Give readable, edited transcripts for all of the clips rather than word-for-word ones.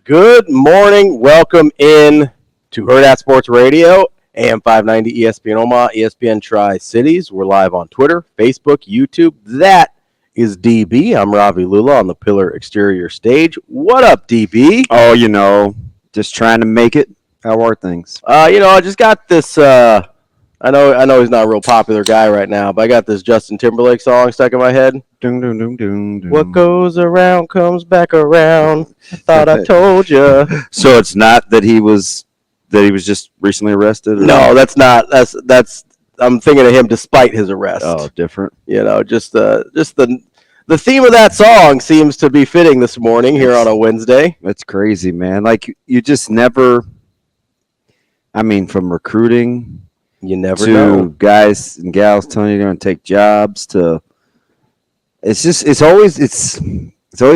Good morning. Welcome in to Hurrdat Sports Radio, AM 590 ESPN Omaha, ESPN Tri-Cities. We're live on Twitter, Facebook, YouTube. That is DB. I'm Ravi Lulla on the Pillar Exterior stage. What up, DB? Oh, just trying to make it. How are things? I just got this. I know he's not a real popular guy right now, but I got this Justin Timberlake song stuck in my head. Dun, dun, dun, dun, dun. What goes around comes back around. I thought I told you. So it's not that he was just recently arrested? Or? No, that's not. That's. I'm thinking of him despite his arrest. Oh, different. Just the theme of that song seems to be fitting this morning here on a Wednesday. That's crazy, man. Like you just never. I mean, from recruiting. You never to know. Guys and gals telling you they're going to take jobs to it's always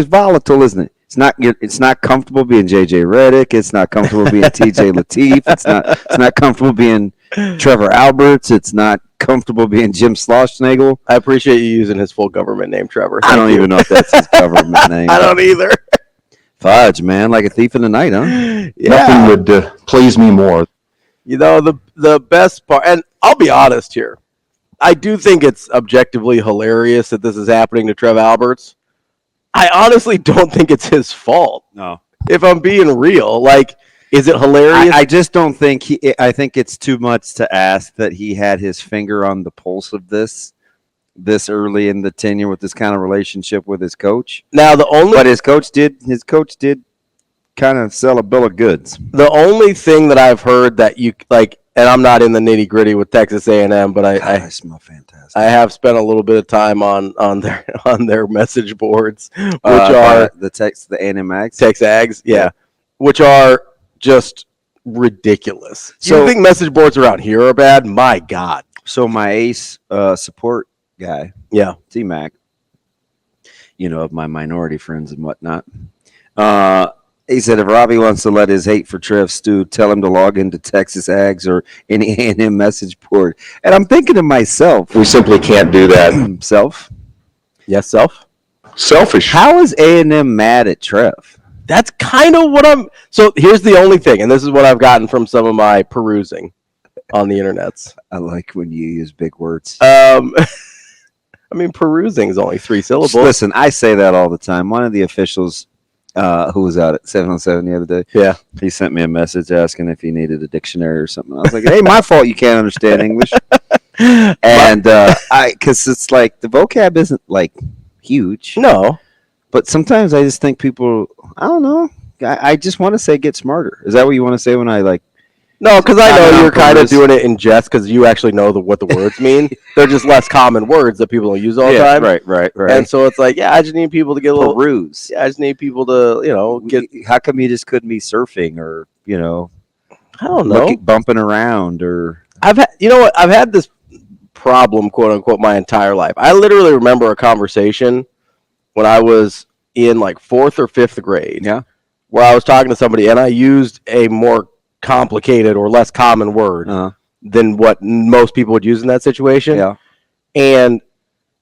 volatile, isn't it? It's not comfortable being JJ Redick. It's not comfortable being TJ Lateef. It's not comfortable being Trevor Alberts. It's not comfortable being Jim Schlossnagle. I appreciate you using his full government name, Trevor. I don't even know if that's his government name. I don't either. Fudge, man, like a thief in the night, huh? Yeah. Nothing would please me more. The best part, and I'll be honest here, I do think it's objectively hilarious that this is happening to Trev Alberts. I honestly don't think it's his fault. No. If I'm being real, is it hilarious? I just don't think I think it's too much to ask that he had his finger on the pulse of this early in the tenure with this kind of relationship with his coach. But his coach did kind of sell a bill of goods. The only thing that I've heard that you like, and I'm not in the nitty gritty with Texas A&M, but I smell fantastic. I have spent a little bit of time on their message boards, which are the A&M Ags. Tex Ags, yeah, which are just ridiculous. So you think message boards around here are bad? My God! So my ace support guy, T-Mac, of my minority friends and whatnot. He said if Ravi wants to let his hate for Trev stew, tell him to log into Texas Ags or any A&M message board. And I'm thinking to myself. We simply can't do that. Self? Yes, self? Selfish. How is A&M mad at Trev? That's kind of what I'm... So here's the only thing, and this is what I've gotten from some of my perusing on the internets. I like when you use big words. Perusing is only 3 syllables. Listen, I say that all the time. One of the officials... who was out at 707 the other day. Yeah. He sent me a message asking if he needed a dictionary or something. I was like, hey, my fault you can't understand English. And because it's like the vocab isn't like huge. No. But sometimes I just think people, I don't know. I just want to say get smarter. Is that what you want to say when I like? No, because I know you're kind of doing it in jest because you actually know what the words mean. They're just less common words that people don't use all the time. Right. And so it's like, I just need people to get a little peruse. Yeah, I just need people to, get. How come you just couldn't be surfing or, I don't know, bumping around or? I've had this problem, quote unquote, my entire life. I literally remember a conversation when I was in like 4th or 5th grade. Yeah. Where I was talking to somebody and I used a more complicated or less common word than what most people would use in that situation. Yeah. And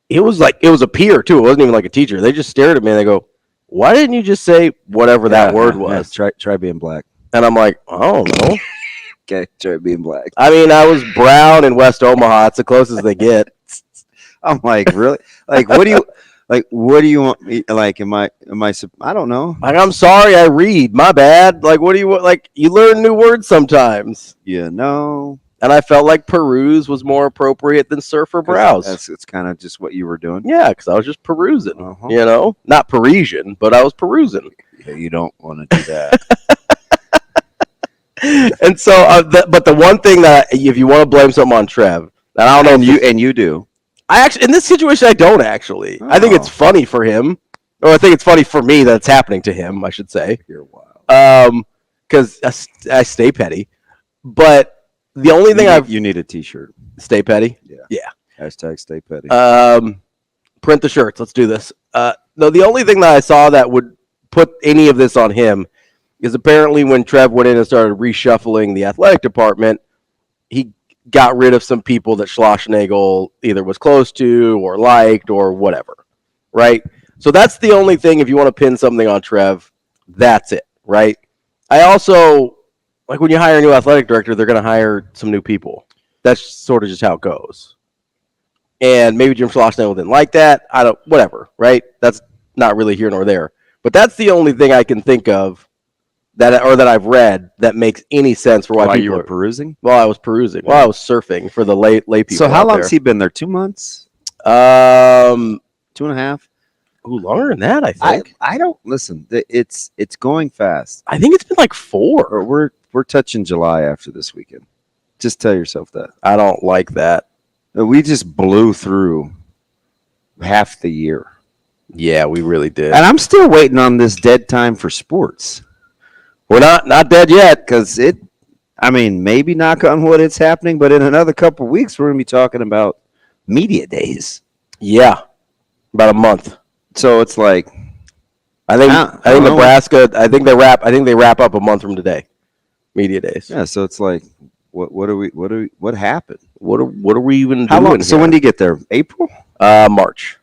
it was a peer too. It wasn't even like a teacher. They just stared at me and they go, why didn't you just say whatever that word was? Try being black. And I'm like, I don't know. Okay, try being black. I mean, I was brown in West Omaha. It's the closest they get. I'm like, really? Like, what do you want me, like, am I, I don't know. Like, I'm sorry I read. My bad. Like, what do you want? Like, you learn new words sometimes. And I felt like peruse was more appropriate than surf or browse. It's kind of just what you were doing. Yeah, because I was just perusing, Not Parisian, but I was perusing. Yeah, you don't want to do that. And so, but the one thing that, if you want to blame something on Trev, and I don't know and you do. I actually, in this situation, I don't actually. I think it's funny for him, or I think it's funny for me that it's happening to him, I should say. You're wild. Because I stay petty. But the only thing you need a T-shirt. Stay petty? Yeah. Hashtag stay petty. Print the shirts. Let's do this. No, the only thing that I saw that would put any of this on him is apparently when Trev went in and started reshuffling the athletic department, he got rid of some people that Schlossnagle either was close to or liked or whatever, right? So that's the only thing, if you want to pin something on Trev, that's it. right? I also, like when you hire a new athletic director, they're going to hire some new people. That's sort of just how it goes. And maybe Jim Schlossnagle didn't like that. Whatever, right? That's not really here nor there. But that's the only thing I can think of that I've read that makes any sense for why While people you were perusing? While I was perusing. While I was surfing for the lay people. So how long has he been there? 2 months? 2.5? Ooh, longer than that, I think. I don't listen. It's going fast. I think it's been like 4. We're touching July after this weekend. Just tell yourself that. I don't like that. We just blew through half the year. Yeah, we really did. And I'm still waiting on this dead time for sports. We're not dead yet, because maybe knock on wood, it's happening, but in another couple of weeks, we're going to be talking about media days. Yeah, about a month. So it's like, I think Nebraska. I think they wrap up a month from today. Media days. Yeah. So it's like, what happened? What are we even doing? How long? Here? So when do you get there? April? March.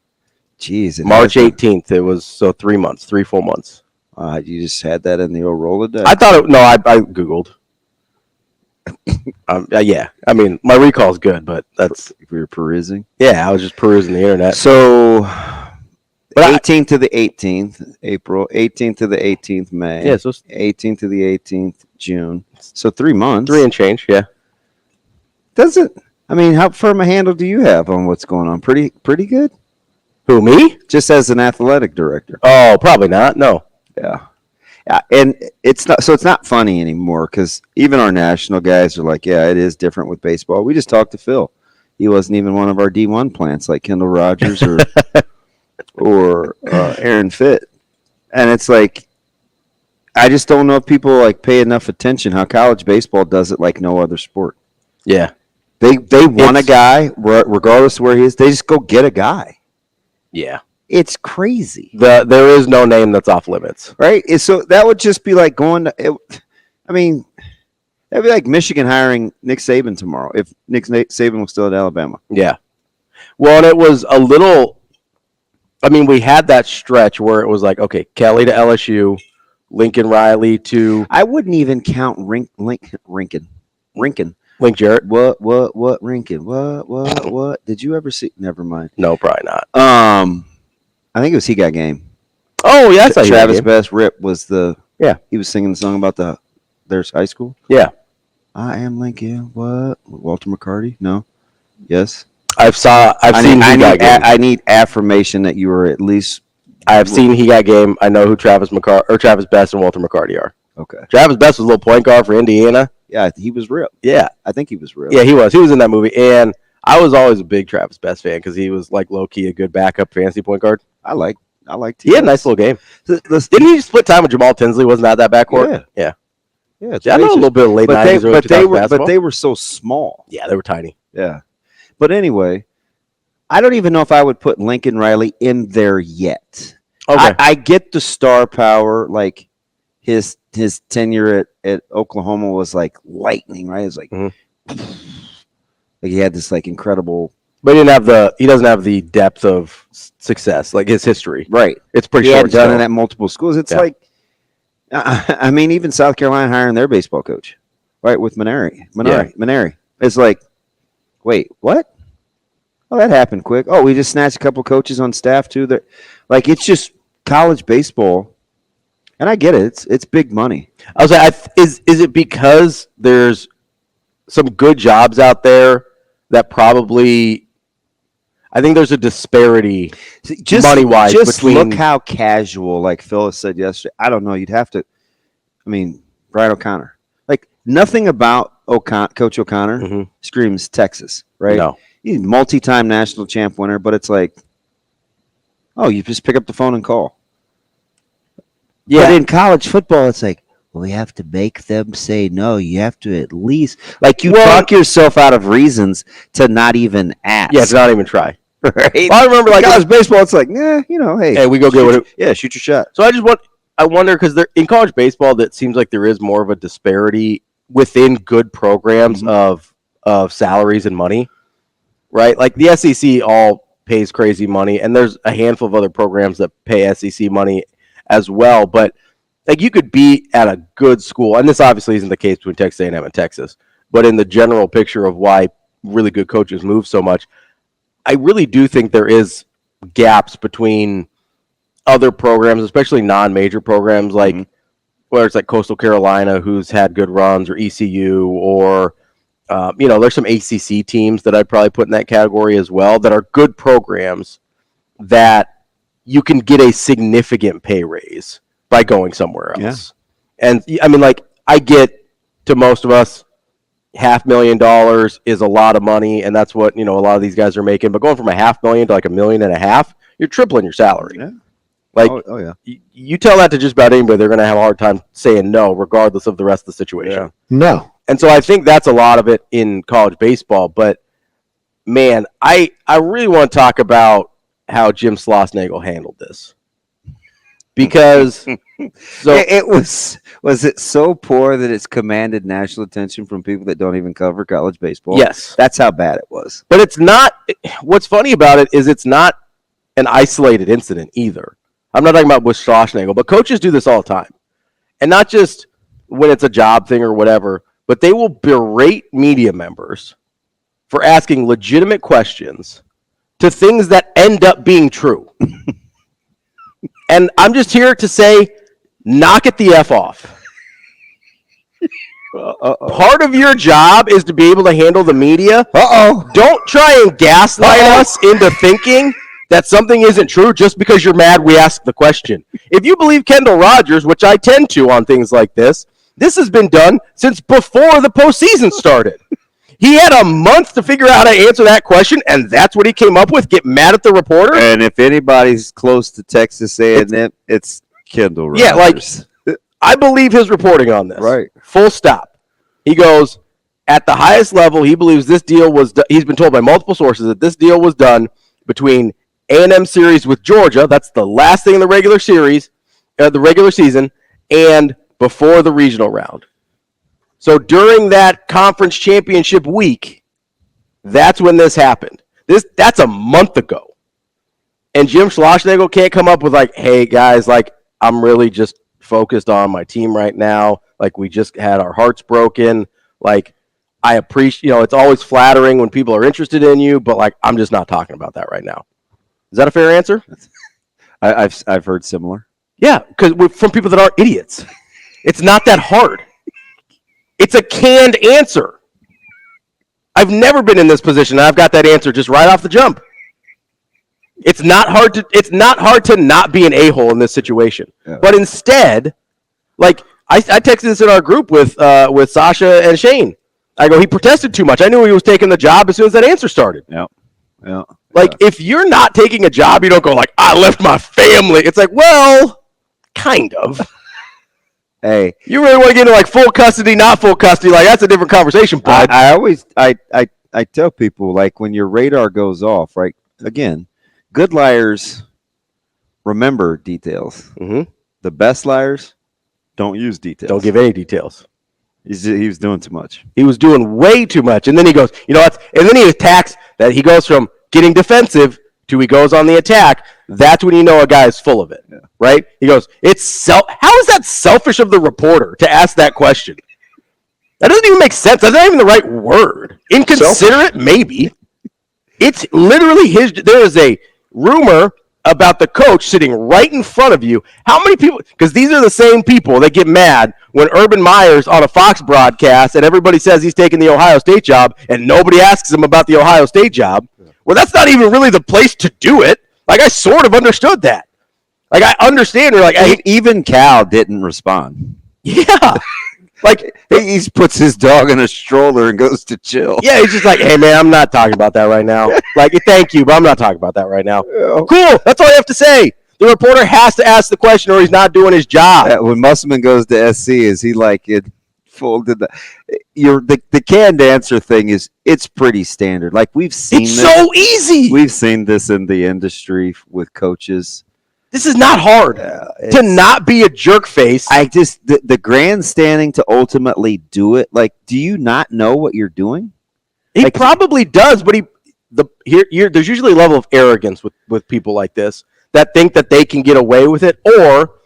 Jeez. March 18th. It was 3 months, 3 full months. You just had that in the old Rolodex? I thought it. No, I Googled. Yeah. I mean, my recall's good, but that's if we were perusing. Yeah, I was just perusing the internet. So, 18th to the 18th April, 18th to the 18th May. Yeah, so 18th to the 18th June. So 3 months. 3 and change. Yeah. How firm a handle do you have on what's going on? Pretty good. Who, me? Just as an athletic director. Oh, probably not. No. Yeah, and it's not funny anymore because even our national guys are like, yeah, it is different with baseball. We just talked to Phil. He wasn't even one of our D1 plants like Kendall Rogers or Aaron Fitt. And it's like, I just don't know if people like pay enough attention how college baseball does it like no other sport. Yeah. They want a guy, regardless of where he is. They just go get a guy. Yeah. It's crazy. There is no name that's off limits. Right? So that would just be like going to that'd be like Michigan hiring Nick Saban tomorrow if Nick Saban was still at Alabama. Yeah. Well, and it was a little we had that stretch where it was like, okay, Kelly to LSU, Lincoln Riley to I wouldn't even count Rinkin. Link Jarrett. What Rinkin? What? Did you ever see? Never mind. No, probably not. I think it was He Got Game. Oh, yeah, that's Travis Best Rip was he was singing the song about their high school. Yeah. I am Lincoln. What? Walter McCarty? No. Yes. I need affirmation that you were at least. I've seen He Got Game. I know who Travis Best and Walter McCarty are. Okay. Travis Best was a little point guard for Indiana. Yeah, he was real. Yeah. I think he was real. Yeah, he was. He was in that movie. And I was always a big Travis Best fan because he was like low-key a good backup fantasy point guard. I liked He had a nice little game. Didn't he split time with Jamal Tinsley? Wasn't that backcourt? Yeah. Yeah, I know a little bit of late 90s, early 2000s basketball. But they were so small. Yeah, they were tiny. Yeah. But anyway, I don't even know if I would put Lincoln Riley in there yet. Okay. I get the star power. Like his tenure at Oklahoma was like lightning, right? It was like, like he had this like incredible. But he doesn't have the depth of success, like his history. Right. It's pretty he short. He had done it at multiple schools. It's like, even South Carolina hiring their baseball coach, right, with Maneri. It's like, wait, what? Oh, that happened quick. Oh, we just snatched a couple coaches on staff too. That, like, it's just college baseball, and I get it. It's big money. I was like, is it because there's some good jobs out there that probably? I think there's a disparity money-wise. Just look how casual, like Phyllis said yesterday. I don't know. You'd have to. I mean, Brian O'Connor. Like, nothing about Coach O'Connor screams Texas, right? No. He's a multi-time national champ winner, but it's like, oh, you just pick up the phone and call. Yeah. But in college football, it's like, well, we have to make them say no. You have to at least, like, you talk yourself out of reasons to not even ask. Yeah, to not even try. Right? Well, I remember, like, college baseball, it's like, hey, we go get it. Yeah, shoot your shot. So I wonder, because in college baseball, that seems like there is more of a disparity within good programs of salaries and money, right? Like the SEC all pays crazy money, and there's a handful of other programs that pay SEC money as well. But like you could be at a good school, and this obviously isn't the case between Texas A&M and Texas, but in the general picture of why really good coaches move so much, I really do think there is gaps between other programs, especially non-major programs, like whether it's like Coastal Carolina, who's had good runs, or ECU, or there's some ACC teams that I'd probably put in that category as well that are good programs that you can get a significant pay raise by going somewhere else. Yeah. And I mean, like, I get, to most of us, $500,000 is a lot of money, and that's what, a lot of these guys are making. But going from $500,000 to like $1.5 million, you're tripling your salary. Yeah. Like, yeah. You tell that to just about anybody, they're going to have a hard time saying no, regardless of the rest of the situation. Yeah. No. And so I think that's a lot of it in college baseball. But, man, I really want to talk about how Jim Schlossnagle handled this. Because it was it so poor that it's commanded national attention from people that don't even cover college baseball? Yes. That's how bad it was. But it's not – what's funny about it is it's not an isolated incident either. I'm not talking about with Schlossnagle, but coaches do this all the time. And not just when it's a job thing or whatever, but they will berate media members for asking legitimate questions to things that end up being true. And I'm just here to say, knock it the F off. Part of your job is to be able to handle the media. Don't try and gaslight us into thinking that something isn't true just because you're mad we asked the question. If you believe Kendall Rogers, which I tend to on things like this has been done since before the postseason started. He had a month to figure out how to answer that question, and that's what he came up with. Get mad at the reporter. And if anybody's close to Texas A&M, it's Kendall Rogers. Yeah, like, I believe his reporting on this. Right. Full stop. He goes, at the highest level, he believes this deal was he's been told by multiple sources that this deal was done between A&M series with Georgia. That's the last thing in the regular series, the regular season, and before the regional round. So during that conference championship week, that's when this happened. That's a month ago. And Jim Schlossnagle can't come up with like, hey, guys, like, I'm really just focused on my team right now. Like, we just had our hearts broken. Like, I appreciate, it's always flattering when people are interested in you, but like, I'm just not talking about that right now. Is that a fair answer? I've heard similar. Yeah, because from people that aren't idiots. It's not that hard. It's a canned answer. I've never been in this position, and I've got that answer just right off the jump. It's not hard to not be an a-hole in this situation. Yeah. But instead, like, I texted this in our group with Sasha and Shane. I go, he protested too much. I knew he was taking the job as soon as that answer started. Yeah. Like, if you're not taking a job, you don't go like, I left my family. It's like, well, kind of. Hey, you really want to get into like full custody, not full custody? Like, that's a different conversation. Bud. I always tell people, like, when your radar goes off, right? Again, good liars remember details. Mm-hmm. The best liars don't use details. Don't give any details. He was doing too much. He was doing way too much, and then he goes, and then he attacks. That he goes from getting defensive to he goes on the attack. That's when you know a guy is full of it, right? He goes, how is that selfish of the reporter to ask that question? That doesn't even make sense. That's not even the right word. Inconsiderate, maybe. It's literally there is a rumor about the coach sitting right in front of you. How many people, because these are the same people that get mad when Urban Meyer's on a Fox broadcast and everybody says he's taking the Ohio State job and nobody asks him about the Ohio State job. Well, that's not even really the place to do it. Like, I sort of understood that. Like, I understand. You're like, even Cal didn't respond. Yeah. Like, he puts his dog in a stroller and goes to chill. Yeah, he's just like, hey, man, I'm not talking about that right now. Like, thank you, but I'm not talking about that right now. Yeah. Cool. That's all you have to say. The reporter has to ask the question or he's not doing his job. When Musselman goes to SC, is he like it folded? The canned answer thing it's pretty standard. Like, we've seen it's so easy. We've seen this in the industry with coaches. This is not hard to not be a jerk face. The grandstanding to ultimately do it. Like, do you not know what you're doing? He probably does, but there's usually a level of arrogance with people like this that think that they can get away with it, or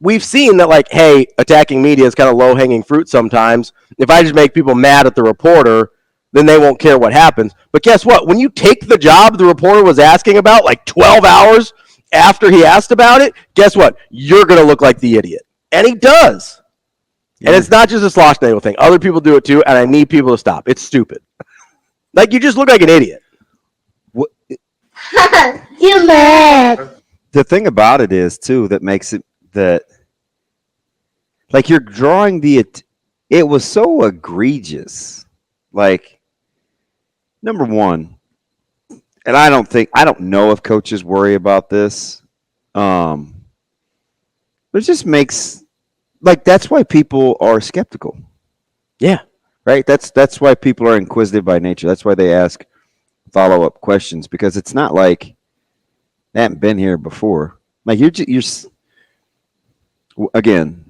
we've seen that, like, hey, attacking media is kind of low-hanging fruit sometimes. If I just make people mad at the reporter, then they won't care what happens. But guess what? When you take the job the reporter was asking about, like 12 hours after he asked about it, guess what? You're going to look like the idiot. And he does. Yeah. And it's not just a Schlossnagle thing. Other people do it too, and I need people to stop. It's stupid. Like, you just look like an idiot. What? You mad. The thing about it is, too, that makes it that, like, you're drawing it was so egregious. Like, number one, and I don't know if coaches worry about this, but it just makes, like, that's why people are skeptical. Yeah. Right? That's why people are inquisitive by nature. That's why they ask follow-up questions, because it's not like they haven't been here before. Like, you're again,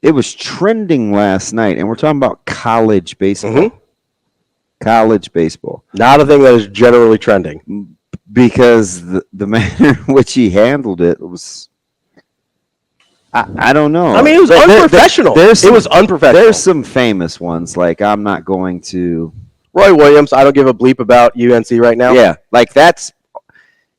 it was trending last night, and we're talking about college baseball. Mm-hmm. College baseball. Not a thing that is generally trending. Because the manner in which he handled it was, I don't know. I mean, it was unprofessional. It was unprofessional. There's some famous ones, like, I'm not going to... Roy Williams, I don't give a bleep about UNC right now. Yeah, like, that's...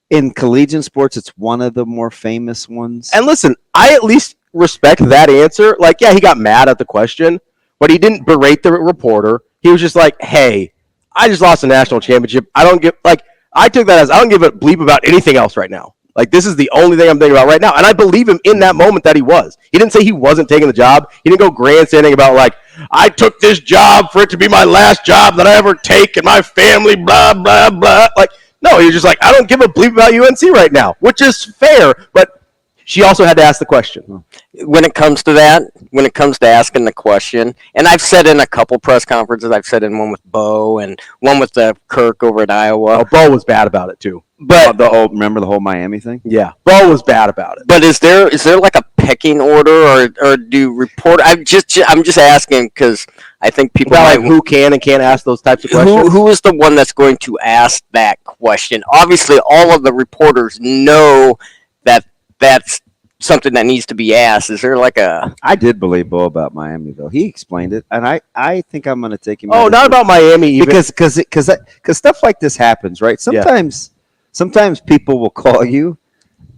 In collegiate sports, it's one of the more famous ones. And listen, I at least respect that answer. Like, yeah, he got mad at the question, but he didn't berate the reporter. He was just like, hey, I just lost a national championship. I took that as I don't give a bleep about anything else right now. Like, this is the only thing I'm thinking about right now. And I believe him in that moment that he was. He didn't say he wasn't taking the job. He didn't go grandstanding about, like, I took this job for it to be my last job that I ever take and my family, blah, blah, blah. Like, no, he was just like, I don't give a bleep about UNC right now, which is fair. But she also had to ask the question. When it comes to that, when it comes to asking the question, and I've said in a couple press conferences, I've said in one with Bo and one with Kirk over at Iowa. Oh, Bo was bad about it too. But remember the whole Miami thing? Yeah, Bo was bad about it. But is there like a pecking order, or do report? I'm just asking because I think people like who can and can't ask those types of questions. Who is the one that's going to ask that question? Obviously, all of the reporters know that that's something that needs to be asked. Is there like a... I did believe Bo about Miami, though. He explained it, and I think I'm going to take him... Oh, not about Miami even. Because stuff like this happens, right? Sometimes people will call you,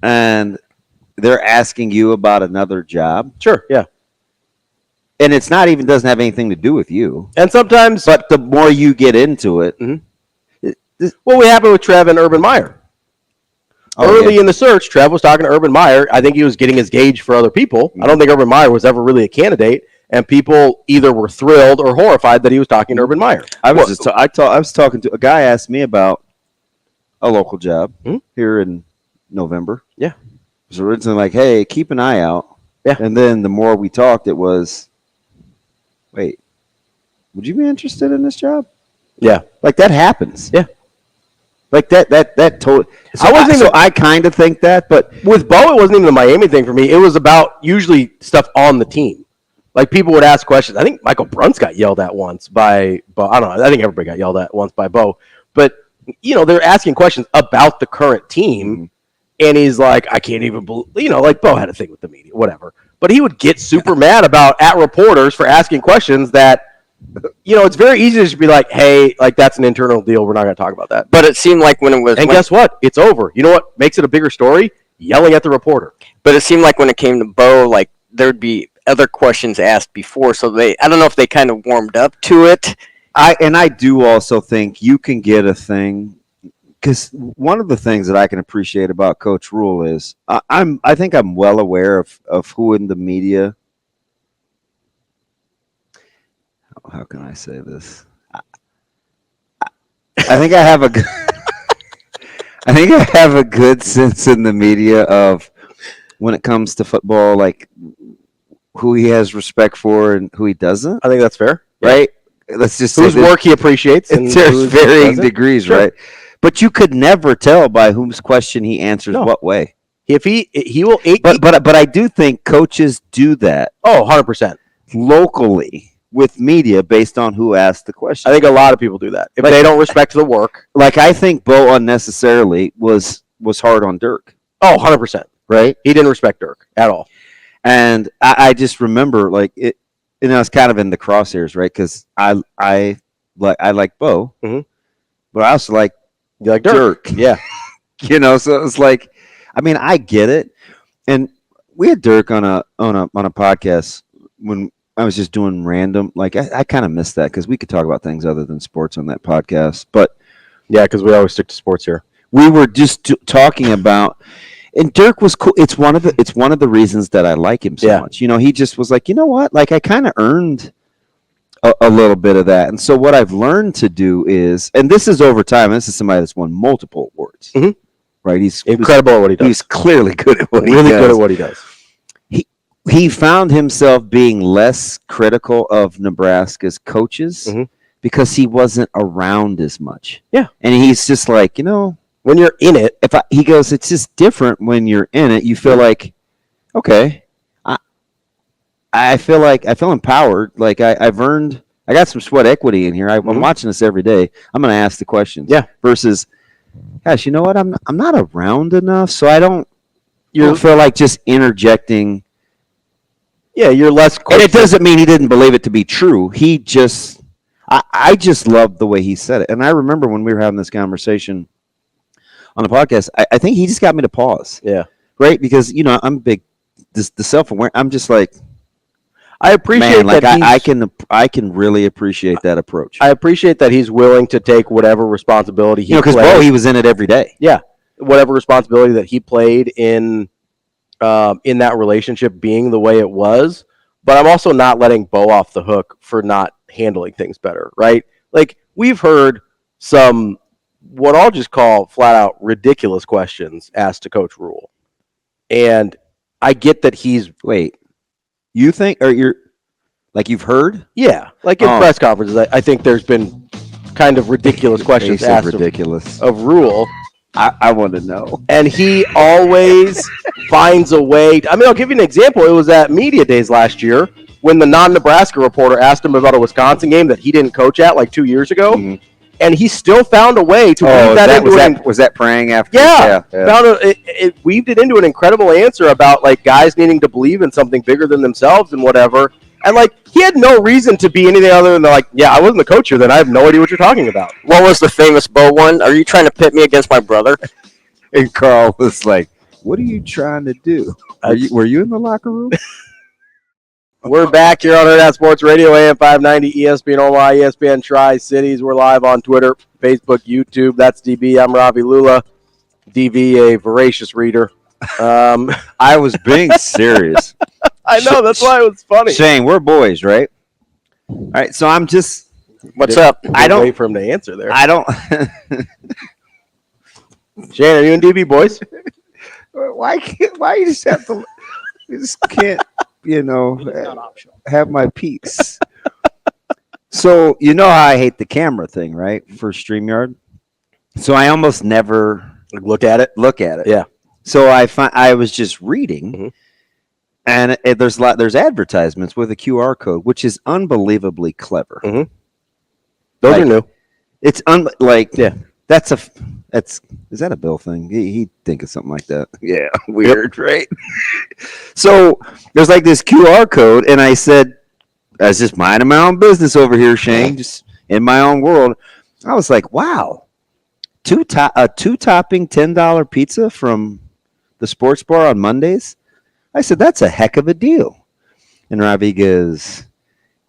and they're asking you about another job. Sure, yeah. And it's not even doesn't have anything to do with you. And sometimes... But the more you get into it... Mm-hmm. What happened with Trev and Urban Meyer? Early in the search, Trev was talking to Urban Meyer. I think he was getting his gauge for other people. Mm-hmm. I don't think Urban Meyer was ever really a candidate, and people either were thrilled or horrified that he was talking to Urban Meyer. I was talking to a guy asked me about a local job here in November. Yeah. It was originally like, hey, keep an eye out. Yeah. And then the more we talked, it was, wait, would you be interested in this job? Yeah. Like, that happens. Yeah. Like that totally. So I kind of think that, but with Bo, it wasn't even the Miami thing for me. It was about usually stuff on the team. Like, people would ask questions. I think Michael Bruns got yelled at once by Bo. I don't know. I think everybody got yelled at once by Bo. But, they're asking questions about the current team, and he's like, I can't even believe, like Bo had a thing with the media, whatever. But he would get super mad at reporters for asking questions that, it's very easy to just be like, hey, like, that's an internal deal. We're not going to talk about that. But it seemed like when it was... And guess what? It's over. You know what makes it a bigger story? Yelling at the reporter. But it seemed like when it came to Bo, like, there'd be other questions asked before. So I don't know if they kind of warmed up to it. I do also think you can get a thing, because one of the things that I can appreciate about Coach Rule is I think I'm well aware of who in the media... How can I say this? I think I have a good, I think I have a good sense in the media of when it comes to football, like who he has respect for and who he doesn't. I think that's fair, right? Let's just whose work he appreciates. And there's varying degrees, sure. Right? But you could never tell by whose question he answers what way. If he will, but I do think coaches do that. Oh, 100% locally. With media based on who asked the question. I think a lot of people do that. If they don't respect the work. Like, I think Bo unnecessarily was hard on Dirk. Oh, 100%. Right? He didn't respect Dirk at all. And I just remember like it. I was kind of in the crosshairs, right? Because I like Bo, but I also like Dirk. Yeah. So it's like, I mean, I get it. And we had Dirk on a podcast when I was just doing random. Like I kind of missed that because we could talk about things other than sports on that podcast. But yeah, because we always stick to sports here. We were just talking about, and Dirk was cool. It's one of the reasons that I like him so much. He just was like, you know what? Like I kind of earned a little bit of that. And so what I've learned to do is, and this is over time. This is somebody that's won multiple awards. Right? He's incredible at what he does. He's clearly good at what he does. Really good at what he does. He found himself being less critical of Nebraska's coaches because he wasn't around as much. Yeah. And he's just like, when you're in it, he goes, it's just different when you're in it. You feel like, okay, I feel empowered. Like I got some sweat equity in here. I'm watching this every day. I'm going to ask the questions. Yeah. Versus, gosh, you know what? I'm not around enough, so I don't feel like just interjecting. Yeah, you're less. And it doesn't mean he didn't believe it to be true. He just, I just loved the way he said it. And I remember when we were having this conversation on the podcast, I think he just got me to pause. Yeah. Right? Because, I'm big, the self-aware. I'm just like, I appreciate that. I can really appreciate that approach. I appreciate that he's willing to take whatever responsibility he because Bo, he was in it every day. Yeah. Whatever responsibility that he played in that relationship being the way it was, but I'm also not letting Bo off the hook for not handling things better, right? Like we've heard some what I'll just call flat out ridiculous questions asked to Coach Rule. And I get that you think, or you're like you've heard? Yeah. Like in press conferences, I think there's been kind of ridiculous questions asked of Rule. I want to know. And he always finds a way. I'll give you an example. It was at Media Days last year when the non-Nebraska reporter asked him about a Wisconsin game that he didn't coach at like 2 years ago. Mm-hmm. And he still found a way to weave that into was that praying after? Yeah. It weaved it into an incredible answer about like guys needing to believe in something bigger than themselves and whatever. And like he had no reason to be anything other than like, yeah, I wasn't the coach here, then I have no idea what you're talking about. What was the famous Bo one? Are you trying to pit me against my brother? And Carl was like, what are you trying to do? Were you in the locker room? We're back here on Hurrdat Sports Radio, AM 590, ESPN Omaha, ESPN Tri-Cities. We're live on Twitter, Facebook, YouTube. That's DB. I'm Ravi Lulla. DV, a voracious reader. I was being serious. I know, that's why it was funny. Shane, we're boys, right? All right, so I'm just... What's up? I don't wait for him to answer there. I don't... Shane, are you and DB boys? Why you just have to... You just can't... have my peace. So, how I hate the camera thing, right? For StreamYard. So I almost never look at it. Yeah. So I was just reading, and there's advertisements with a QR code, which is unbelievably clever. Mm-hmm. Those are new. It's is that a Bill thing? He'd think of something like that. Yeah, weird, right? So there's like this QR code, and I said, I was just minding my own business over here, Shane, just in my own world. I was like, wow, a two-topping $10 pizza from the sports bar on Mondays? I said, that's a heck of a deal. And Ravi goes,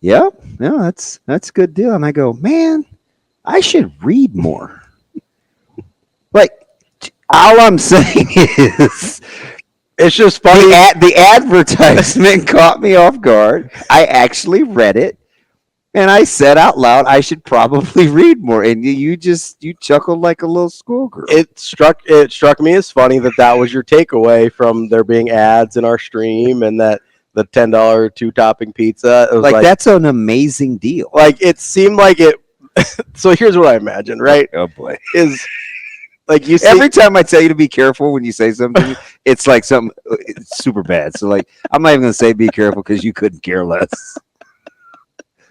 yeah, that's a good deal. And I go, man, I should read more. Like, all I'm saying is, it's just funny. The advertisement caught me off guard. I actually read it, and I said out loud, I should probably read more. And you chuckled like a little schoolgirl. It struck me as funny that was your takeaway from there being ads in our stream and that the $10 two-topping pizza. It was like that's an amazing deal. Like it seemed like it. So here's what I imagine, right? Oh boy, is. Like you see, every time I tell you to be careful when you say something, it's like something super bad. So like, I'm not even going to say be careful because you couldn't care less.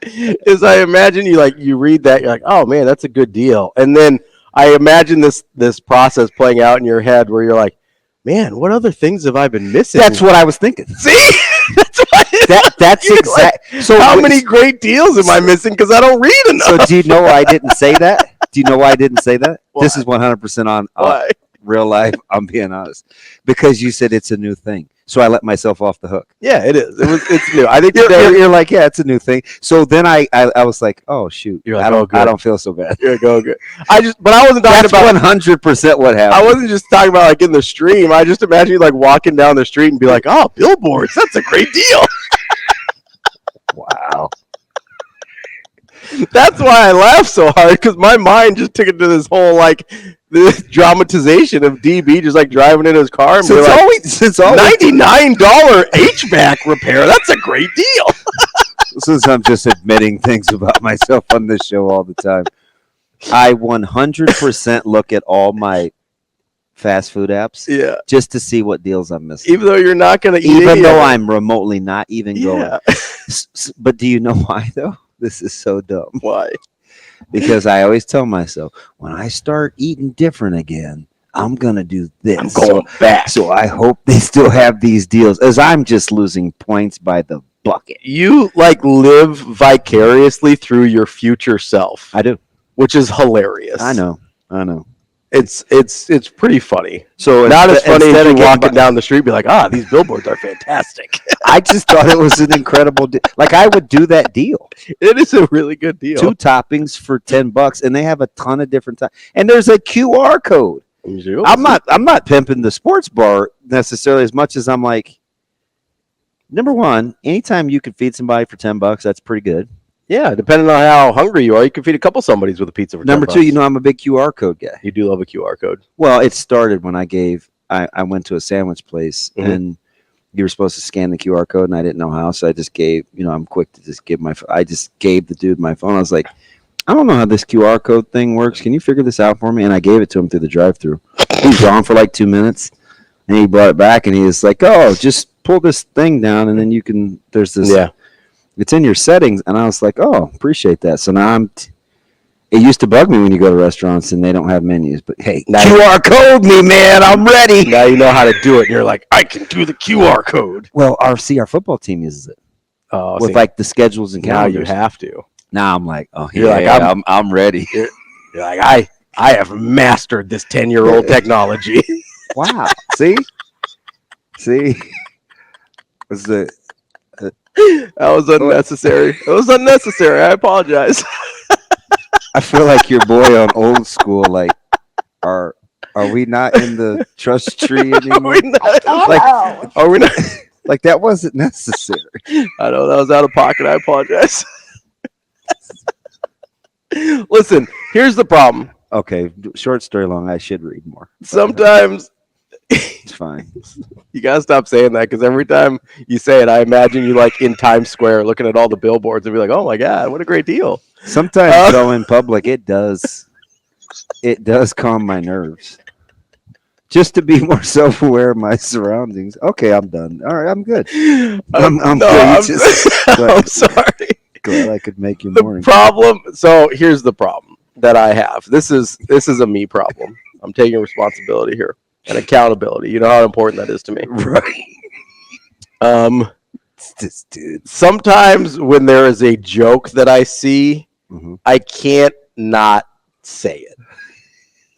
Is I imagine you read that, you're like, oh man, that's a good deal. And then I imagine this process playing out in your head where you're like, man, what other things have I been missing? That's what I was thinking. See? That's exact. So How many great deals am I missing because I don't read enough? So do you know why I didn't say that? Do you know why I didn't say that? Why? This is 100% on Why? real life. I'm being honest because you said it's a new thing, so I let myself off the hook. Yeah, it is. It's new. I think You're like, yeah, it's a new thing. So then I was like, oh shoot, You're like, I oh, good. don't feel so bad. You're go good. But I wasn't talking That's about 100% what happened. I wasn't just talking about like in the stream. I just imagine you like walking down the street and be like, "Oh, billboards, that's a great deal." Wow. That's why I laughed so hard because my mind just took it to this whole like this dramatization of DB just like driving in his car and Since be like, always, $99 HVAC repair. That's a great deal. since I'm just admitting things about myself on this show all the time, I 100% look at all my fast food apps Yeah. just to see what deals I'm missing. Even though you're not going to eat Even any though of it. I'm remotely not even going. But do you know why, though? This is so dumb. Why? Because I always tell myself, when I start eating different again, I'm going to do this. I'm going back. So I hope they still have these deals, as I'm just losing points by the bucket. You like live vicariously through your future self. I do. Which is hilarious. I know. It's pretty funny. So Not as funny as you getting walking down the street, be like, these billboards are fantastic. I just thought it was an incredible deal. Like, I would do that deal. It is a really good deal. 2 toppings for $10, and they have a ton of different types. And there's a QR code. I'm not pimping the sports bar necessarily as much as I'm like, number one, anytime you can feed somebody for $10, that's pretty good. Yeah, depending on how hungry you are, you can feed a couple somebodies with a pizza for Number $10. 2, I'm a big QR code guy. You do love a QR code. Well, it started when I went to a sandwich place, Mhm. and you were supposed to scan the QR code, and I didn't know how, so I just gave, I'm quick to just give I just gave the dude my phone. I was like, I don't know how this QR code thing works. Can you figure this out for me? And I gave it to him through the drive-thru. He was gone for like 2 minutes, and he brought it back, and he was like, oh, just pull this thing down, and then there's this. Yeah. It's in your settings, and I was like, oh, appreciate that. So now it used to bug me when you go to restaurants and they don't have menus, but hey, Now QR code me, man, I'm ready. Now you know how to do it, and you're like, I can do the QR code. Well, our football team uses it with like the schedules and now calendars. you have to. Now I'm like, oh, You're like, I'm ready. You're like, I have mastered this 10-year-old technology. Wow. See, was the That was unnecessary. It was unnecessary. I apologize. I feel like your boy on Old School. Like, are we not in the trust tree anymore? Are we not? Like, that wasn't necessary. I know that was out of pocket. I apologize. Listen, here's the problem. Okay, short story long. I should read more. Sometimes It's fine. you gotta stop saying that because every time you say it, I imagine you like in Times Square looking at all the billboards and be like, "Oh my god, what a great deal!" Sometimes though in public, it does calm my nerves. Just to be more self-aware of my surroundings. Okay, I'm done. All right, I'm good. I'm good. I'm sorry. Glad I could make your The morning. problem. So here's the problem that I have. This is a me problem. I'm taking responsibility here and accountability. You know how important that is to me. Right. It's this dude. Sometimes when there is a joke that I see, Mhm. I can't not say it.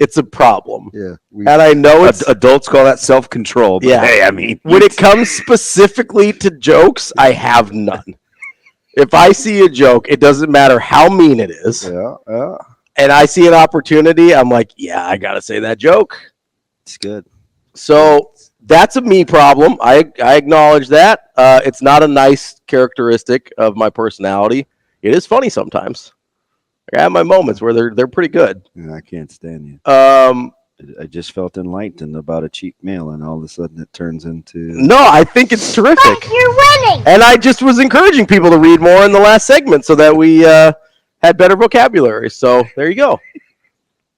It's a problem. Yeah. And I know it's Adults call that self-control. But Yeah. hey, I mean, when it comes specifically to jokes, I have none. If I see a joke, it doesn't matter how mean it is, yeah, and I see an opportunity, I'm like, yeah, I gotta say that joke. it's good. So that's a me problem. I acknowledge that. It's not a nice characteristic of my personality. It is funny sometimes. I have my moments where they're pretty good. Yeah, I can't stand you. Um, I just felt enlightened about a cheap meal, and all of a sudden it turns into. no, I think it's terrific. You're winning. And I just was encouraging people to read more in the last segment so that we had better vocabulary. So there you go.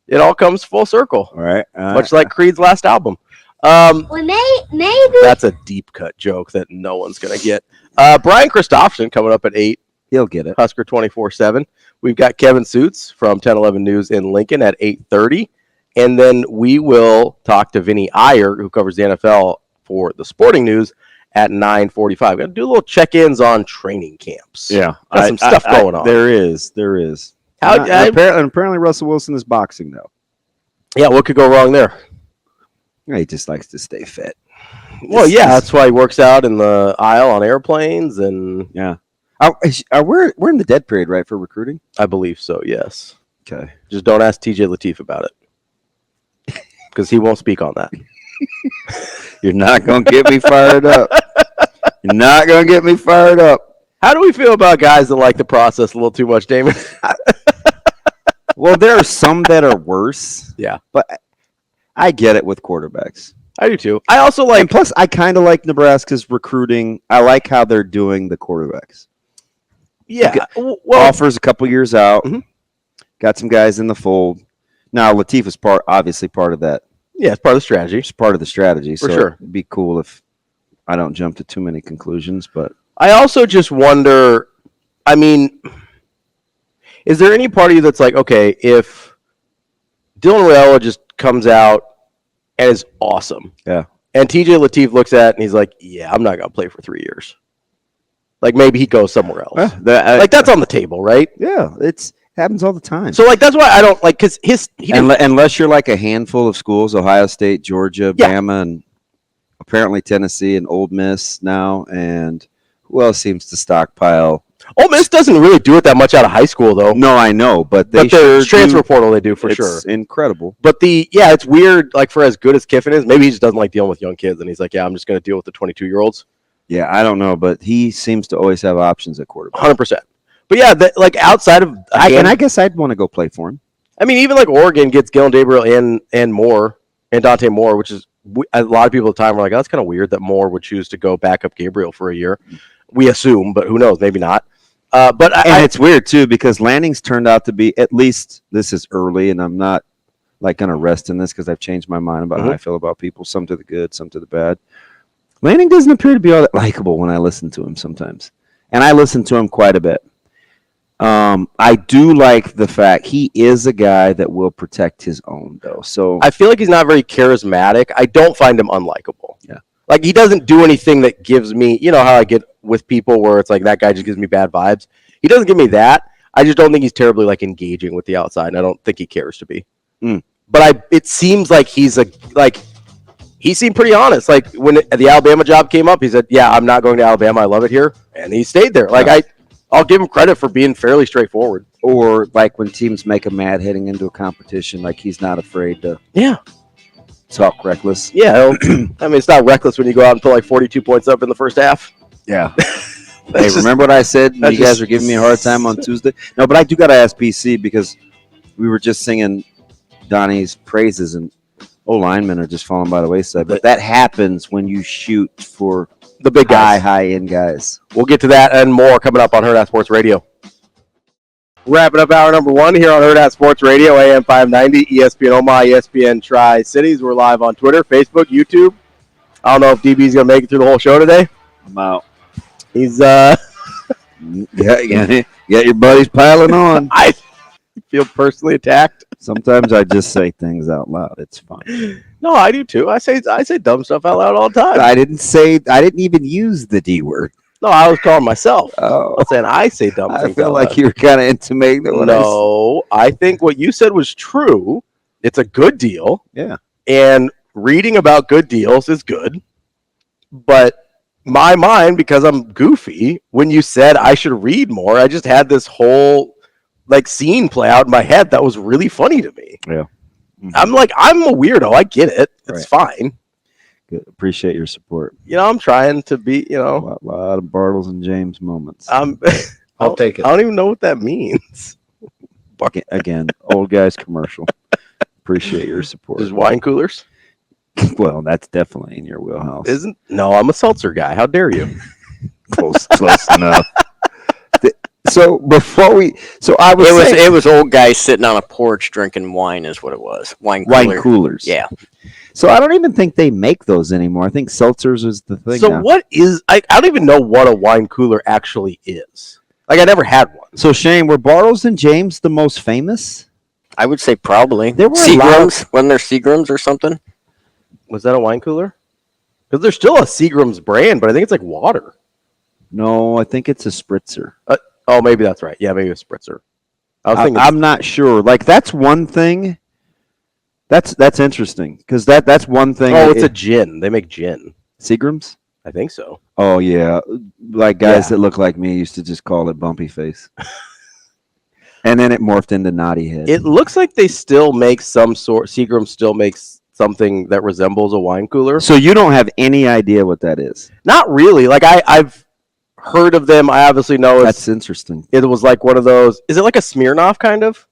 It all comes full circle, All right. much like Creed's last album. We maybe. That's a deep cut joke that no one's going to get. Brian Christopherson coming up at 8, He'll get it. Husker 24/7. We've got Kevin Sjuts from 1011 News in Lincoln at 8:30. And then we will talk to Vinnie Iyer, who covers the NFL for the Sporting News, at 9:45. Got to do a little check-ins on training camps. Yeah, Got some stuff going on. There is. Apparently, Russell Wilson is boxing though. Yeah, what could go wrong there? He just likes to stay fit. Well, that's why he works out in the aisle on airplanes, and yeah. We're in the dead period, right, for recruiting? I believe so. Yes. Okay. Just don't ask TJ Lateef about it, because he won't speak on that. You're not going to get me fired up. You're not going to get me fired up. How do we feel about guys that like the process a little too much, Damon? Well, there are some that are worse. Yeah. But I get it with quarterbacks. I do too. I also like. And plus, I kind of like Nebraska's recruiting. I like how they're doing the quarterbacks. Yeah. Well, offers a couple years out. Mm-hmm. Got some guys in the fold. Now, Lateef is obviously part of that. Yeah, it's part of the strategy. It's part of the strategy. For so sure. It'd be cool if I don't jump to too many conclusions. But I also just wonder, I mean, is there any part of you that's like, okay, if Dylan Raiola just comes out and is awesome. Yeah. And TJ Lateef looks at it and he's like, yeah, I'm not going to play for 3 years. Like maybe he goes somewhere else. That's on the table, right? Yeah, it happens all the time. So that's why I don't like, because unless you're like a handful of schools, Ohio State, Georgia, Bama, and apparently Tennessee and Ole Miss now, and who else seems to stockpile? Ole Miss doesn't really do it that much out of high school, though. No, I know, but the transfer portal they do for sure. It's incredible. But it's weird. Like for as good as Kiffin is, maybe he just doesn't like dealing with young kids, and he's like, yeah, I'm just going to deal with the 22-year-olds. Yeah, I don't know, but he seems to always have options at quarterback. 100%. But yeah, outside of I guess I'd want to go play for him. I mean, even like Oregon gets Galen Gabriel and Moore and Dante Moore, which is a lot of people at the time were like, oh, that's kind of weird that Moore would choose to go back up Gabriel for a year. We assume, but who knows? Maybe not. But it's weird too because Lanning's turned out to be, at least this is early, and I'm not like going to rest in this because I've changed my mind about how I feel about people, some to the good, some to the bad. Lanning doesn't appear to be all that likable when I listen to him sometimes. And I listen to him quite a bit. I do like the fact he is a guy that will protect his own, though. So I feel like he's not very charismatic. I don't find him unlikable. Yeah. Like, he doesn't do anything that gives me, you know how I get with people where it's like, that guy just gives me bad vibes. He doesn't give me that. I just don't think he's terribly, like, engaging with the outside, and I don't think he cares to be. But it seems like he seemed pretty honest. Like, when the Alabama job came up, he said, yeah, I'm not going to Alabama. I love it here. And he stayed there. Like, I'll give him credit for being fairly straightforward. Or, like, when teams make him mad heading into a competition, like, he's not afraid to talk reckless. Yeah. I mean, it's not reckless when you go out and put, like, 42 points up in the first half. Yeah. Hey, remember what I said when you guys were giving me a hard time on Tuesday? No, but I do got to ask PC because we were just singing Donnie's praises, and linemen are just falling by the wayside. But that happens when you shoot for the big guys, high-end guys. We'll get to that and more coming up on Hurrdat Sports Radio. Wrapping up hour number 1 here on Hurrdat Sports Radio, AM 590, ESPN Omaha, ESPN Tri-Cities. We're live on Twitter, Facebook, YouTube. I don't know if DB's going to make it through the whole show today. I'm out. He's, got your buddies piling on. I feel personally attacked. Sometimes I just say things out loud. It's fun. No, I do too. I say dumb stuff out loud all the time. I didn't even use the D word. No, I was calling myself. Oh. I was saying I say dumb things. I feel like you were kind of intimating that. No, I think what you said was true. It's a good deal. Yeah. And reading about good deals is good. But my mind, because I'm goofy, when you said I should read more, I just had this whole scene play out in my head that was really funny to me. Yeah. Mm-hmm. I'm a weirdo. I get it. It's fine. Good. Appreciate your support. I'm trying to be, a lot of Bartles and James moments. I'll take it. I don't even know what that means. Again, old guys commercial. Appreciate your support. There's wine coolers? Well, that's definitely in your wheelhouse. No, I'm a seltzer guy. How dare you? Close enough. So it was old guys sitting on a porch drinking wine is what it was. Wine coolers. Yeah. So I don't even think they make those anymore. I think seltzers is the thing. So now. What is? I don't even know what a wine cooler actually is. Like, I never had one. So Shane, were Bartles and James the most famous? I would say probably. There were Seagrams. Wasn't there Seagrams or something? Was that a wine cooler? Because there's still a Seagram's brand, but I think it's like water. No, I think it's a spritzer. Oh, maybe that's right. Yeah, maybe a spritzer. I was thinking. I'm not sure. Like that's one thing. That's interesting because that's one thing. Oh, it's a gin. They make gin. Seagram's? I think so. Oh yeah, like guys that look like me used to just call it bumpy face. And then it morphed into Naughty Head. It looks like they still make some sort. Seagram still makes something that resembles a wine cooler. So you don't have any idea what that is? Not really. Like I've heard of them. I obviously know That's interesting. it was like one of those. Is it like a Smirnoff kind of?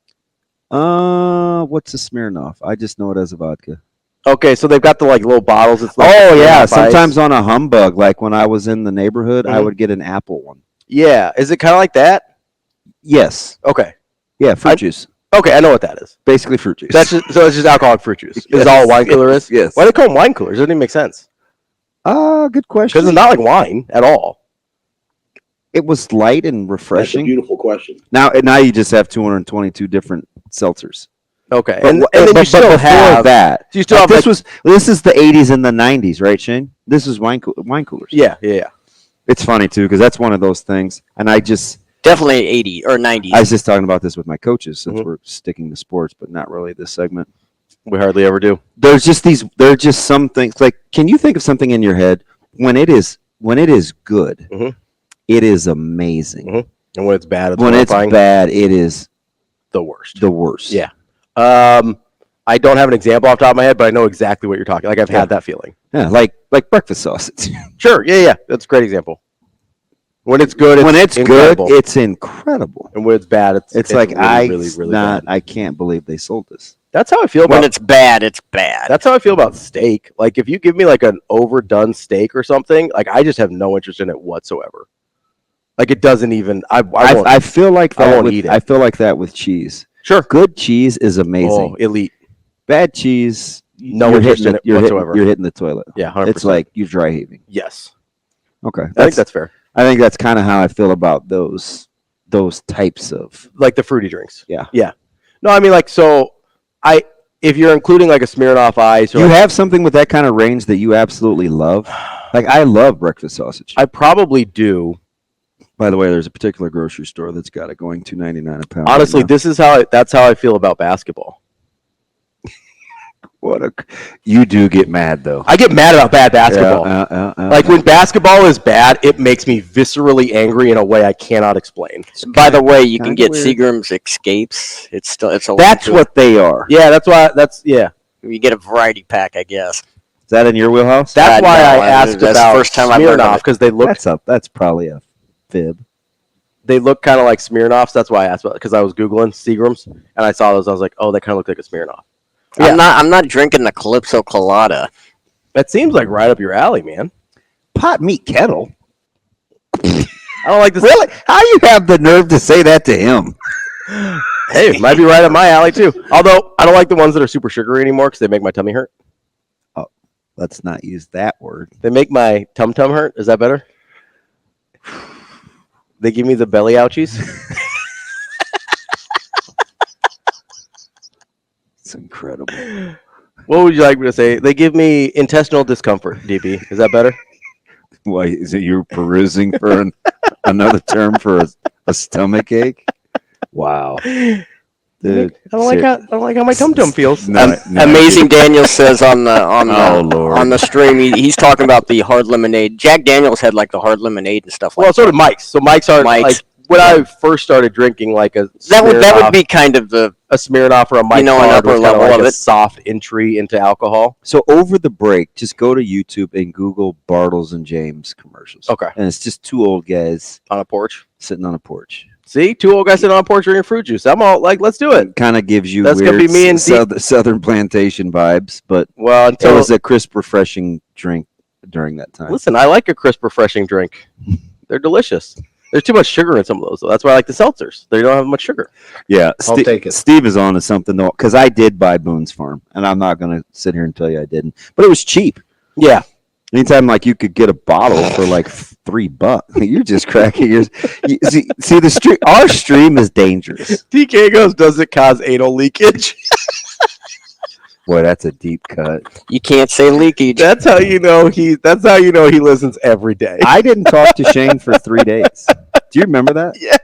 What's a Smirnoff? I just know it as a vodka. Okay, so they've got the like little bottles. It's like yeah, Smirnoff sometimes Ice. on a humbug, like when I was in the neighborhood, I Mhm. would get an apple one. Yeah, is it kind of like that? Yes. Okay, Yeah, fruit juice. okay, I know what that is. Basically fruit juice. That's just, so it's just alcoholic fruit juice. Is Yes, all a wine cooler is? yes. Why do they call them wine coolers? It doesn't even make sense. Good question. Because it's not like wine at all. It was light and refreshing. beautiful question. Now you just have 222 different seltzers. Okay, But, and then you still before have that. You still have this like, this is the 80s and the 90s, right, Shane? This is wine coolers. yeah. It's funny too because that's one of those things, and Definitely 80 or 90s. I was just talking about this with my coaches since Mhm. we're sticking to sports, but not really this segment. We hardly ever do. There are just some things like, can you think of something in your head when it is good, Mhm. it is amazing. Mhm. And when it's bad, it's When it's horrifying. bad, it is The worst. the worst. Yeah. I don't have an example off the top of my head, but I know exactly what you're talking. Like I've had that feeling. Yeah, like breakfast sausage. Sure. Yeah. That's a great example. When it's good, When it's incredible. good, it's incredible. And when it's bad, it's Like really bad. I can't believe they sold this. That's how I feel when about. it's bad, it's bad. That's how I feel about steak. Like if you give me like an overdone steak or something, like I just have no interest in it whatsoever. Like it doesn't even. I feel like I that. won't With, eat it. I feel like that with cheese. Sure. Good cheese is amazing. Oh, elite. Bad cheese, No you're interest hitting in it you're whatsoever. You're hitting the toilet. Yeah, 100%. It's like you're dry heaving. Yes. Okay, I think that's fair. I think that's kind of how I feel about those types of. Like the fruity drinks. Yeah. No, I mean like so. If you're including like a Smirnoff Ice, or You like, have something with that kind of range that you absolutely love. Like I love breakfast sausage. I probably do. By the way, there's a particular grocery store that's got it going $2.99 a pound. Honestly, right now. that's how I feel about basketball. You do get mad though. I get mad about bad basketball. Like when basketball is bad, it makes me viscerally angry in a way I cannot explain. By the way, you can kinda get weird. Seagram's Escapes. It's a That's what they are. Yeah, that's why. you get a variety pack, I guess. Is that in your wheelhouse? That's why no, I asked that's the about first time I've heard of Smirnoff it. because they look That's probably a fib. they look kind of like Smirnoffs. That's why I asked about because I was googling Seagram's and I saw those. I was like, oh, they kind of look like a Smirnoff. Yeah. I'm not drinking the Calypso Colada. That seems like right up your alley, man. Pot meat kettle. I don't like this. Really? How you have the nerve to say that to him? Hey, it might be right up my alley too. Although I don't like the ones that are super sugary anymore because they make my tummy hurt. Let's not use that word. They make my tum hurt. Is that better? They give me the belly ouchies. It's incredible. What would you like me to say? They give me intestinal discomfort. DP, is that better? Why is it you're perusing for another term for a stomach ache? Wow, dude. I don't like how my tum feels. Amazing Daniel says on Oh, Lord. the stream he's talking about the hard lemonade. Jack Daniels had like the hard lemonade and stuff like Well, that. so did Mike's. So Mike's are Mike's. like when I first started drinking, like a That would Smirnoff- be kind of the a Smirnoff or a Mike's You know, an Hard upper was kinda level like of a it. soft entry into alcohol. So over the break, just go to YouTube and Google Bartles and James commercials. Okay. And it's just two old guys On a porch. sitting on a porch. See, two old guys sitting on a porch drinking fruit juice. I'm all like, let's do it. Kind of gives you That's weird gonna be me and Southern plantation vibes, but Well, it until was a crisp, refreshing drink during that time. listen, I like a crisp, refreshing drink. They're delicious. There's too much sugar in some of those, though. That's why I like the seltzers. They don't have much sugar. Yeah, I'll take it. Steve is on to something though, because I did buy Boone's Farm, and I'm not going to sit here and tell you I didn't, but it was cheap. Yeah. Anytime like you could get a bottle for like $3, you're just cracking yours. See the stream. Our stream is dangerous. TK goes, does it cause anal leakage? Boy, that's a deep cut. You can't say leakage. That's how you know he listens every day. I didn't talk to Shane for 3 days. Do you remember that? Yeah.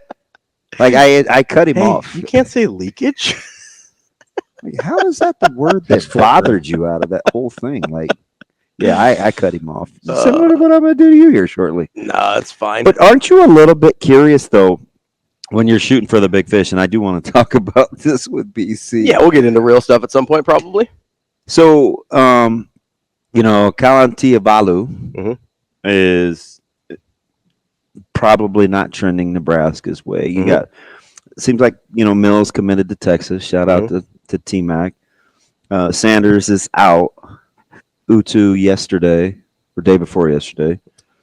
Like I cut him Hey, off. you can't say leakage. Like, how is that the word that bothered you out of that whole thing? Like, yeah, I cut him off. So what I'm going to do to you here shortly. No, it's fine. But aren't you a little bit curious, though, when you're shooting for the big fish? And I do want to talk about this with BC. yeah, we'll get into real stuff at some point, probably. So, Kalantiavalu Mhm. is probably not trending Nebraska's way. You Mhm. got, seems like, Mills committed to Texas. Shout out to T-Mac. Sanders is out. Utu yesterday, or day before yesterday.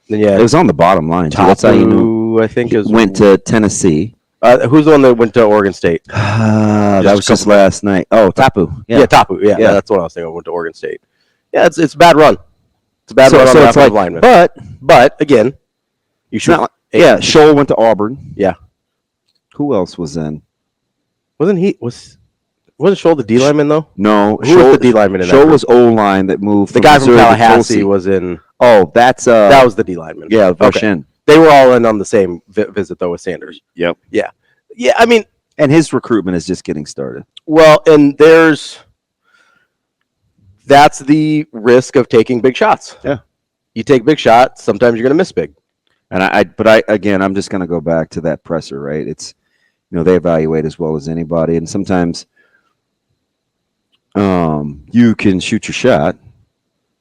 Then yeah, It was on the bottom line, too. That's how you know. I think is Went to Tennessee. who's the one that went to Oregon State? That Just was a just last night. Oh, Tapu. Yeah, Tapu. Yeah, Yeah. that's what I was thinking. Went to Oregon State. Yeah, it's a bad run. It's a bad So run on the it's offensive like, lineman. but But again, you it's should. not like, yeah, Scholl went to Auburn. Yeah. Who else was in? Wasn't Scholl the D lineman though? No, Who was the D lineman in that Scholl group? was O-line that moved. The guy from Missouri to Tallahassee Tulsa. was in. Oh, that's That was the D lineman. yeah, Okay. Voshin. They were all in on the same visit though with Sanders. Yep. Yeah. I mean, And his recruitment is just getting started. well, and that's the risk of taking big shots. Yeah. You take big shots, sometimes you're going to miss big. And I'm just going to go back to that presser, right? It's, they evaluate as well as anybody, and sometimes, you can shoot your shot,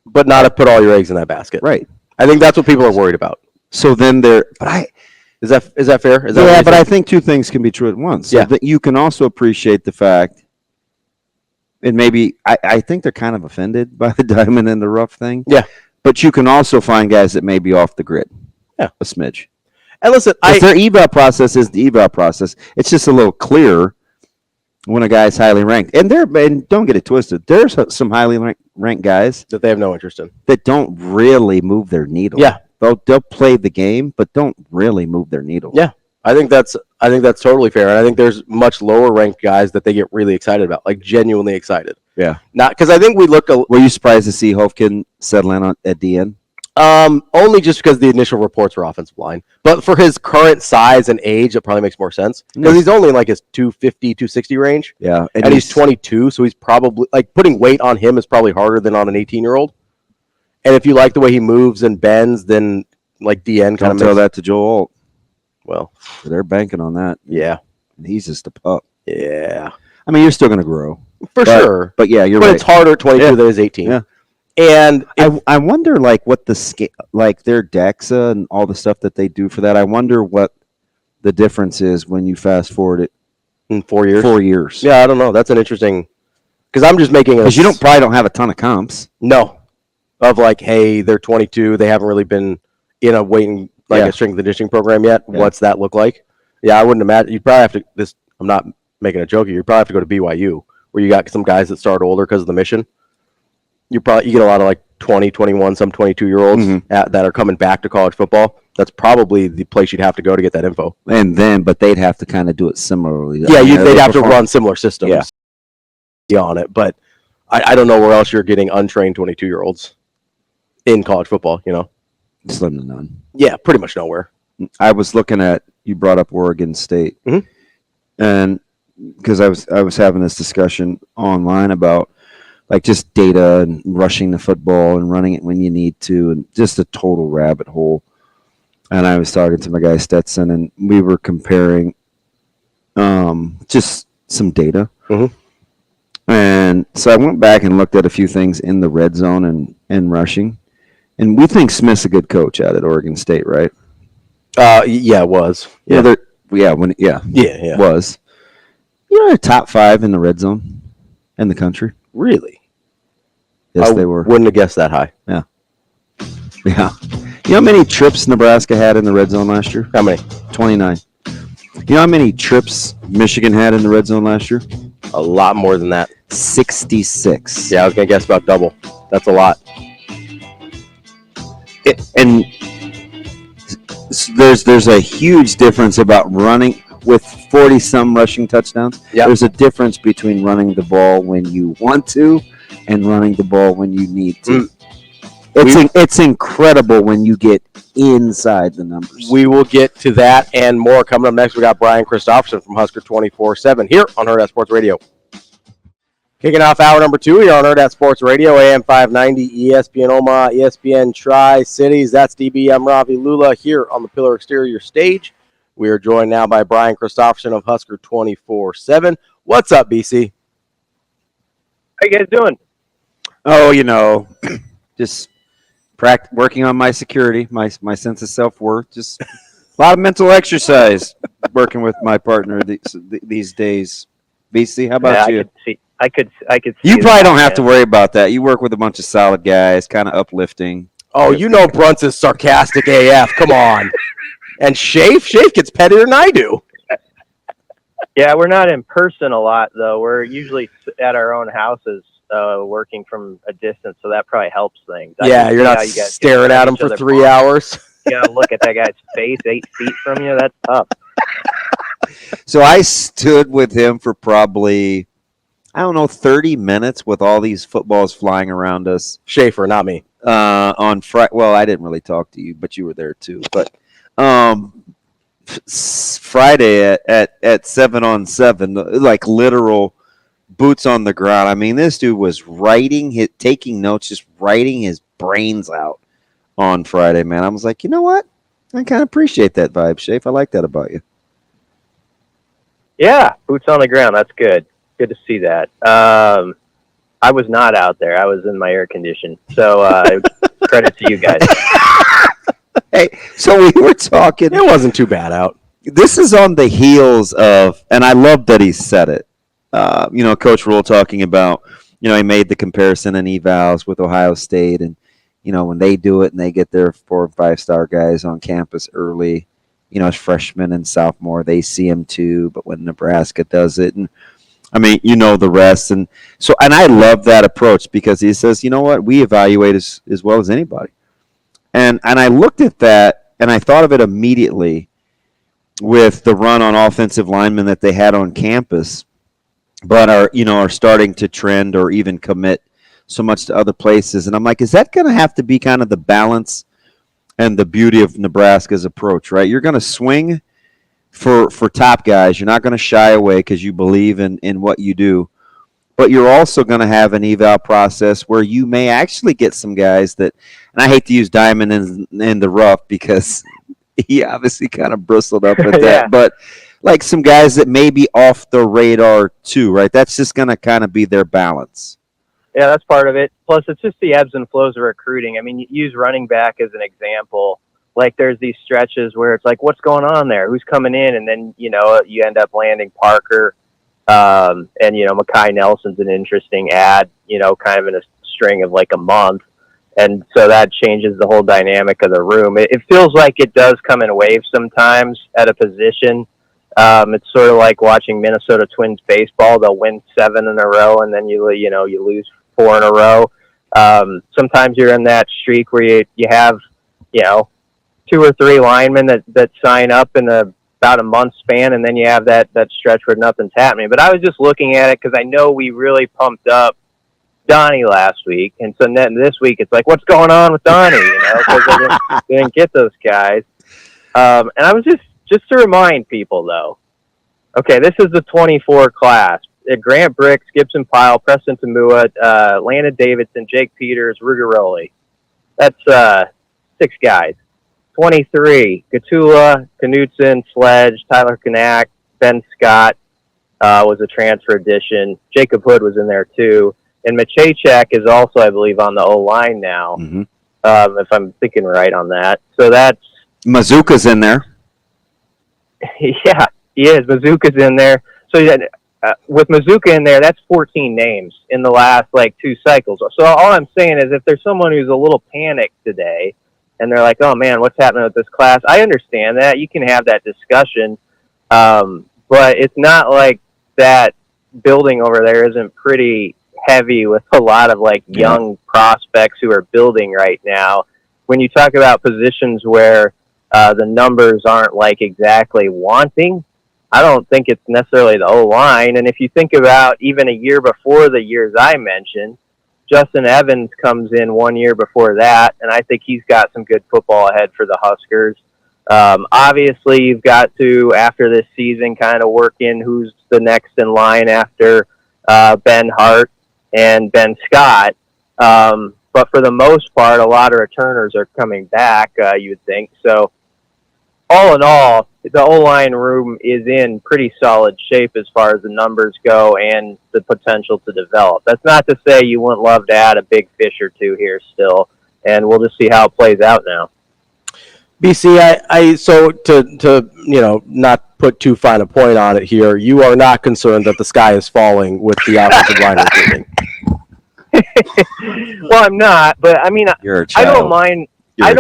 But not to put all your eggs in that basket. right? I think that's what people are worried about. So then Is that fair? Is that yeah, what but you I think? think two things can be true at once. So Yeah. that you can also appreciate the fact, and maybe I think they're kind of offended by the diamond in the rough thing. Yeah. But you can also find guys that may be off the grid. Yeah. A smidge. And listen, Their eval process is the eval process. It's just a little clearer when a guy's highly ranked. And don't get it twisted. There's some highly ranked guys that they have no interest in. that don't really move their needle. Yeah. They'll play the game, but don't really move their needle. Yeah. I think that's totally fair. And I think there's much lower ranked guys that they get really excited about, like genuinely excited. Yeah. Not because I think we look Were you surprised to see Hofkin settle in at Deion? only just because the initial reports were offensive line. But for his current size and age, it probably makes more sense. Because he's only in like his 250, 260 range. Yeah. And he's 22, so he's probably like putting weight on him is probably harder than on an 18-year-old. And if you like the way he moves and bends, then like DN kind Don't of tell that to Joe Alt. Well, They're banking on that. yeah. And he's just a pup. Yeah. I mean, you're still going to grow. For sure. But yeah, you're But right. it's harder at 22 Yeah. than it is 18. Yeah. And I wonder, like, what the scale, like their DEXA and all the stuff that they do for that. I wonder what the difference is when you fast forward it in 4 years. 4 years. Yeah, I don't know. That's an interesting. Because I'm just making Because you probably don't have a ton of comps. No. Of like, hey, they're 22. They haven't really been in a waiting a strength and conditioning program yet. Yeah. What's that look like? Yeah, I wouldn't imagine. You'd probably have to. I'm not making a joke here. You probably have to go to BYU, where you got some guys that start older because of the mission. You get a lot of like 20, 21, some 22-year-olds that are coming back to college football. That's probably the place you'd have to go to get that info. But they'd have to kind of do it similarly. Yeah, they'd have to perform- run similar systems on it. But I don't know where else you're getting untrained 22-year-olds in college football, Slim to none. Yeah, pretty much nowhere. I was looking at, you brought up Oregon State. Mhm. And because I was having this discussion online about like just data and rushing the football and running it when you need to, and just a total rabbit hole. And I was talking to my guy Stetson, and we were comparing just some data. Mhm. And so I went back and looked at a few things in the red zone and rushing. And we think Smith's a good coach out at Oregon State, right? Yeah, it was. Yeah. Yeah. Was. They're top 5 in the red zone in the country. Really? Yes, I they were. Wouldn't have guessed that high. Yeah. You know how many trips Nebraska had in the red zone last year? How many? 29. You know how many trips Michigan had in the red zone last year? A lot more than that. 66. Yeah, I was gonna guess about double. That's a lot. And there's a huge difference about running with 40 some rushing touchdowns. Yeah. There's a difference between running the ball when you want to and running the ball when you need to. It's incredible when you get inside the numbers. We will get to that and more coming up next. We got Brian Christopherson from Husker 24/7 here on Hurrdat Sports Radio. Kicking off hour number 2 here on Hurrdat Sports Radio, AM 590, ESPN Omaha, ESPN Tri-Cities. That's DB. I'm Ravi Lulla here on the Pillar Exterior stage. We are joined now by Brian Christopherson of Husker 24/7. What's up, BC? How you guys doing? Oh, just working on my security, my sense of self-worth. Just a lot of mental exercise working with my partner these days. BC, how about you? I could see. You probably don't have to worry about that. You work with a bunch of solid guys, kind of uplifting. Oh, Bruntz is sarcastic AF. Come on. And Shafe gets pettier than I do. Yeah, we're not in person a lot, though. We're usually at our own houses working from a distance, so that probably helps things. Yeah, you're not staring at him for 3 hours. You gotta look at that guy's face 8 feet from you. That's tough. So I stood with him for probably, 30 minutes with all these footballs flying around us. Schaefer, not me. On Friday. Well, I didn't really talk to you, but you were there too. But Friday at 7-on-7, like literal boots on the ground. I mean, this dude was taking notes, just writing his brains out on Friday, man. I was like, you know what? I kind of appreciate that vibe, Shafe. I like that about you. Yeah, boots on the ground. That's good. Good to see that. I was not out there. I was in my air condition. So credit to you guys. Hey, so we were talking. It wasn't too bad out. This is on the heels of, and I love that he said it. Coach Rule talking about, he made the comparison in evals with Ohio State, and when they do it and they get their 4 and 5 star guys on campus early, as freshmen and sophomore, they see them too. But when Nebraska does it, and I mean, the rest, and I love that approach because he says, you know what, we evaluate as well as anybody, and I looked at that and I thought of it immediately with the run on offensive linemen that they had on campus, but are starting to trend or even commit so much to other places. And I'm like, is that going to have to be kind of the balance and the beauty of Nebraska's approach, right? You're going to swing for top guys. You're not going to shy away because you believe in what you do. But you're also going to have an eval process where you may actually get some guys that, and I hate to use Diamond in the rough because he obviously kind of bristled up at that, Yeah. But like some guys that may be off the radar too, right? That's just going to kind of be their balance. Yeah, that's part of it. Plus, it's just the ebbs and flows of recruiting. I mean, you use running back as an example. Like, there's these stretches where it's like, what's going on there? Who's coming in? And then, you end up landing Parker. And, Mekhi Nelson's an interesting ad, kind of in a string of like a month. And so that changes the whole dynamic of the room. It feels like it does come in waves sometimes at a position. It's sort of like watching Minnesota Twins baseball. They'll win 7 in a row, and then you lose 4 in a row. Sometimes you're in that streak where you have 2 or 3 linemen that sign up in about a month span, and then you have that stretch where nothing's happening. But I was just looking at it because I know we really pumped up Donnie last week, and so then this week it's like, what's going on with Donnie? Because they didn't get those guys. And I was just to remind people though, okay, this is the 24 class. Grant Bricks, Gibson Pyle, Preston Tamua, Landon Davidson, Jake Peters, Rugaroli. That's 6 guys. 23, Gatula, Knutson, Sledge, Tyler Kanak, Ben Scott was a transfer addition. Jacob Hood was in there too. And Machachek is also, I believe, on the O-line now, if I'm thinking right on that. So that's... Mazuka's in there. Yeah, he is. Mazuka's in there. So with Mazuka in there, that's 14 names in the last, 2 cycles. So all I'm saying is if there's someone who's a little panicked today, and they're like, oh, man, what's happening with this class? I understand that. You can have that discussion. But it's not like that building over there isn't pretty heavy with a lot of, young prospects who are building right now. When you talk about positions where the numbers aren't, exactly wanting, I don't think it's necessarily the O-line. And if you think about even a year before the years I mentioned, Justin Evans comes in 1 year before that, and I think he's got some good football ahead for the Huskers. Obviously, you've got to, after this season, kind of work in who's the next in line after Ben Hart and Ben Scott. But for the most part, a lot of returners are coming back, you would think. So all in all, the O-line room is in pretty solid shape as far as the numbers go and the potential to develop. That's not to say you wouldn't love to add a big fish or two here still, and we'll just see how it plays out now. BC, so to not put too fine a point on it here, you are not concerned that the sky is falling with the offensive line recruiting. Well, I'm not, but I mean, You're a I child. don't mind. I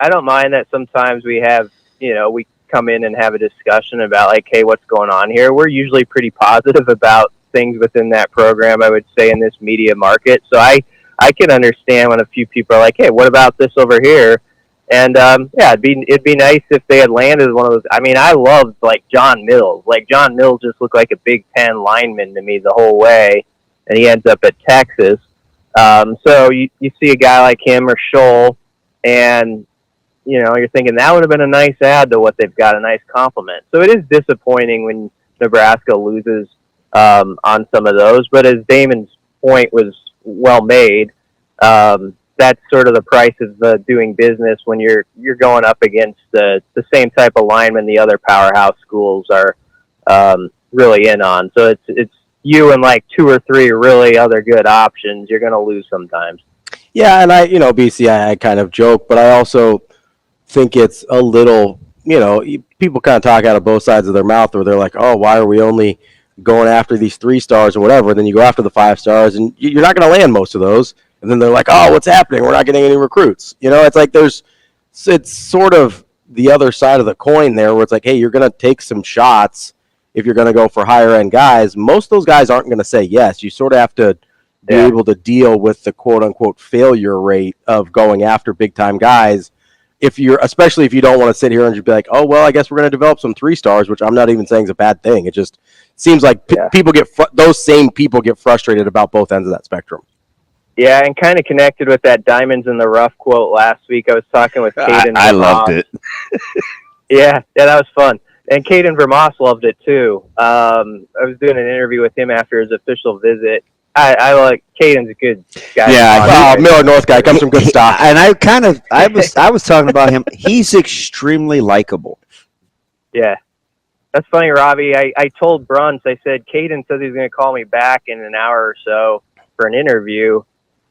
don't mind that sometimes we have, we come in and have a discussion about like, hey, what's going on here? We're usually pretty positive about things within that program, I would say, in this media market. So I can understand when a few people are like, hey, what about this over here? And it'd be nice if they had landed one of those. I mean, I loved like John Mills. Like John Mills just looked like a Big Ten lineman to me the whole way, and he ends up at Texas. So you see a guy like him or Scholl, and you're thinking that would have been a nice add to what they've got, a nice compliment. So it is disappointing when Nebraska loses on some of those. But as Damon's point was well made, that's sort of the price of doing business when you're going up against the same type of linemen the other powerhouse schools are really in on. So it's you and like two or three really other good options. You're going to lose sometimes. Yeah, and BC, I kind of joke, but I also think it's a little, people kind of talk out of both sides of their mouth where they're like, oh, why are we only going after these 3 stars or whatever? And then you go after the 5 stars and you're not going to land most of those. And then they're like, oh, what's happening? We're not getting any recruits. It's like it's sort of the other side of the coin there where it's like, hey, you're going to take some shots if you're going to go for higher end guys. Most of those guys aren't going to say yes. You sort of have to be able to deal with the quote unquote failure rate of going after big time guys. Especially if you don't want to sit here and just be like, oh, well, I guess we're going to develop some 3 stars, which I'm not even saying is a bad thing. It just seems like those same people get frustrated about both ends of that spectrum. Yeah, and kind of connected with that diamonds in the rough quote last week. I was talking with Caden. I loved it. yeah, that was fun. And Caden Vermoss loved it too. I was doing an interview with him after his official visit. I like Caden's a good guy. Yeah, Miller North guy comes from good stock. And I was talking about him. He's extremely likable. Yeah. That's funny, Ravi. I told Bruns, I said, Caden says he's going to call me back in an hour or so for an interview.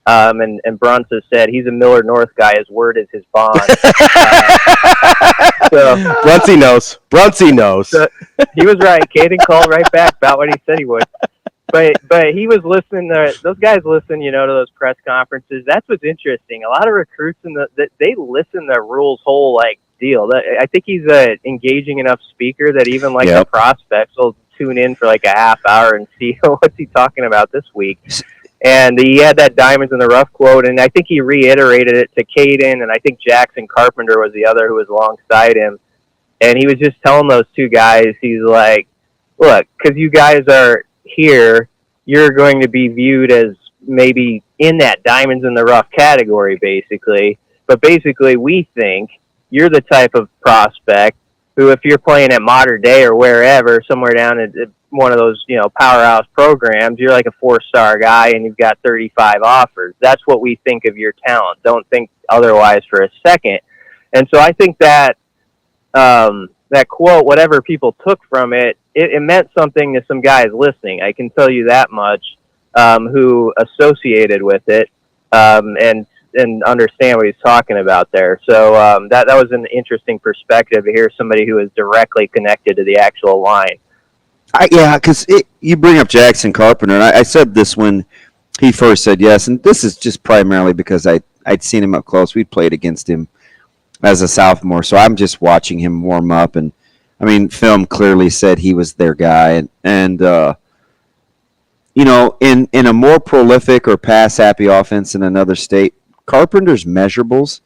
And Bruns has said he's a Miller North guy. His word is his bond. Brunsy knows. So, he was right. Caden called right back about what he said he would. But he was listening. Those guys listen, to those press conferences. That's what's interesting. A lot of recruits they listen to Rule's whole deal. I think he's a engaging enough speaker that even the prospects will tune in for a half hour and see what's he talking about this week. And he had that diamonds in the rough quote, and I think he reiterated it to Caden, and I think Jackson Carpenter was the other who was alongside him. And he was just telling those 2 guys, he's like, look, because you guys are here, you're going to be viewed as maybe in that diamonds in the rough category, basically. But basically, we think you're the type of prospect who, if you're playing at Modern Day or wherever, somewhere down at one of those, powerhouse programs, you're like a 4-star guy and you've got 35 offers. That's what we think of your talent. Don't think otherwise for a second. And so I think that that quote, whatever people took from it, it meant something to some guys listening. I can tell you that much, who associated with it and understand what he's talking about there. So that was an interesting perspective to hear somebody who is directly connected to the actual line. Because you bring up Jackson Carpenter, and I said this when he first said yes, and this is just primarily because I'd seen him up close. We'd played against him as a sophomore, so I'm just watching him warm up, and film clearly said he was their guy, and in a more prolific or pass-happy offense in another state, Carpenter's measurables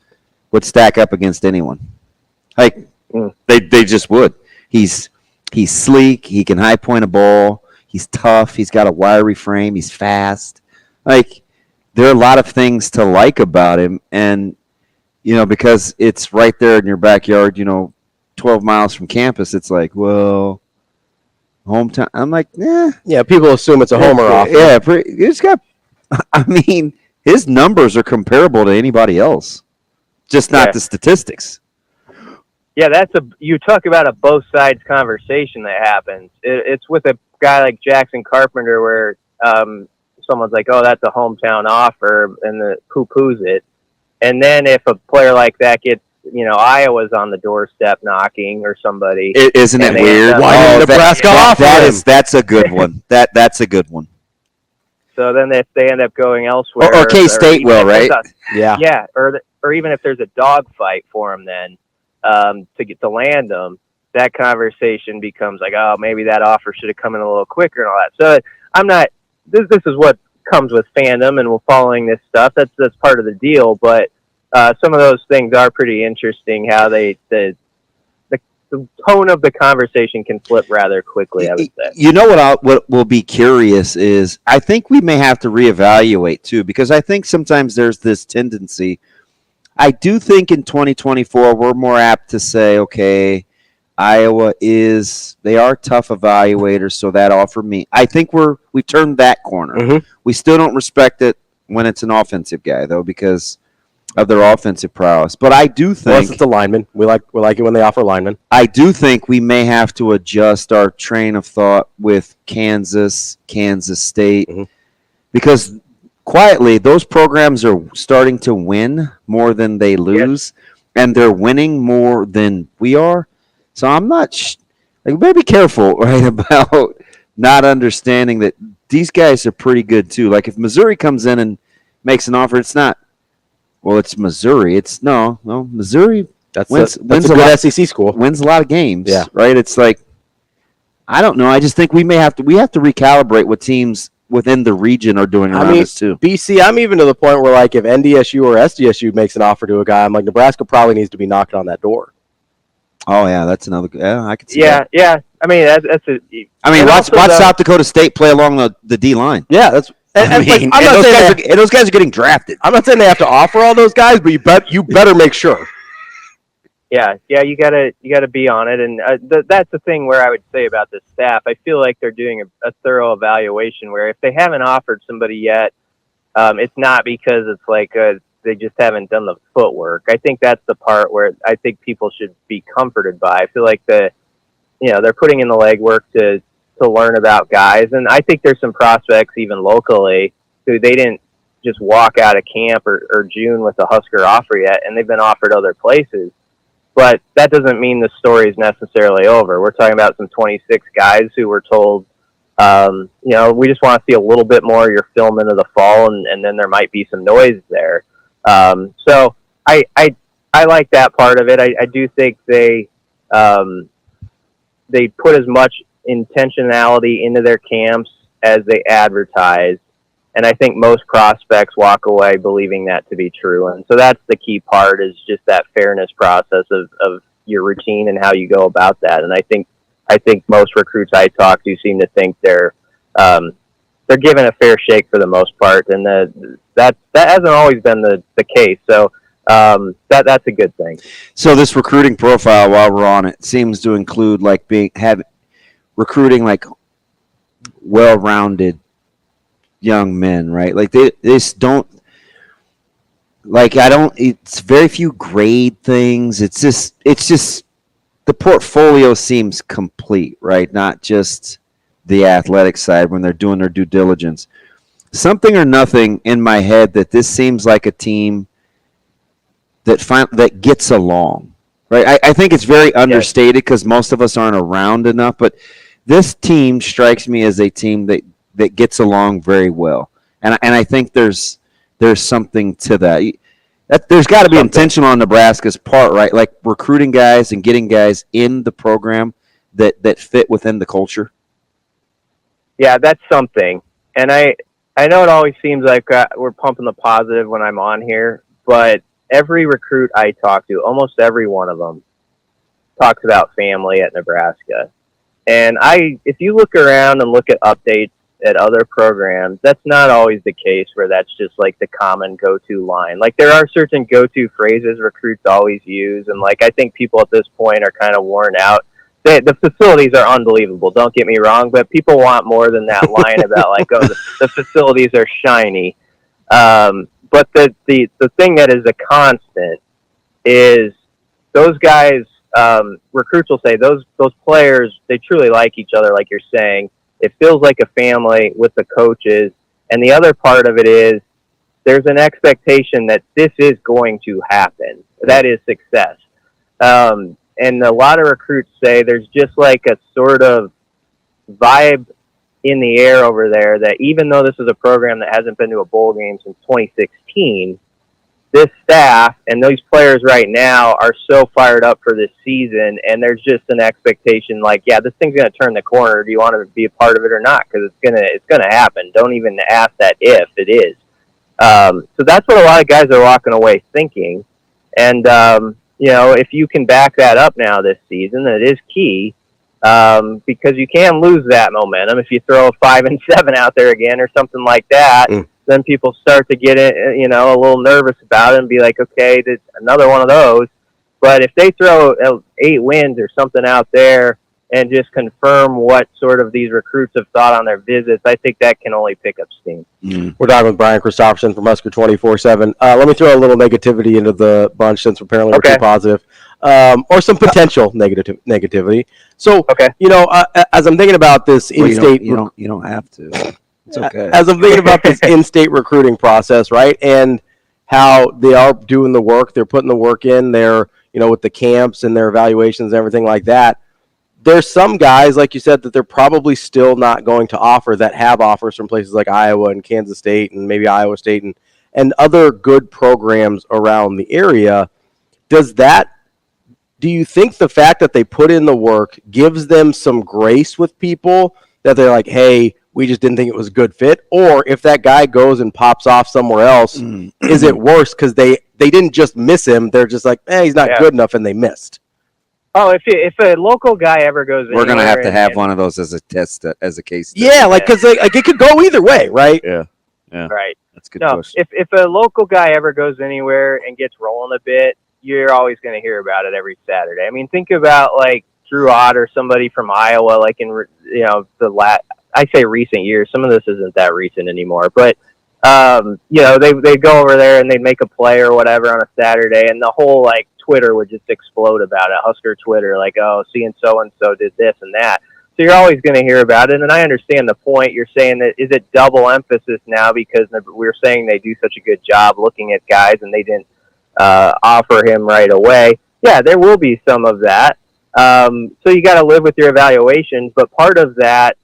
would stack up against anyone. They just would. He's sleek. He can high point a ball. He's tough. He's got a wiry frame. He's fast. Like, there are a lot of things to like about him, and because it's right there in your backyard, 12 miles from campus. It's like, well, hometown. I'm like, Yeah, people assume it's a homer offer. Yeah, it's got. I mean, his numbers are comparable to anybody else, just not the statistics. Yeah, you talk about a both sides conversation that happens. It's with a guy like Jackson Carpenter where someone's like, "Oh, that's a hometown offer," and the poo-poos it. And then if a player like that gets, Iowa's on the doorstep knocking or somebody, Isn't it weird? Why didn't Nebraska offer him? That's a good one. That's a good one. So then if they end up going elsewhere, or K-State will, right? Yeah, or even if there's a dogfight for him, then to get to land them, that conversation becomes like, oh, maybe that offer should have come in a little quicker and all that. So I'm not. This is what comes with fandom, and we're following this stuff. That's part of the deal. But some of those things are pretty interesting. How the tone of the conversation can flip rather quickly, I would say. What will be curious is I think we may have to reevaluate too, because I think sometimes there's this tendency. I do think in 2024 we're more apt to say, okay, Iowa they are tough evaluators, so that offer me. I think we've turned that corner. Mm-hmm. We still don't respect it when it's an offensive guy though, because of their offensive prowess. But I do think unless it's a lineman. We like it when they offer linemen. I do think we may have to adjust our train of thought with Kansas State, because quietly those programs are starting to win more than they lose, and they're winning more than we are. So I'm not we better be careful, right, about not understanding that these guys are pretty good too. Like if Missouri comes in and makes an offer, it's not. Well, it's Missouri. It's no Missouri. Wins a good lot, SEC school. Wins a lot of games. Yeah. Right. It's like, I don't know. I just think we have to recalibrate what teams within the region are doing around us too. BC, I'm even to the point where like if NDSU or SDSU makes an offer to a guy, I'm like Nebraska probably needs to be knocking on that door. Oh yeah, that's another. Yeah, I could see that. Yeah. I mean that's a. I mean, watch South Dakota State play along the D line. Yeah, that's. And those guys are getting drafted. I'm not saying they have to offer all those guys, but you better make sure. Yeah, you gotta be on it, and that's the thing where I would say about this staff. I feel like they're doing a thorough evaluation. Where if they haven't offered somebody yet, it's not because it's like they just haven't done the footwork. I think that's the part where I think people should be comforted by. I feel like they're putting in the legwork to learn about guys, and I think there's some prospects even locally who they didn't just walk out of camp or June with a Husker offer yet, and they've been offered other places. But that doesn't mean the story is necessarily over. We're talking about some 26 guys who were told, we just want to see a little bit more of your film into the fall, and then there might be some noise there. So I like that part of it. I do think they put as much intentionality into their camps as they advertise, and I think most prospects walk away believing that to be true. And so that's the key part, is just that fairness process of your routine and how you go about that. And I think most recruits I talk to seem to think they're given a fair shake for the most part, and that hasn't always been the case. So that's a good thing. So this recruiting profile, while we're on it, seems to include like recruiting like well-rounded young men, right? Like they just don't it's very few grade things. It's just the portfolio seems complete, right? Not just the athletic side when they're doing their due diligence. Something or nothing in my head that this seems like a team that gets along, right? I think it's very understated because most of us aren't around enough, but this team strikes me as a team that gets along very well, and I think there's something to that. There's got to be intentional on Nebraska's part, right? Like recruiting guys and getting guys in the program that fit within the culture. Yeah, that's something. And I know it always seems like we're pumping the positive when I'm on here, but every recruit I talk to, almost every one of them, talks about family at Nebraska. And if you look around and look at updates at other programs, that's not always the case where that's just like the common go-to line. Like there are certain go-to phrases recruits always use, and like I think people at this point are kind of worn out. The facilities are unbelievable, don't get me wrong, but people want more than that line about like, oh, the facilities are shiny. But the thing that is a constant is those guys, recruits will say those players, they truly like each other, like you're saying. It feels like a family with the coaches. And the other part of it is there's an expectation that this is going to happen. That is success. And a lot of recruits say there's just like a sort of vibe in the air over there that even though this is a program that hasn't been to a bowl game since 2016, this staff and those players right now are so fired up for this season, and there's just an expectation like, yeah, this thing's going to turn the corner. Do you want to be a part of it or not? Because it's gonna happen. Don't even ask that if it is. So that's what a lot of guys are walking away thinking. And if you can back that up now this season, it is key. Because you can lose that momentum if you throw a 5-7 out there again or something like that. Then people start to get it, a little nervous about it and be like, okay, there's another one of those. But if they throw 8 wins or something out there and just confirm what sort of these recruits have thought on their visits, I think that can only pick up steam. We're talking with Brian Christopherson from Husker 24/7. Let me throw a little negativity into the bunch since apparently we're too positive. Or some potential negativity. So, as I'm thinking about this in-state, you don't have to. It's okay. As I'm thinking about this in-state recruiting process, right, and how they are doing the work, they're putting the work in, they're with the camps and their evaluations and everything like that. There's some guys, like you said, that they're probably still not going to offer that have offers from places like Iowa and Kansas State and maybe Iowa State and other good programs around the area. Do you think the fact that they put in the work gives them some grace with people that they're like, hey, we just didn't think it was a good fit? Or if that guy goes and pops off somewhere else, is it worse because they didn't just miss him? They're just like, he's not good enough, and they missed. Oh, if a local guy ever goes we're going to have one of those as a test, as a case study. Yeah, because it could go either way, right? Yeah. Right. That's a good question. If a local guy ever goes anywhere and gets rolling a bit, you're always going to hear about it every Saturday. I mean, think about like Drew Ott or somebody from Iowa, like in I say recent years. Some of this isn't that recent anymore, but they go over there and they make a play or whatever on a Saturday, and the whole like Twitter would just explode about it. Husker Twitter, like, oh, seeing so and so did this and that. So you're always going to hear about it, and I understand the point. You're saying that is it double emphasis now because we're saying they do such a good job looking at guys and they didn't offer him right away. Yeah, there will be some of that. So you got to live with your evaluations, but part of that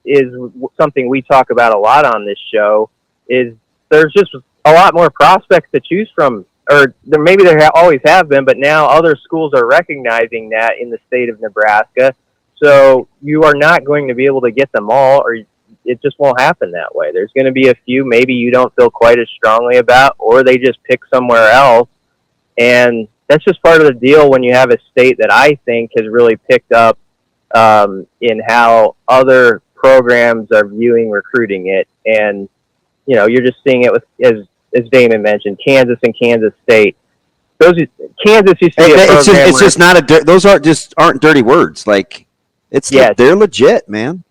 is something we talk about a lot on this show is there's just a lot more prospects to choose from, or there always have been, but now other schools are recognizing that in the state of Nebraska. So you are not going to be able to get them all, or it just won't happen that way. There's going to be a few maybe you don't feel quite as strongly about, or they just pick somewhere else. And that's just part of the deal when you have a state that I think has really picked up in how other programs are viewing recruiting it. And, you're just seeing it with, as Damon mentioned, Kansas and Kansas State. Kansas used to be a program it's just not those aren't dirty words. Like, they're legit, man.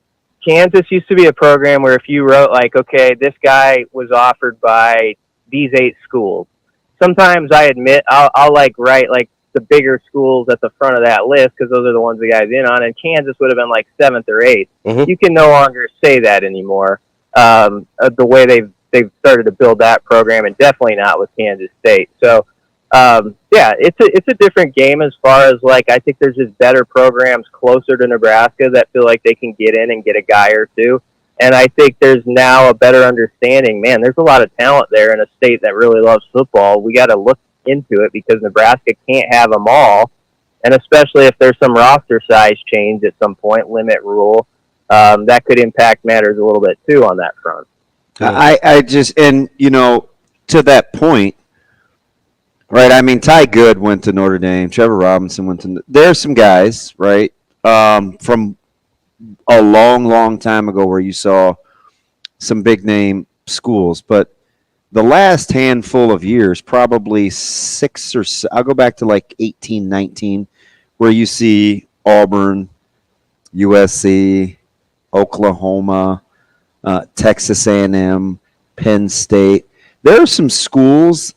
Kansas used to be a program where if you wrote like, okay, this guy was offered by these 8 schools. Sometimes I admit I'll like write like the bigger schools at the front of that list because those are the ones the guy's in on, and Kansas would have been like 7th or 8th. Mm-hmm. You can no longer say that anymore. The way they've started to build that program, and definitely not with Kansas State. So it's a different game as far as like I think there's just better programs closer to Nebraska that feel like they can get in and get a guy or two. And I think there's now a better understanding. Man, there's a lot of talent there in a state that really loves football. We got to look into it because Nebraska can't have them all. And especially if there's some roster size change at some point, limit rule, that could impact matters a little bit too on that front. To that point, right? I mean, Ty Good went to Notre Dame. Trevor Robinson went to. There's some guys, right, from a long, long time ago where you saw some big name schools, but the last handful of years, probably I'll go back to like 18, 19, where you see Auburn, USC, Oklahoma, Texas A&M, Penn State. There are some schools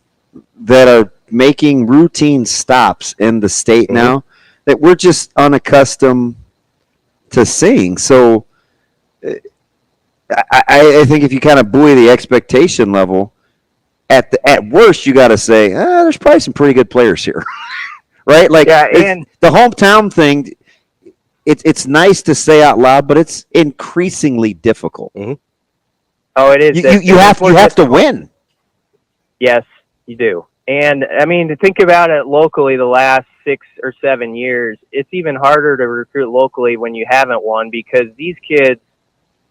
that are making routine stops in the state now that we're just unaccustomed to seeing. So I think if you kind of buoy the expectation level, at worst you got to say, there's probably some pretty good players here, right? Like, and the hometown thing. It's nice to say out loud, but it's increasingly difficult. Mm-hmm. Oh, it is. You have to win. Yes, you do. And I mean, to think about it locally, the last 6 or 7 years, it's even harder to recruit locally when you haven't won, because these kids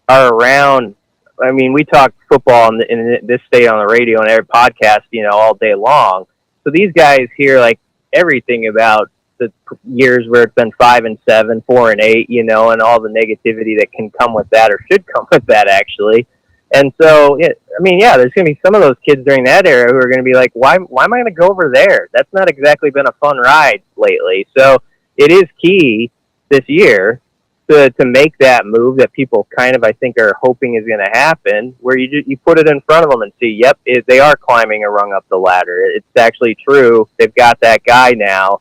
are around. I mean, we talk football in this state on the radio and every podcast, all day long. So these guys hear like everything about the years where it's been 5-7, 4-8, and all the negativity that can come with that, or should come with that, actually. And so, there's going to be some of those kids during that era who are going to be like, why am I going to go over there? That's not exactly been a fun ride lately. So it is key this year to make that move that people kind of, I think, are hoping is going to happen, where you put it in front of them and see, yep, they are climbing a rung up the ladder. It's actually true. They've got that guy now,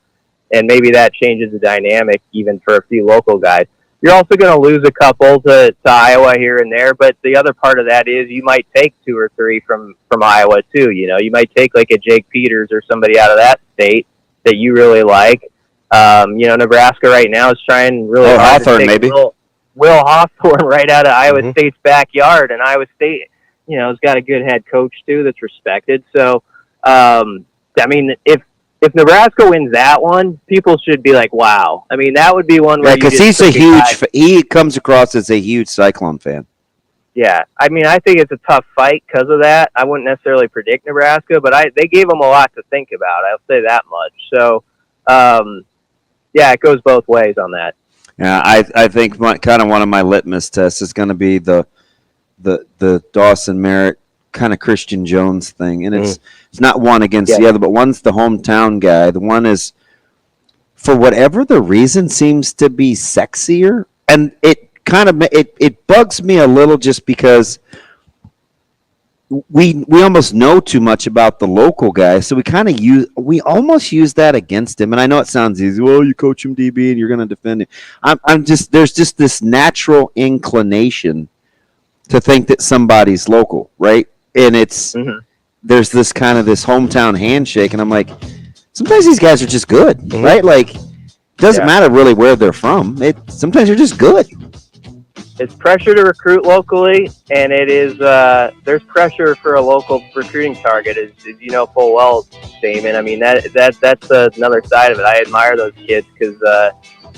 and maybe that changes the dynamic even for a few local guys. You're also going to lose a couple to Iowa here and there, but the other part of that is you might take 2 or 3 from Iowa too. You might take like a Jake Peters or somebody out of that state that you really like. Nebraska right now is trying really hard to take maybe. Will Hawthorne right out of Iowa State's backyard, and Iowa State, has got a good head coach too that's respected. So, if Nebraska wins that one, people should be like, wow. I mean, that would be one where because he's he comes across as a huge Cyclone fan. Yeah. I mean, I think it's a tough fight because of that. I wouldn't necessarily predict Nebraska, but they gave them a lot to think about. I'll say that much. So, it goes both ways on that. Yeah, I think kind of one of my litmus tests is going to be the Dawson Merritt kind of Christian Jones thing, and it's not one against the other, but one's the hometown guy. The one is, for whatever the reason, seems to be sexier, and it kind of it bugs me a little just because we almost know too much about the local guy, so we almost use that against him. And I know it sounds easy. Well, you coach him DB and you're going to defend him. There's just this natural inclination to think that somebody's local, right? And there's this kind of this hometown handshake, and I'm like, sometimes these guys are just good, right? Like, doesn't matter really where they're from. Sometimes they're just good. It's pressure to recruit locally, and it is there's pressure for a local recruiting target, as you know full well, Damon. I mean, that's another side of it. I admire those kids because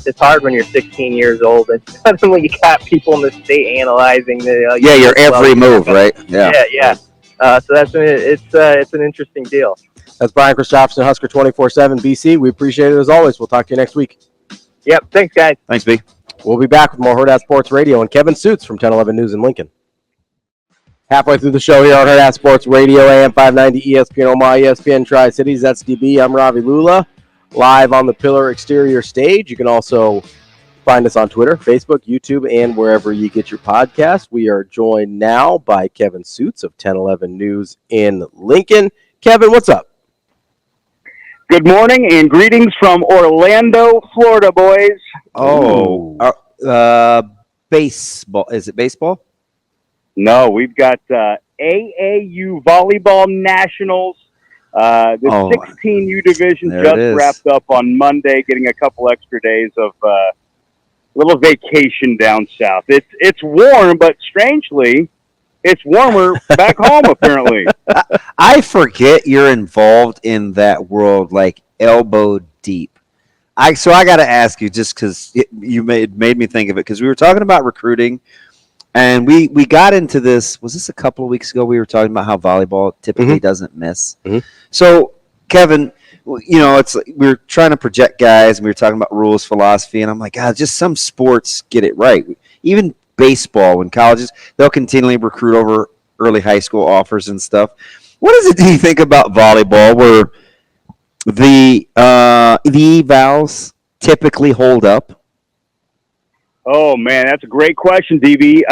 it's hard when you're 16 years old and suddenly you got people in the state analyzing your every move, right? Yeah. So it's an interesting deal. That's Brian Christopherson, Husker 24/7 BC. We appreciate it as always. We'll talk to you next week. Yep. Thanks, guys. Thanks, B. We'll be back with more Hurrdat Sports Radio and Kevin Sjuts from 1011 News in Lincoln. Halfway through the show here on Hurrdat Sports Radio, AM 590, ESPN Omaha, ESPN Tri-Cities. That's DB. I'm Ravi Lulla, live on the Pillar Exterior stage. You can also find us on Twitter, Facebook, YouTube, and wherever you get your podcast. We are joined now by Kevin Sjuts of 1011 News in Lincoln. Kevin, what's up? Good morning and greetings from Orlando, Florida, boys. Baseball. Is it baseball? No, we've got AAU Volleyball Nationals. The 16U division just wrapped up on Monday, getting a couple extra days of little vacation down south. It's warm, but strangely, it's warmer back home, apparently. I forget you're involved in that world like elbow deep. So I got to ask you, just because you made me think of it, because we were talking about recruiting, and we got into this. Was this a couple of weeks ago? We were talking about how volleyball typically doesn't miss. So, Kevin, it's like we were trying to project guys, and we were talking about rules, philosophy, and I'm like, God, just some sports get it right. even baseball when colleges, they'll continually recruit over early high school offers and stuff. What is it do you think about volleyball where the evals typically hold up? Oh, man, that's a great question, DB.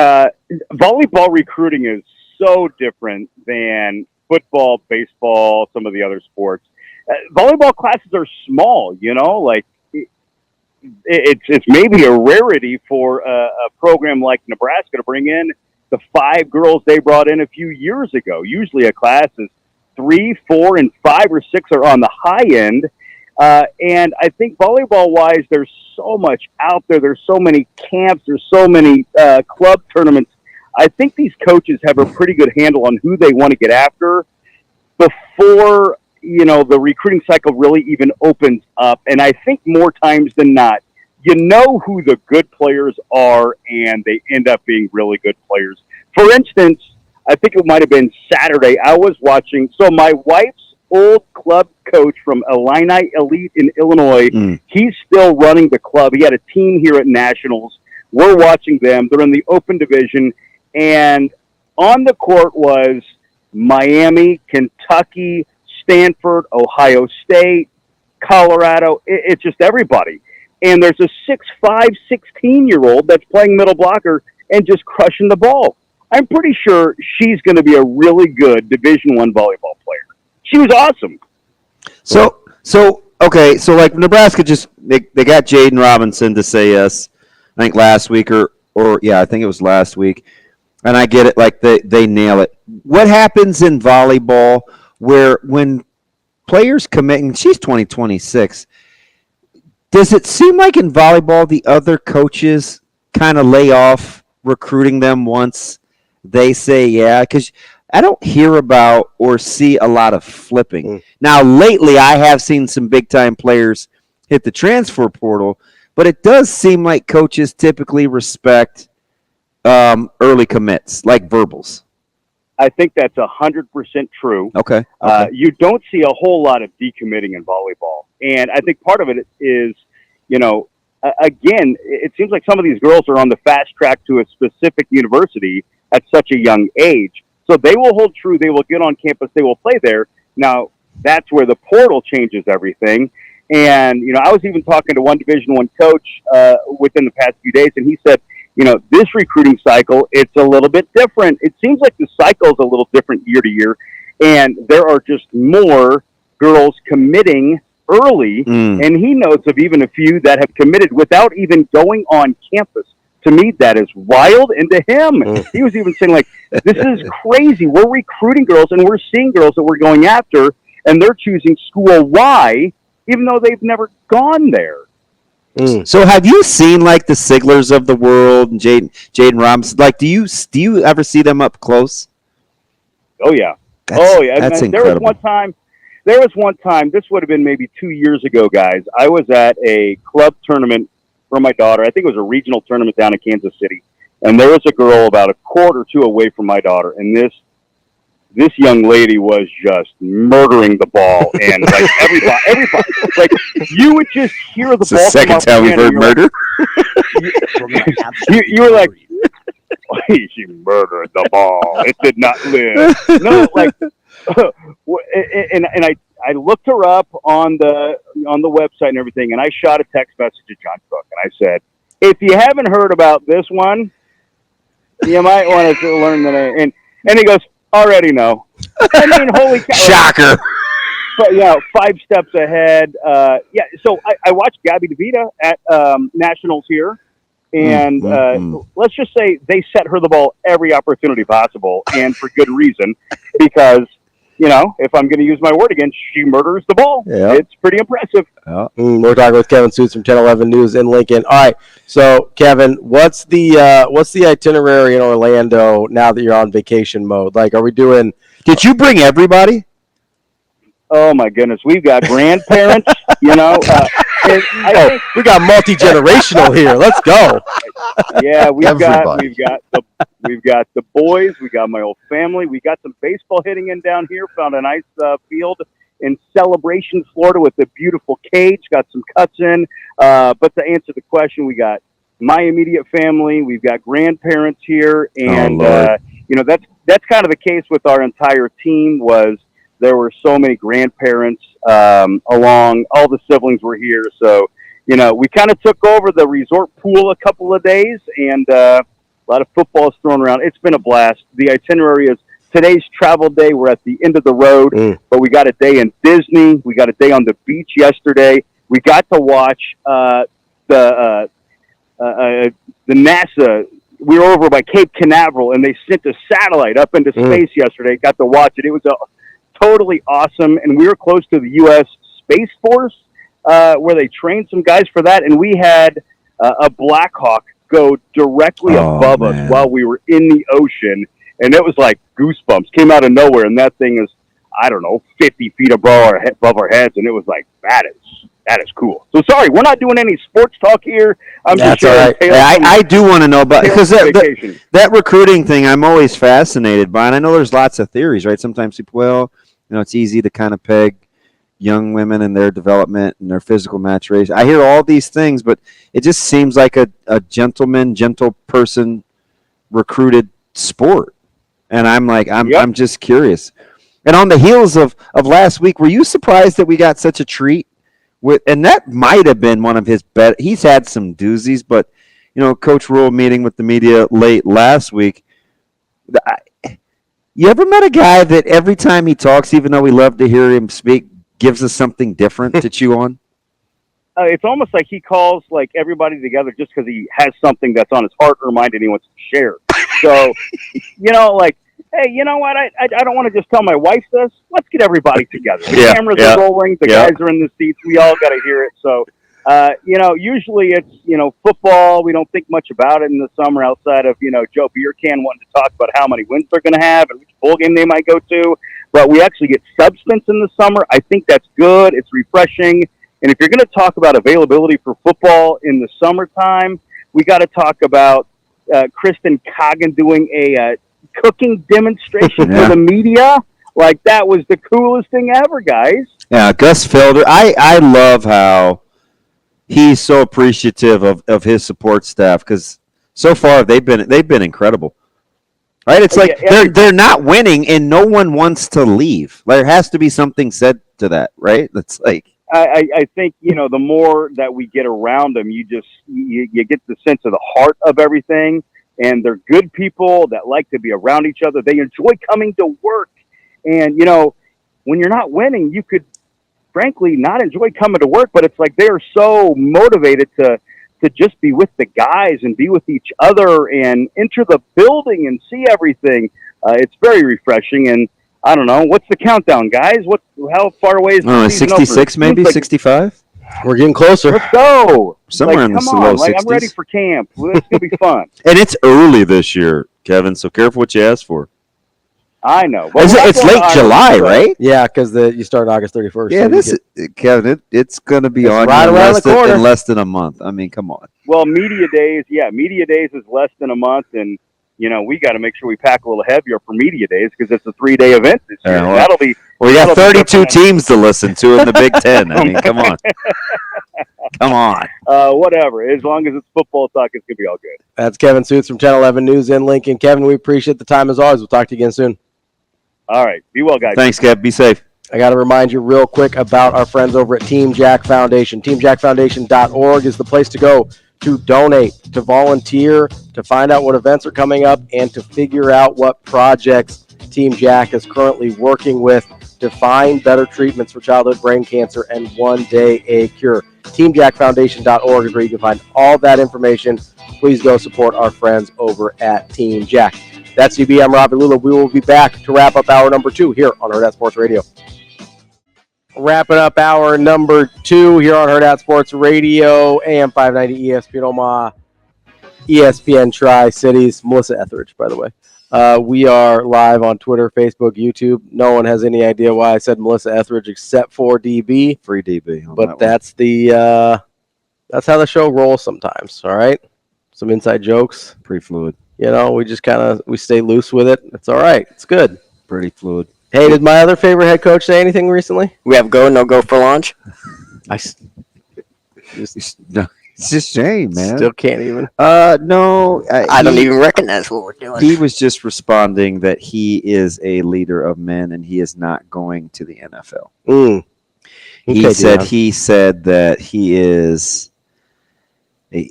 Volleyball recruiting is so different than football, baseball, some of the other sports. Volleyball classes are small, like it's maybe a rarity for a program like Nebraska to bring in the 5 girls they brought in a few years ago. Usually a class is 3, 4, and 5 or 6 are on the high end. And I think volleyball-wise, there's so much out there. There's so many camps. There's so many club tournaments. I think these coaches have a pretty good handle on who they want to get after before, the recruiting cycle really even opens up. And I think more times than not, you know who the good players are, and they end up being really good players. For instance, I think it might have been Saturday. I was watching. So my wife's old club coach from Illini Elite in Illinois, he's still running the club. He had a team here at Nationals. We're watching them. They're in the open division. And on the court was Miami, Kentucky, Stanford, Ohio State, Colorado. It's just everybody. And there's a 6'5", 16-year-old that's playing middle blocker and just crushing the ball. I'm pretty sure she's going to be a really good Division I volleyball player. She was awesome. So like Nebraska they got Jaden Robinson to say yes, I think last week or I think it was last week. And I get it, like they nail it. What happens in volleyball where when players commit, and she's 26, does it seem like in volleyball the other coaches kind of lay off recruiting them once they say yeah? Because I don't hear about or see a lot of flipping. Now, lately, I have seen some big-time players hit the transfer portal, but it does seem like coaches typically respect early commits, like verbals. I think that's 100% true. Okay. You don't see a whole lot of decommitting in volleyball. And I think part of it is, again, it seems like some of these girls are on the fast track to a specific university at such a young age. So they will hold true. They will get on campus. They will play there. Now, that's where the portal changes everything. And, I was even talking to one Division I coach within the past few days, and he said, this recruiting cycle, it's a little bit different. It seems like the cycle is a little different year to year, and there are just more girls committing early, and he knows of even a few that have committed without even going on campus. To me, that is wild, and to him, he was even saying, like, this is crazy. We're recruiting girls, and we're seeing girls that we're going after, and they're choosing school Y, even though they've never gone there. So have you seen, like, the Siglers of the world and Jaden Robinson? Like, do you ever see them up close? Oh, yeah. That's incredible. There was one time, this would have been maybe 2 years ago, guys. I was at a club tournament for my daughter. I think it was a regional tournament down in Kansas City. And there was a girl about a court or two away from my daughter. And this young lady was just murdering the ball. And like everybody, like you would just hear the ball. It's the second time we've heard murder. You were like, she murdered the ball. It did not live. No, like, and I looked her up on the website and everything, and I shot a text message to John Cook, and I said, if you haven't heard about this one, you might want to learn the name. And he goes, already know. I mean, holy cow. Shocker. But 5 steps ahead. So I watched Gabby DeVita at Nationals here. And let's just say they set her the ball every opportunity possible, and for good reason, because, if I'm going to use my word again, she murders the ball. Yeah. It's pretty impressive. Yeah. We're talking with Kevin Sjuts from 1011 News in Lincoln. All right, so Kevin, what's the itinerary in Orlando now that you're on vacation mode? Like, are we doing? Did you bring everybody? Oh my goodness, we've got grandparents. We got multi-generational here. Let's go. Yeah, we've got the boys. We got my old family. We got some baseball hitting in down here. Found a nice field in Celebration, Florida, with a beautiful cage. Got some cuts in. But to answer the question, we got my immediate family. We've got grandparents here, and that's kind of the case with our entire team. Was there were so many grandparents along, all the siblings were here, so we kind of took over the resort pool a couple of days, and a lot of football is thrown around. It's been a blast. The itinerary is today's travel day. We're at the end of the road, but we got a day in Disney. We got a day on the beach yesterday. We got to watch the NASA. We were over by Cape Canaveral, and they sent a satellite up into space yesterday. Got to watch it. It was totally awesome, and we were close to the U.S. Space Force, where they trained some guys for that, and we had a Black Hawk go directly above us while we were in the ocean, and it was like goosebumps. Came out of nowhere, and that thing is, 50 feet above our heads, and it was like, that is cool. So sorry, we're not doing any sports talk here. I'm just sharing. I do want to know about, because that recruiting thing I'm always fascinated by, and I know there's lots of theories, right? Sometimes people, it's easy to kind of peg young women and their development and their physical maturation. I hear all these things, but it just seems like a gentle person recruited sport. And I'm like, I'm just curious. And on the heels of last week, were you surprised that we got such a treat? And that might have been one of his better. He's had some doozies, but Coach Rule meeting with the media late last week. You ever met a guy that every time he talks, even though we love to hear him speak, gives us something different to chew on? It's almost like he calls everybody together just because he has something that's on his heart or mind and he wants to share. So, hey, you know what? I don't want to just tell my wife this. Let's get everybody together. The cameras are rolling. The guys are in the seats. We all got to hear it. So, usually it's, football. We don't think much about it in the summer outside of, Joe Beercan wanting to talk about how many wins they're going to have and which bowl game they might go to. But we actually get substance in the summer. I think that's good. It's refreshing. And if you're going to talk about availability for football in the summertime, we got to talk about Kristen Coggan doing a cooking demonstration for the media. Like, that was the coolest thing ever, guys. Yeah, Gus Felder. I love how he's so appreciative of his support staff, because so far they've been incredible. Right? It's like they're not winning and no one wants to leave. There has to be something said to that, right? That's like, I think, the more that we get around them, you get the sense of the heart of everything, and they're good people that like to be around each other. They enjoy coming to work. And, when you're not winning, you could frankly not enjoy coming to work, but it's like they're so motivated to just be with the guys and be with each other and enter the building and see everything. It's very refreshing. And I don't know, what's the countdown, guys? How far away is the season 66 over? maybe, 65? We're getting closer. Let's go. Somewhere in the low 60s. I'm ready for camp. It's going to be fun. And it's early this year, Kevin, so careful what you ask for. I know. It's late July, right? Yeah, because you start August 31st. Yeah, so Kevin, it's going to be on right around the corner in less than a month. I mean, come on. Well, media days is less than a month, and we got to make sure we pack a little heavier for media days because it's a 3-day event this year. Well, that'll be. We got 32 teams to listen to in the Big Ten. I mean, come on. Come on. Whatever. As long as it's football talk, it's going to be all good. That's Kevin Sjuts from 1011 News in Lincoln. Kevin, we appreciate the time as always. We'll talk to you again soon. All right. Be well, guys. Thanks, Kev. Be safe. I got to remind you real quick about our friends over at Team Jack Foundation. TeamJackFoundation.org is the place to go to donate, to volunteer, to find out what events are coming up, and to figure out what projects Team Jack is currently working with to find better treatments for childhood brain cancer and one day a cure. TeamJackFoundation.org is where you can find all that information. Please go support our friends over at Team Jack. That's UB. I'm Ravi Lulla. We will be back to wrap up hour number 2 here on Hurrdat Sports Radio. Wrapping up hour number 2 here on Hurrdat Sports Radio, AM 590 ESPN Omaha, ESPN Tri-Cities. Melissa Etheridge, by the way. We are live on Twitter, Facebook, YouTube. No one has any idea why I said Melissa Etheridge except for DB. Free DB. But that's that's how the show rolls sometimes, all right? Some inside jokes. Pretty fluid. We just we stay loose with it. It's all right. It's good. Pretty fluid. Hey, did my other favorite head coach say anything recently? We have go, no go for launch. It's just a shame, man. Still can't even. No. I don't even recognize what we're doing. He was just responding that he is a leader of men and he is not going to the NFL. Okay, He said that he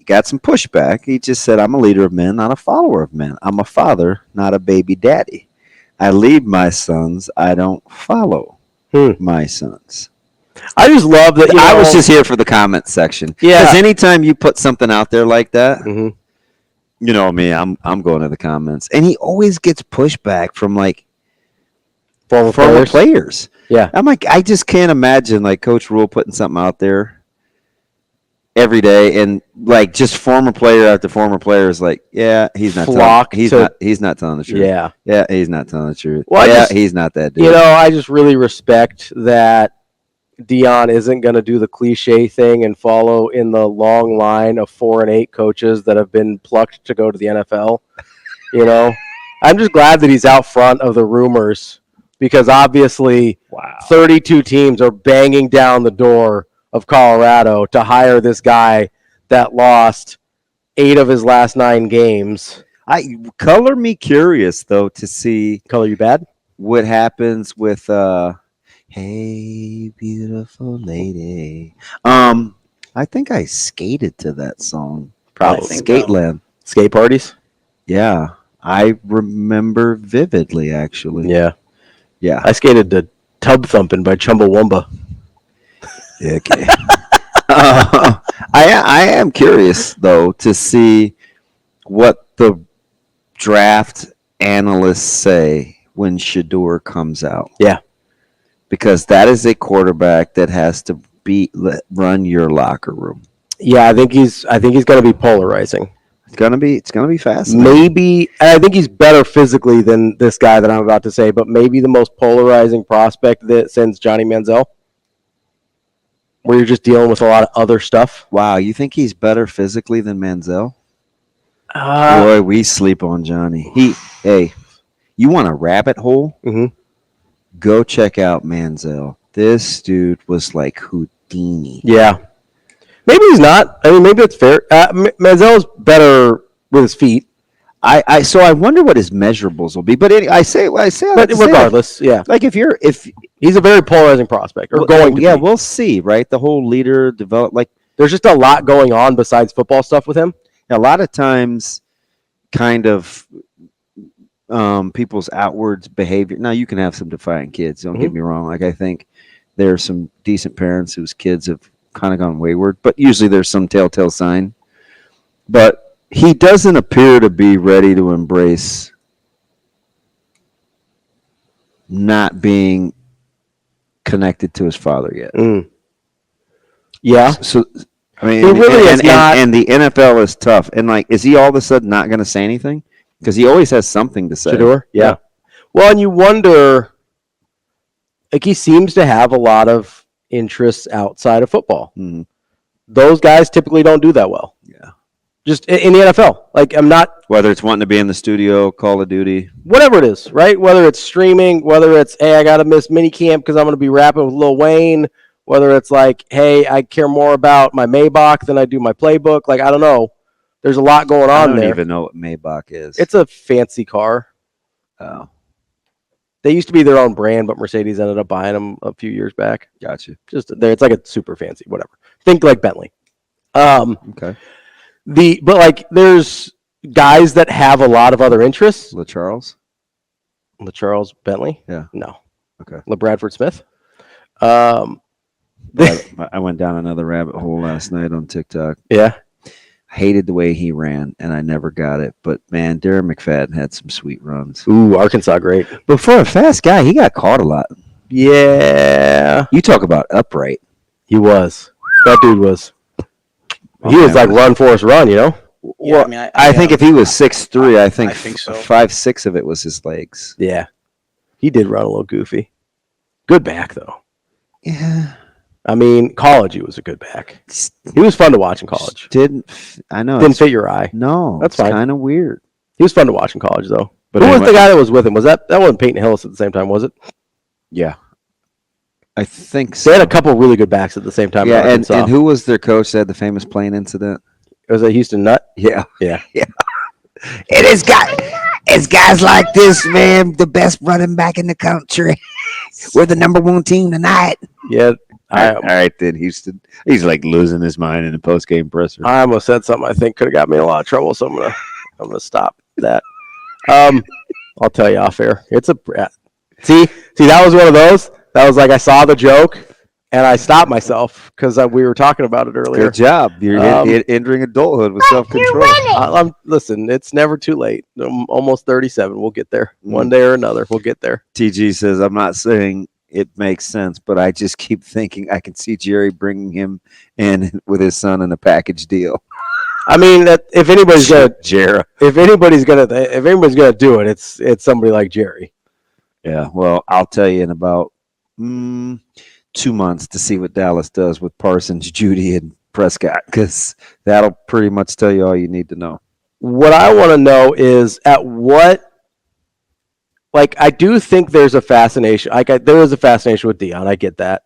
got some pushback. He just said, I'm a leader of men, not a follower of men. I'm a father, not a baby daddy. I lead my sons. I don't follow my sons. I just love that. I was just here for the comment section. Yeah. Because anytime you put something out there like that, Mhm. you know me, I'm going to the comments. And he always gets pushback from like former players. Yeah. I'm like, I just can't imagine like Coach Rule putting something out there every day and like just former player after former player is like, yeah, he's not he's not telling the truth. Yeah. Yeah, he's not telling the truth. Well, he's not that dude. I just really respect that Deion isn't going to do the cliche thing and follow in the long line of 4 and 8 coaches that have been plucked to go to the NFL. I'm just glad that he's out front of the rumors because obviously 32 teams are banging down the door of Colorado to hire this guy that lost 8 of his last 9 games. Color me curious though to see Color you bad? What happens with Hey Beautiful Lady. I think I skated to that song. Probably. Skateland. Skate parties? Yeah. I remember vividly actually. Yeah. Yeah. I skated to Tub Thumping by Chumbawamba. Okay. I am curious though to see what the draft analysts say when Shedeur comes out. Yeah. Because that is a quarterback that has to run your locker room. Yeah, I think he's going to be polarizing. It's going to be fascinating. Maybe, and I think he's better physically than this guy that I'm about to say, but maybe the most polarizing prospect that since Johnny Manziel, where you're just dealing with a lot of other stuff. Wow, you think he's better physically than Manziel? Boy, we sleep on Johnny. Hey, you want a rabbit hole? Mm-hmm. Go check out Manziel. This dude was like Houdini. Yeah. Maybe he's not. I mean, maybe it's fair. Manziel's better with his feet. So I wonder what his measurables will be. But I say. But regardless, yeah. Like if he's a very polarizing prospect, or going to be. We'll see, right? The whole leader develop. Like there's just a lot going on besides football stuff with him. A lot of times, kind of. People's outward behavior. Now you can have some defiant kids. Don't get me wrong. Like I think there are some decent parents whose kids have kind of gone wayward, but usually there's some telltale sign. But he doesn't appear to be ready to embrace not being connected to his father yet. Yeah. So I mean, he really is not. And the NFL is tough. And like, is he all of a sudden not going to say anything? Because he always has something to say. Shedeur? Yeah. Well, and you wonder, like he seems to have a lot of interests outside of football. Mm-hmm. Those guys typically don't do that well. Yeah. Just in the NFL. Like I'm not. Whether it's wanting to be in the studio, Call of Duty. Whatever it is, right? Whether it's streaming, whether it's, hey, I got to miss minicamp because I'm going to be rapping with Lil Wayne. Whether it's like, hey, I care more about my Maybach than I do my playbook. Like, I don't know. There's a lot going on there. I don't even know what Maybach is. It's a fancy car. Oh. They used to be their own brand, but Mercedes ended up buying them a few years back. Gotcha. Just there, it's like a super fancy, whatever. Think like Bentley. Okay. But like there's guys that have a lot of other interests. LaCharles Bentley? Yeah. No. Okay. LaBradford Smith. I went down another rabbit hole last night on TikTok. Yeah. Hated the way he ran, and I never got it. But, man, Darren McFadden had some sweet runs. Ooh, Arkansas, great. But for a fast guy, he got caught a lot. Yeah. You talk about upright. He was. That dude was. He was like run, Forrest, run, you know? Yeah, well, I think if he was 6'3", I think so. 5'6" of it was his legs. Yeah. He did run a little goofy. Good back, though. Yeah. I mean, college, he was a good back. He was fun to watch in college. Didn't fit your eye. No, that's fine. Kind of weird. He was fun to watch in college, though. But who was the guy that was with him? That wasn't Peyton Hillis at the same time, was it? Yeah. I think so. They had a couple really good backs at the same time. Yeah, and who was their coach that had the famous plane incident? It was a Houston Nut. Yeah. Yeah. And it's guys like this, man, the best running back in the country. We're the number one team tonight. Yeah. All right, then Houston. He's like losing his mind in the post-game presser. I almost said something I think could have got me in a lot of trouble, so I'm gonna stop that. I'll tell you off air. It's a see that was one of those. That was like I saw the joke and I stopped myself because we were talking about it earlier. Good job. You're entering adulthood with self-control. Listen, it's never too late. I'm almost 37. We'll get there. One day or another, we'll get there. TG says, I'm not saying it makes sense, but I just keep thinking I can see Jerry bringing him in with his son in a package deal. I mean, that if anybody's gonna do it, it's somebody like Jerry. Yeah, well, I'll tell you in about 2 months to see what Dallas does with Parsons, Judy, and Prescott, because that'll pretty much tell you all you need to know. What I want to know is at what, like, I do think there's a fascination. There is a fascination with Deion. I get that.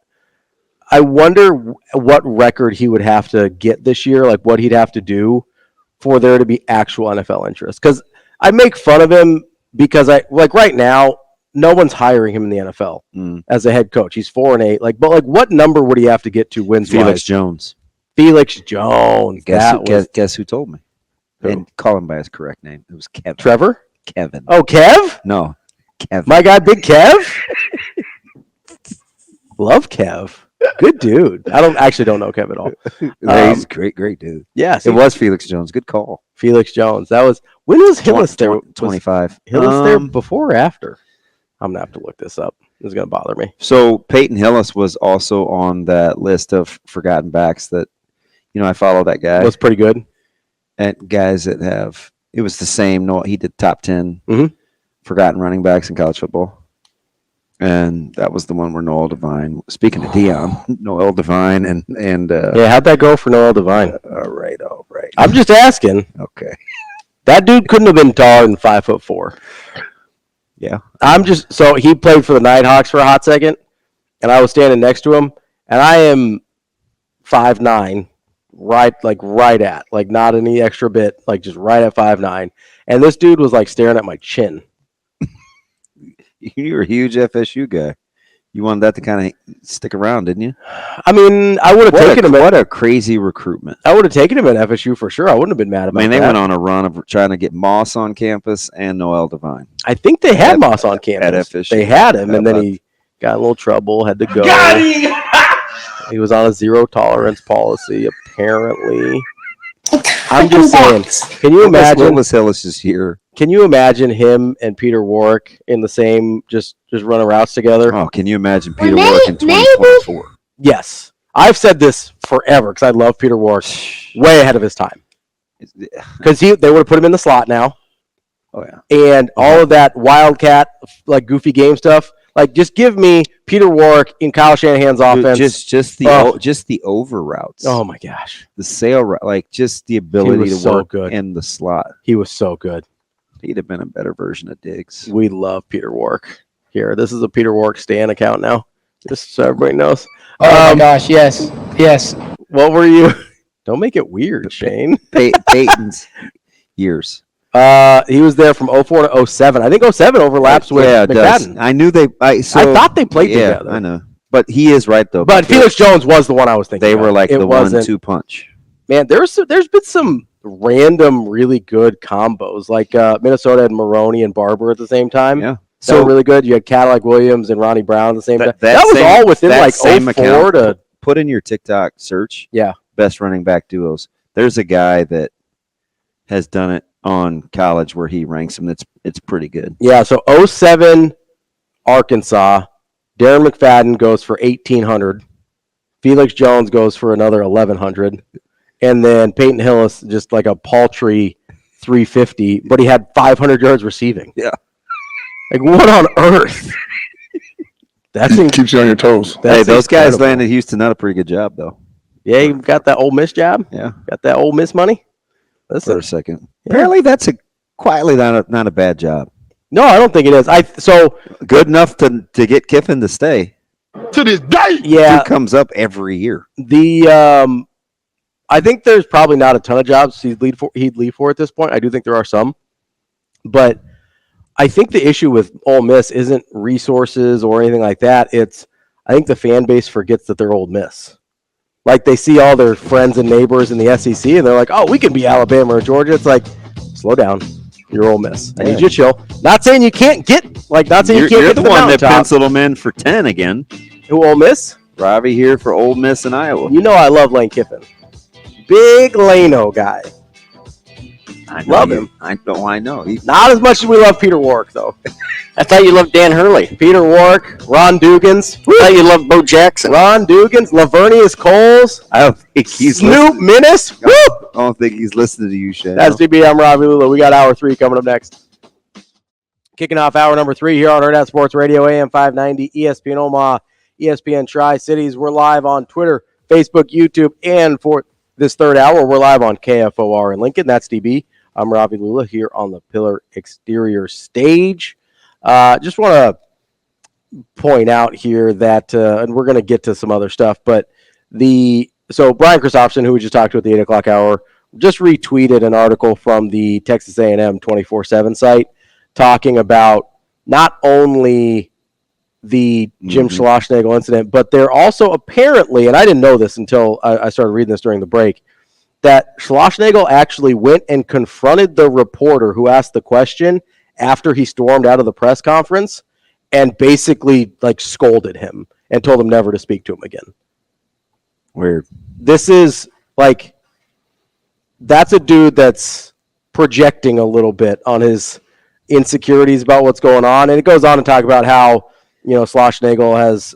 I wonder what record he would have to get this year, like what he'd have to do for there to be actual NFL interest. Because I make fun of him because right now, no one's hiring him in the NFL as a head coach. He's 4-8. But what number would he have to get to wins? Felix Jones. Guess who told me? Who? And call him by his correct name. It was Kevin. Trevor? Kevin. Oh, Kev? No, Kevin. My guy, Big Kev? Love Kev. Good dude. I don't know Kev at all. He's a great dude. Yes. It was Felix Jones. Good call. Felix Jones. That was, when was Hillis there? 25. Hillis there before or after? I'm going to have to look this up. This is going to bother me. So Peyton Hillis was also on that list of forgotten backs that, I follow that guy. Was pretty good. And guys that have, it was the same. No, he did top 10 forgotten running backs in college football. And that was the one where Noel Devine, speaking of Deion, Noel Devine and yeah, how'd that go for Noel Devine? All right. I'm just asking. Okay. That dude couldn't have been taller than 5'4". Yeah. So he played for the Nighthawks for a hot second, and I was standing next to him, and I am 5'9", right at, not any extra bit, just right at 5'9", and this dude was staring at my chin. You were a huge FSU guy. You wanted that to kind of stick around, didn't you? I mean, I would have taken him. What a crazy recruitment! I would have taken him at FSU for sure. I wouldn't have been mad about that. They went on a run of trying to get Moss on campus and Noel Devine. I think they had Moss on campus. At FSU. They had him, and then he got in a little trouble, had to go. He was on a zero tolerance policy, apparently. I'm just saying. Can you imagine? What was Hillis's year? Can you imagine him and Peter Warwick in the same just running routes together? Oh, can you imagine Peter Warwick in 2024? Yes. I've said this forever because I love Peter Warwick way ahead of his time. Because they would have put him in the slot now. Oh, yeah. And all of that Wildcat, goofy game stuff. Just give me Peter Warwick in Kyle Shanahan's offense. Just the over routes. Oh, my gosh. The sail route, just the ability to work in the slot. He was so good. He'd have been a better version of Diggs. We love Peter Warwick. Here, this is a Peter Warwick Stan account now, just so everybody knows. Oh my gosh, yes. What were you? Don't make it weird, Shane. Peyton's years. He was there from 04 to 07. I think 07 overlaps with McFadden. I knew I thought they played together. I know. But he is right, though. But Felix Jones was the one I was thinking They were about. the 1-2 punch. Man, there's been some random really good combos, Minnesota had Maroney and Barber at the same time. Yeah. So really good. You had Cadillac Williams and Ronnie Brown at the same time. That was all within 04 to... Put in your TikTok search. Yeah. Best running back duos. There's a guy that has done it on college where he ranks them. It's pretty good. Yeah, so 07 Arkansas, Darren McFadden goes for 1,800. Felix Jones goes for another 1,100. And then Peyton Hillis, just a paltry 350, but he had 500 yards receiving. Yeah. What on earth? Keeps you on your toes. Hey, those guys landed in Houston. Not a pretty good job, though. Yeah, you got that Ole Miss job? Yeah. Got that Ole Miss money? Listen. For a second. Yeah. Apparently, that's quietly not a bad job. No, I don't think it is. So good enough to get Kiffin to stay. To this day. Yeah, It comes up every year. I think there's probably not a ton of jobs he'd leave for at this point. I do think there are some, but I think the issue with Ole Miss isn't resources or anything like that. I think the fan base forgets that they're Ole Miss. Like they see all their friends and neighbors in the SEC, and they're like, "Oh, we can be Alabama or Georgia." It's like, slow down, you're Ole Miss. I need you to chill. Not saying you can't get like. Not saying you can't You're get the to one that mountaintop. penciled them in for 10 again. Who, Ole Miss? Ravi here for Ole Miss and Iowa. You know I love Lane Kiffin. Big Lano guy. I know Love you. him. I know. Not as much as we love Peter Warwick, though. I thought you loved Dan Hurley. Peter Warwick, Ron Dugans. I thought you loved Bo Jackson. Ron Dugans, Lavernius Coles. I don't think he's Snoop Minnis. Woo! I don't think he's listening to you, Shay. That's DB. I'm Ravi Lulla. We got hour 3 coming up next. Kicking off hour number 3 here on Hurrdat Sports Radio, AM 590, ESPN Omaha, ESPN Tri-Cities. We're live on Twitter, Facebook, YouTube, and for this third hour, we're live on KFOR in Lincoln. That's DB. I'm Ravi Lulla here on the Pillar Exterior stage. Just want to point out here that, and we're going to get to some other stuff, but so Brian Christopherson, who we just talked to at the 8 o'clock hour, just retweeted an article from the Texas A&M 24/7 site talking about not only the Jim Schlossnagle incident, but they're also apparently, and I didn't know this until I started reading this during the break, that Schlossnagle actually went and confronted the reporter who asked the question after he stormed out of the press conference and basically like scolded him and told him never to speak to him again. Weird. This is like, that's a dude that's projecting a little bit on his insecurities about what's going on. And it goes on to talk about how, Schlossnagle has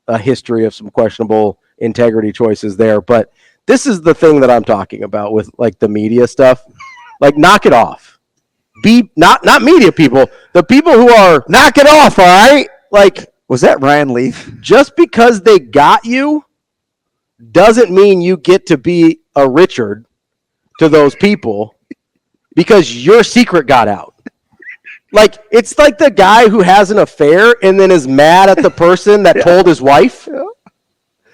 a history of some questionable integrity choices there. But this is the thing that I'm talking about with like the media stuff. Like, knock it off. Be not media people. The people who are knock it off. All right. Like, was that Ryan Leaf? Just because they got you doesn't mean you get to be a Richard to those people because your secret got out. Like, it's like the guy who has an affair and then is mad at the person that told his wife.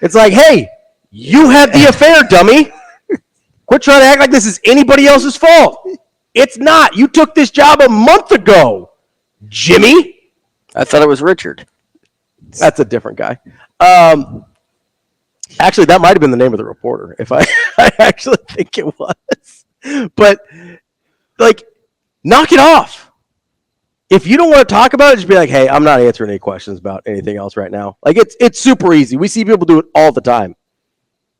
It's like, hey, you had the affair, dummy. Quit trying to act like this is anybody else's fault. It's not. You took this job a month ago, Jimmy. I thought it was Richard. That's a different guy. Actually, that might have been the name of the reporter, if I actually think it was. But, like, knock it off. If you don't want to talk about it, just be like, hey, I'm not answering any questions about anything else right now. Like, it's super easy. We see people do it all the time.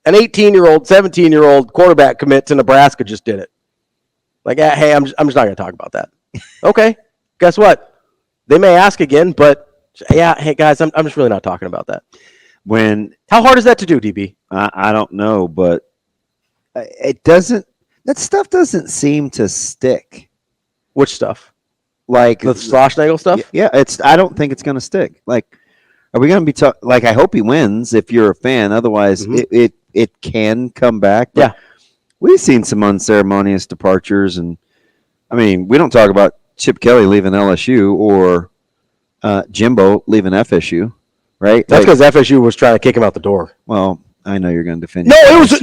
An 18-year-old, 17-year-old quarterback commit to Nebraska just did it. Like, hey, I'm just not going to talk about that. Okay, guess what? They may ask again, but, yeah, hey, guys, I'm just really not talking about that. How hard is that to do, DB? I don't know, but it doesn't. That stuff doesn't seem to stick. Which stuff? Like the Schlossnagle stuff? Yeah, I don't think it's going to stick. Like, are we going to be like? I hope he wins if you're a fan. Otherwise, it can come back. But yeah, we've seen some unceremonious departures, and I mean, we don't talk about Chip Kelly leaving LSU or Jimbo leaving FSU. Right? That's because FSU was trying to kick him out the door. Well, I know you're going to defend. No, it was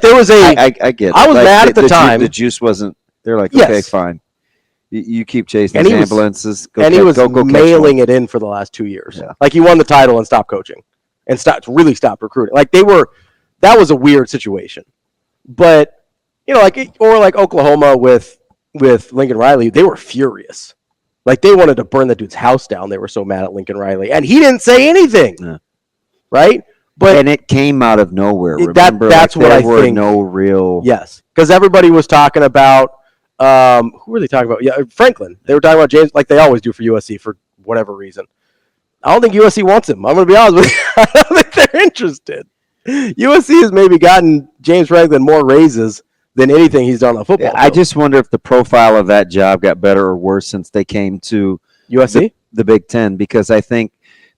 there was a. I get it. I was mad at the time. The juice wasn't. They're like, okay, fine. You keep chasing these ambulances. He was mailing it in for the last 2 years. Yeah. Like, he won the title and stopped coaching and really stopped recruiting. Like, that was a weird situation. But, like Oklahoma with Lincoln Riley, they were furious. Like, they wanted to burn the dude's house down. They were so mad at Lincoln Riley. And he didn't say anything. Yeah. Right? And it came out of nowhere. Remember, that's what I think. No real. Yes. Because everybody was talking about, who were they talking about? Yeah, Franklin. They were talking about James, like they always do for USC for whatever reason. I don't think USC wants him. I'm going to be honest with you. I don't think they're interested. USC has maybe gotten James Franklin more raises than anything he's done on the football field. I just wonder if the profile of that job got better or worse since they came to USC, the Big Ten, because I think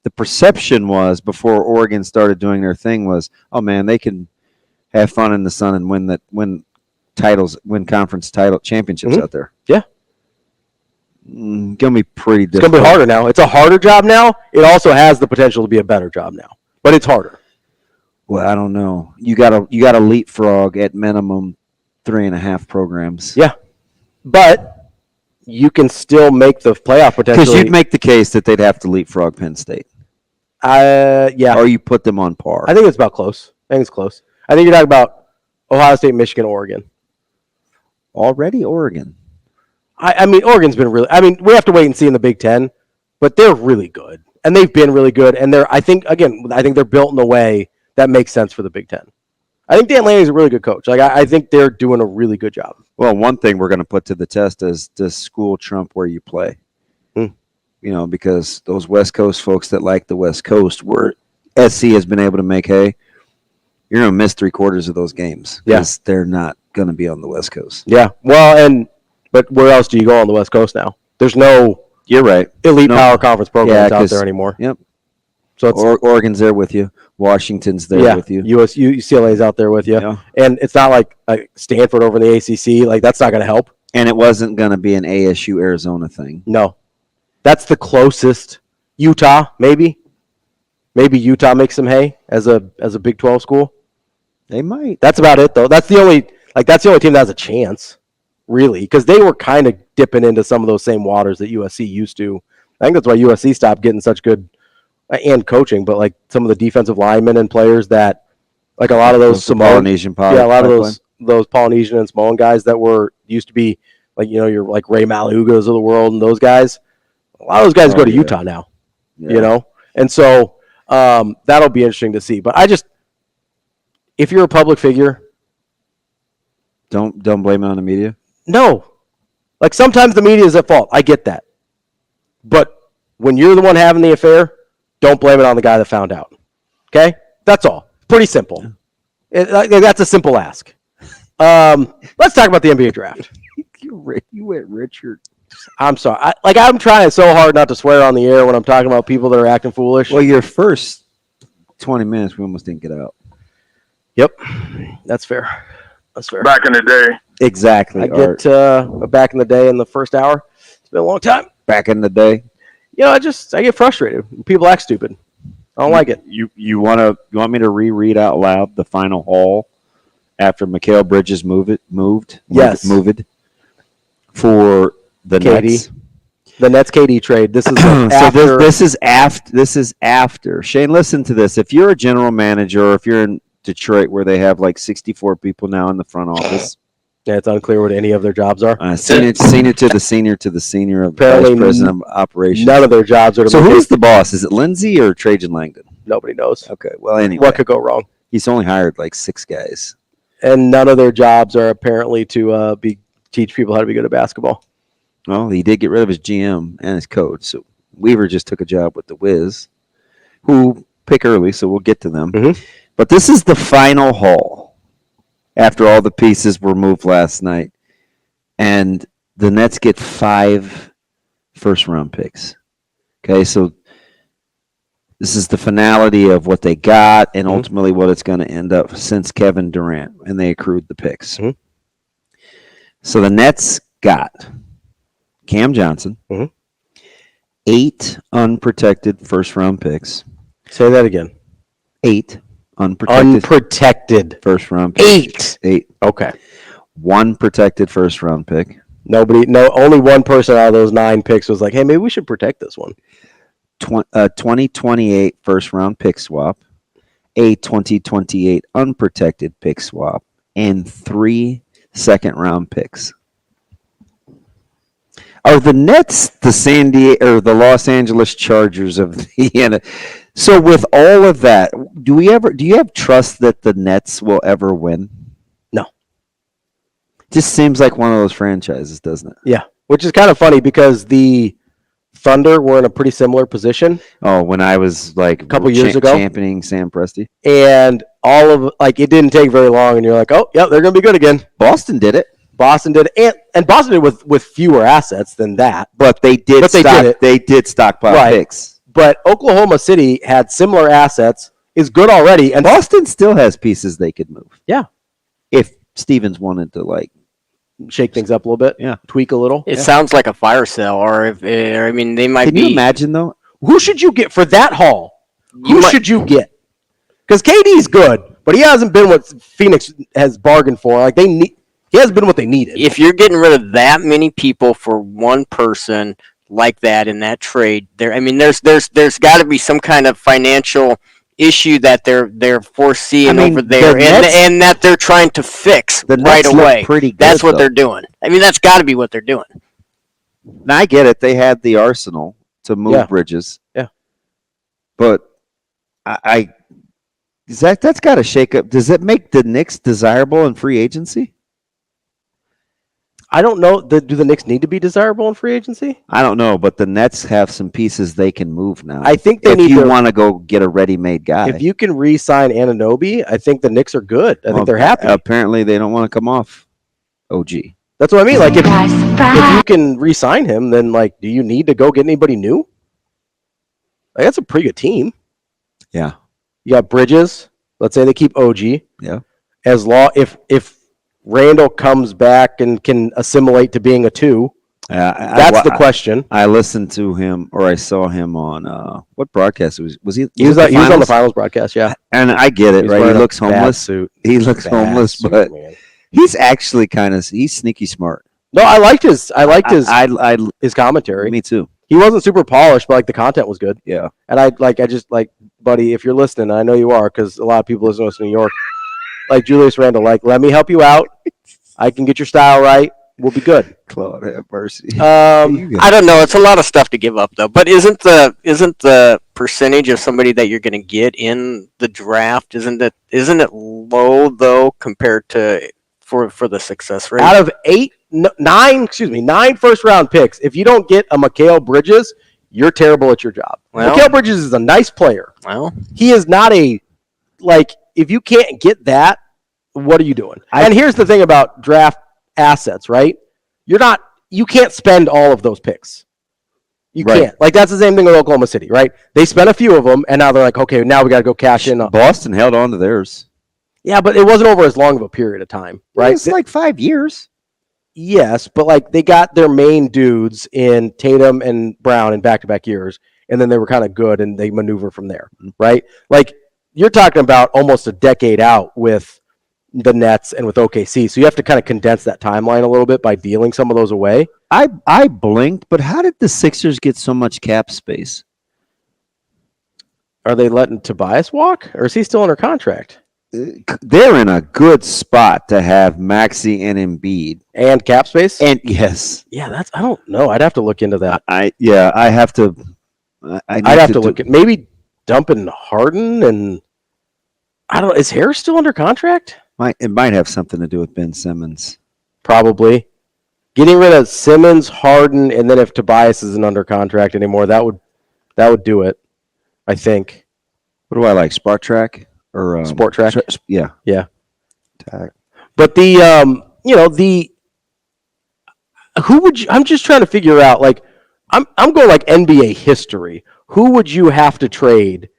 the perception was before Oregon started doing their thing was, oh man, they can have fun in the sun and win conference title championships out there. Yeah. Going to be pretty difficult. It's going to be harder now. It's a harder job now. It also has the potential to be a better job now, but it's harder. Well, I don't know. You got to leapfrog at minimum 3.5 programs. Yeah, but you can still make the playoff potentially. Because you'd make the case that they'd have to leapfrog Penn State. Yeah. Or you put them on par. I think it's about close. I think it's close. I think you're talking about Ohio State, Michigan, Oregon. Already Oregon. I mean, Oregon's been really. I mean, we have to wait and see in the Big Ten, but they're really good, and they've been really good. And I think they're built in a way that makes sense for the Big Ten. I think Dan Lanning's a really good coach. Like I think they're doing a really good job. Well, one thing we're going to put to the test is, does school trump where you play? Because those West Coast folks that like the West Coast, where SC has been able to make hay, you're going to miss 3/4 of those games because they're not going to be on the West Coast. Yeah. Well, but where else do you go on the West Coast now? There's no. You're right. Elite power conference programs out there anymore. Yep. So it's, Oregon's there with you. Washington's there with you. UCLA's out there with you. Yeah. And it's not like Stanford over in the ACC. Like, that's not going to help. And it wasn't going to be an ASU Arizona thing. No. That's the closest. Utah, maybe. Maybe Utah makes some hay as a Big 12 school. They might. That's about it, though. That's the only team that has a chance, really, because they were kind of dipping into some of those same waters that USC used to. I think that's why USC stopped getting such good and coaching, but like some of the defensive linemen and players that, like a lot of those Polynesian a lot of those Polynesian and Samoan guys that used to be like, you're like Ray Malugas of the world and those guys. A lot of those guys go to Utah now, and so that'll be interesting to see. But if you're a public figure, don't blame it on the media. No, like sometimes the media is at fault. I get that, but when you're the one having the affair, don't blame it on the guy that found out. Okay, that's all. Pretty simple. That's a simple ask. Let's talk about the NBA draft. You went Richard. I'm sorry. I'm trying so hard not to swear on the air when I'm talking about people that are acting foolish. Well, your first 20 minutes, we almost didn't get out. Yep, that's fair. That's fair. Back in the day. Exactly. I get back in the day in the first hour. It's been a long time. Back in the day. I get frustrated. People act stupid. I don't like it. You want me to reread out loud the final haul after Mikal Bridges moved? Yes. Moved for the Nets. The Nets KD trade. This is after. So this is after. Shane, listen to this. If you're a general manager, or if you're in Detroit where they have like 64 people now in the front office. Yeah, it's unclear what any of their jobs are. Senior to the senior of Apparently, vice president of operations. None of their jobs are. So who's the boss? Is it Lindsay or Trajan Langdon? Nobody knows. Okay, well anyway. What could go wrong? He's only hired like 6 guys. And none of their jobs are apparently to teach people how to be good at basketball. Well, he did get rid of his GM and his coach. So Weaver just took a job with the Wiz, who pick early, so we'll get to them. Mm-hmm. But this is the final haul after all the pieces were moved last night. And the Nets get 5 first-round picks. Okay, so this is the finality of what they got and ultimately what it's going to end up since Kevin Durant, and they accrued the picks. Mm-hmm. So the Nets got Cam Johnson, 8 unprotected first-round picks. Say that again. 8 unprotected first-round picks. 8. Okay. 1 protected first-round pick. Only one person out of those 9 picks was like, hey, maybe we should protect this one. 2028 first-round pick swap, a 2028 unprotected pick swap, and 3 second-round picks. Are the Nets the Los Angeles Chargers of the NFL? So with all of that, do you have trust that the Nets will ever win? No. Just seems like one of those franchises, doesn't it? Yeah, which is kind of funny because the Thunder were in a pretty similar position. Oh, when I was like a couple years ago, championing Sam Presti, and all of it didn't take very long, and you're like, oh, yeah, they're going to be good again. Boston did it. Boston did it, and Boston did it with fewer assets than that. But they did. They did stockpile picks. But Oklahoma City had similar assets, is good already, and Boston still has pieces they could move. Yeah, if Stevens wanted to shake things up a little bit. Yeah. Tweak a little. It sounds like a fire sale, or they might Can be. you imagine though? Who should you get for that haul? You might- Should you get? Because KD's good, but he hasn't been what Phoenix has bargained for. Like he hasn't been what they needed. If you're getting rid of that many people for one person like that in that trade, there's got to be some kind of financial issue that they're foreseeing over there, and that they're trying to fix right away. Pretty good, that's what they're doing. That's got to be what they're doing. Now I get it. They had the arsenal to move Bridges. Yeah. But that's got to shake up. Does it make the Knicks desirable in free agency? I don't know. Do the Knicks need to be desirable in free agency? I don't know, but the Nets have some pieces they can move now. I think they need to to want to go get a ready-made guy. If you can re-sign Anunoby, I think the Knicks are good. I think they're happy. Apparently, they don't want to come off OG. That's what I mean. Like if you can re-sign him, then like, do you need to go get anybody new? Like, that's a pretty good team. Yeah. You got Bridges. Let's say they keep OG. Yeah. If Randall comes back and can assimilate to being a 2, that's the question. I listened to him, or I saw him on what broadcast was he? He was on the finals broadcast, yeah. And I get it, right? He looks homeless. Suit. He looks homeless, but he's actually he's sneaky smart. No, I liked his his commentary. Me too. He wasn't super polished, but like the content was good. Yeah. And I just buddy, if you're listening, I know you are, because a lot of people listen to us in New York. Like Julius Randle, let me help you out. I can get your style right. We'll be good. Claude, have mercy. I don't know. It's a lot of stuff to give up, though. But isn't the percentage of somebody that you're going to get in the draft isn't it low though compared to for the success rate? Out of 9 first round picks, if you don't get a Mikal Bridges, you're terrible at your job. Well, Mikal Bridges is a nice player. Well, he is not if you can't get that, what are you doing? And here's the thing about draft assets, right? You can't spend all of those picks. You can't. Like, that's the same thing with Oklahoma City, right? They spent a few of them, and now they're like, okay, now we got to go cash in. Boston held on to theirs. Yeah, but it wasn't over as long of a period of time, right? It's like 5 years. Yes, but they got their main dudes in Tatum and Brown in back-to-back years, and then they were kind of good, and they maneuver from there, right? Like, you're talking about almost a decade out with the Nets and with OKC, so you have to kind of condense that timeline a little bit by dealing some of those away. I blinked, but how did the Sixers get so much cap space? Are they letting Tobias walk, or is he still under contract? They're in a good spot to have Maxey and Embiid and cap space. And yes, yeah, I don't know. I'd have to look into that. I'd have to. I'd have to look at maybe dumping Harden, and I don't know. Is Harris still under contract? It might have something to do with Ben Simmons. Probably. Getting rid of Simmons, Harden, and then if Tobias isn't under contract anymore, that would do it, I think. What do I like? Sport Track or Sport Track? Yeah. But who would you? I'm just trying to figure out. Like, I'm going like NBA history. Who would you have to trade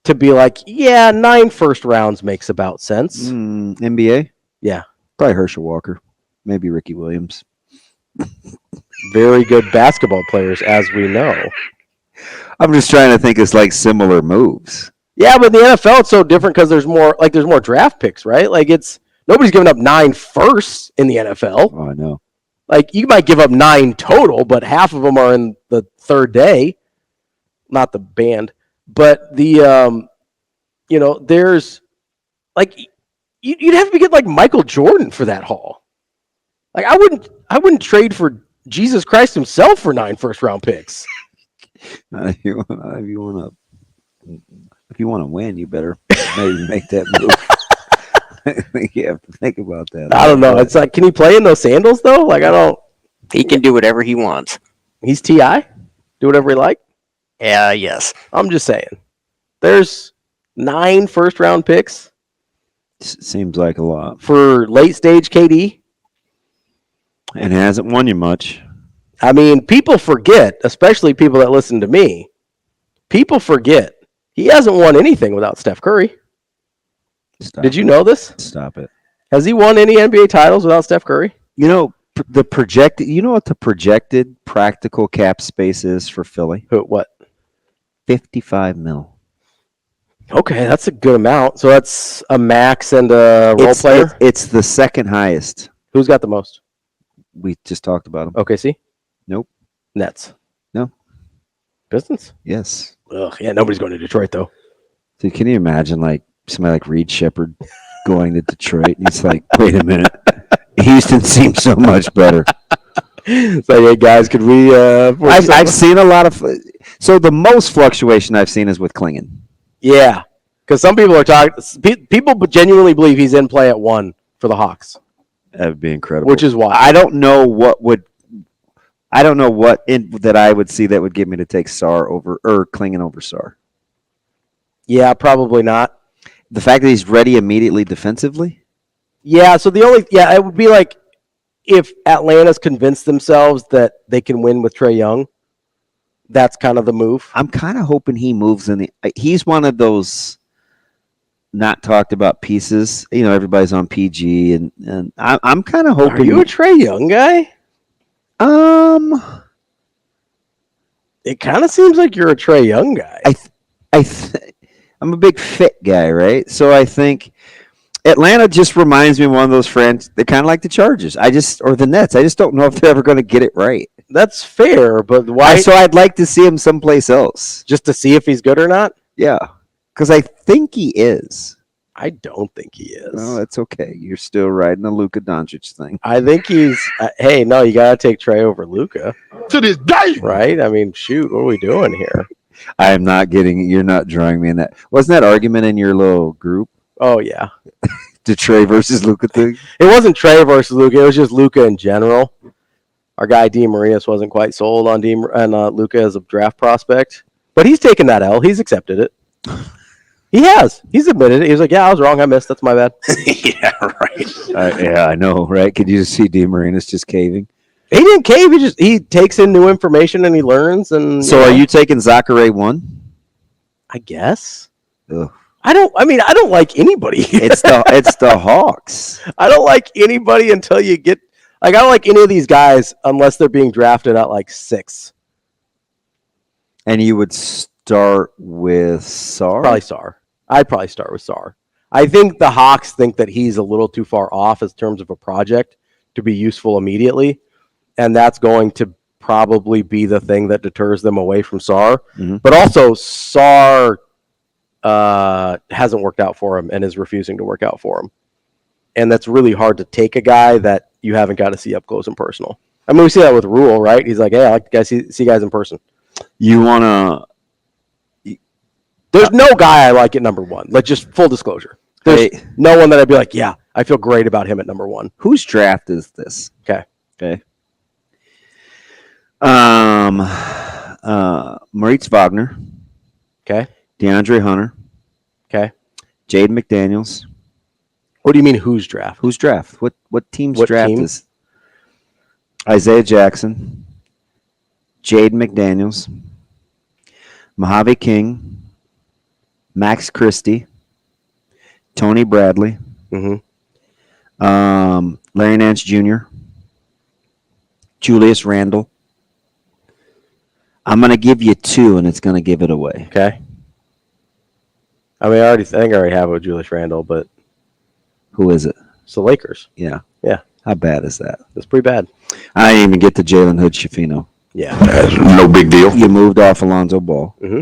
to be like, yeah, 9 first rounds makes about sense? NBA? Yeah. Probably Herschel Walker. Maybe Ricky Williams. Very good basketball players, as we know. I'm just trying to think it's like similar moves. Yeah, but in the NFL it's so different because there's more draft picks, right? Like nobody's giving up 9 firsts in the NFL. Oh, I know. Like you might give up 9 total, but half of them are in the third day. Not the band, but the there's like you'd have to get like Michael Jordan for that haul. Like I wouldn't trade for Jesus Christ himself for 9 first round picks. If you want to win, you better maybe make that move. I think you have to think about that. I don't know. It's like, can he play in those sandals though? Like he can do whatever he wants. He's T.I. Do whatever he like. Yeah. Yes. I'm just saying. There's 9 first round picks. Seems like a lot for late stage KD. And hasn't won you much. I mean, people forget, especially people that listen to me. People forget he hasn't won anything without Steph Curry. Did you know this? Stop it. Has he won any NBA titles without Steph Curry? You know, the projected. You know what the projected practical cap space is for Philly? What? $55 million. Okay, that's a good amount. So that's a max and a role player. It's the second highest. Who's got the most? We just talked about him. OKC? Nope. Nets? No. Pistons? Yes. Ugh, yeah, nobody's going to Detroit though. Dude, can you imagine like somebody like Reed Shepherd going to Detroit? And he's like, wait a minute, Houston seems so much better. So hey guys, could we? I've seen a lot of. So the most fluctuation I've seen is with Klingon. Yeah, because some people are talking. People genuinely believe he's in play at 1 for the Hawks. That would be incredible. Which is why I don't know what that I would see that would get me to take Sar over or Klingon over Sar. Yeah, probably not. The fact that he's ready immediately defensively. Yeah, so it would be like if Atlanta's convinced themselves that they can win with Trae Young. That's kind of the move. I'm kind of hoping he moves in he's one of those not talked about pieces. You know, everybody's on PG, and I'm kind of hoping. Are you a Trae Young guy? It kind of seems like you're a Trae Young guy. I'm a big fit guy, right? So I think Atlanta just reminds me of one of those friends. They're kind of like the Chargers. Or the Nets. I just don't know if they're ever going to get it right. That's fair, but why? So I'd like to see him someplace else. Just to see if he's good or not? Yeah. Because I think he is. I don't think he is. No, that's okay. You're still riding the Luka Doncic thing. I think he's. Hey, no, you got to take Trae over Luka. To this day. Right? I mean, shoot, what are we doing here? I am not getting it. You're not drawing me in that. Wasn't that argument in your little group? Oh, yeah. The Trae versus Luka thing? It wasn't Trae versus Luka. It was just Luka in general. Our guy, D. Marias, wasn't quite sold on Luka as a draft prospect. But he's taken that L. He's accepted it. He has. He's admitted it. He was like, yeah, I was wrong. I missed. That's my bad. Yeah, right. Yeah, I know, right? Could you just see D. Marinas just caving? He didn't cave. He takes in new information and he learns. And so are you taking Zachary 1? I guess. Ugh. I don't like anybody. It's the Hawks. I don't like anybody until you get I don't like any of these guys unless they're being drafted at like 6. And you would start with Sar? Probably Sar. I'd probably start with Sar. I think the Hawks think that he's a little too far off in terms of a project to be useful immediately. And that's going to probably be the thing that deters them away from Sar. Mm-hmm. But also, Sar hasn't worked out for him and is refusing to work out for him. And that's really hard to take a guy that you haven't got to see up close and personal. I mean, we see that with Rule, right? He's like, hey, I like to see guys in person. You want to... There's no guy I like at number 1. Like, just full disclosure. There's no one that I'd be like, yeah, I feel great about him at number 1. Whose draft is this? Okay. Moritz Wagner. Okay. DeAndre Hunter. Okay. Jaden McDaniels. What do you mean, whose draft? Whose draft? What team's draft is? Isaiah Jackson. Jaden McDaniels. Mojave King. Max Christie. Tony Bradley. Mm-hmm. Larry Nance Jr. Julius Randle. I'm going to give you 2, and it's going to give it away. Okay. I mean, I think I already have it with Julius Randle, but who is it? It's the Lakers. Yeah. Yeah. How bad is that? That's pretty bad. I didn't even get to Jalen Hood-Schifino. Yeah. No big deal. You moved off Alonzo Ball. Mm-hmm.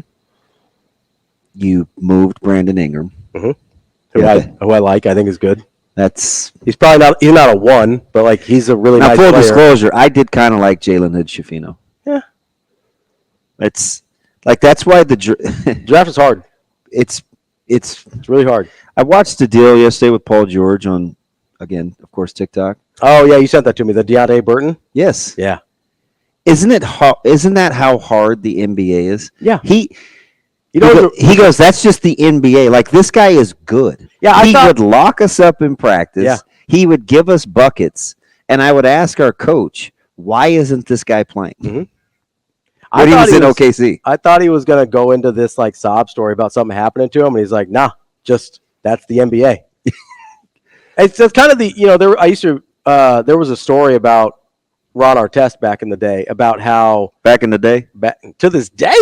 You moved Brandon Ingram. Mm-hmm. Who I like. I think is good. He's probably not. He's not a 1, but like he's a really nice full player. Disclosure, I did kind of like Jalen Hood-Schifino. Yeah. It's like that's why the draft is hard. It's really hard. I watched the deal yesterday with Paul George on, again, of course, TikTok. Oh yeah, you sent that to me. The Deontay Burton. Yes. Yeah. Isn't that how hard the NBA is? Yeah. He goes, that's just the NBA. Like, this guy is good. Yeah, he would lock us up in practice. Yeah. He would give us buckets. And I would ask our coach, why isn't this guy playing? Mm-hmm. When he was in OKC. I thought he was going to go into this like sob story about something happening to him. And he's like, nah, just that's the NBA. It's kind of the, there was a story about Ron Artest back in the day about how Back in the day, to this day,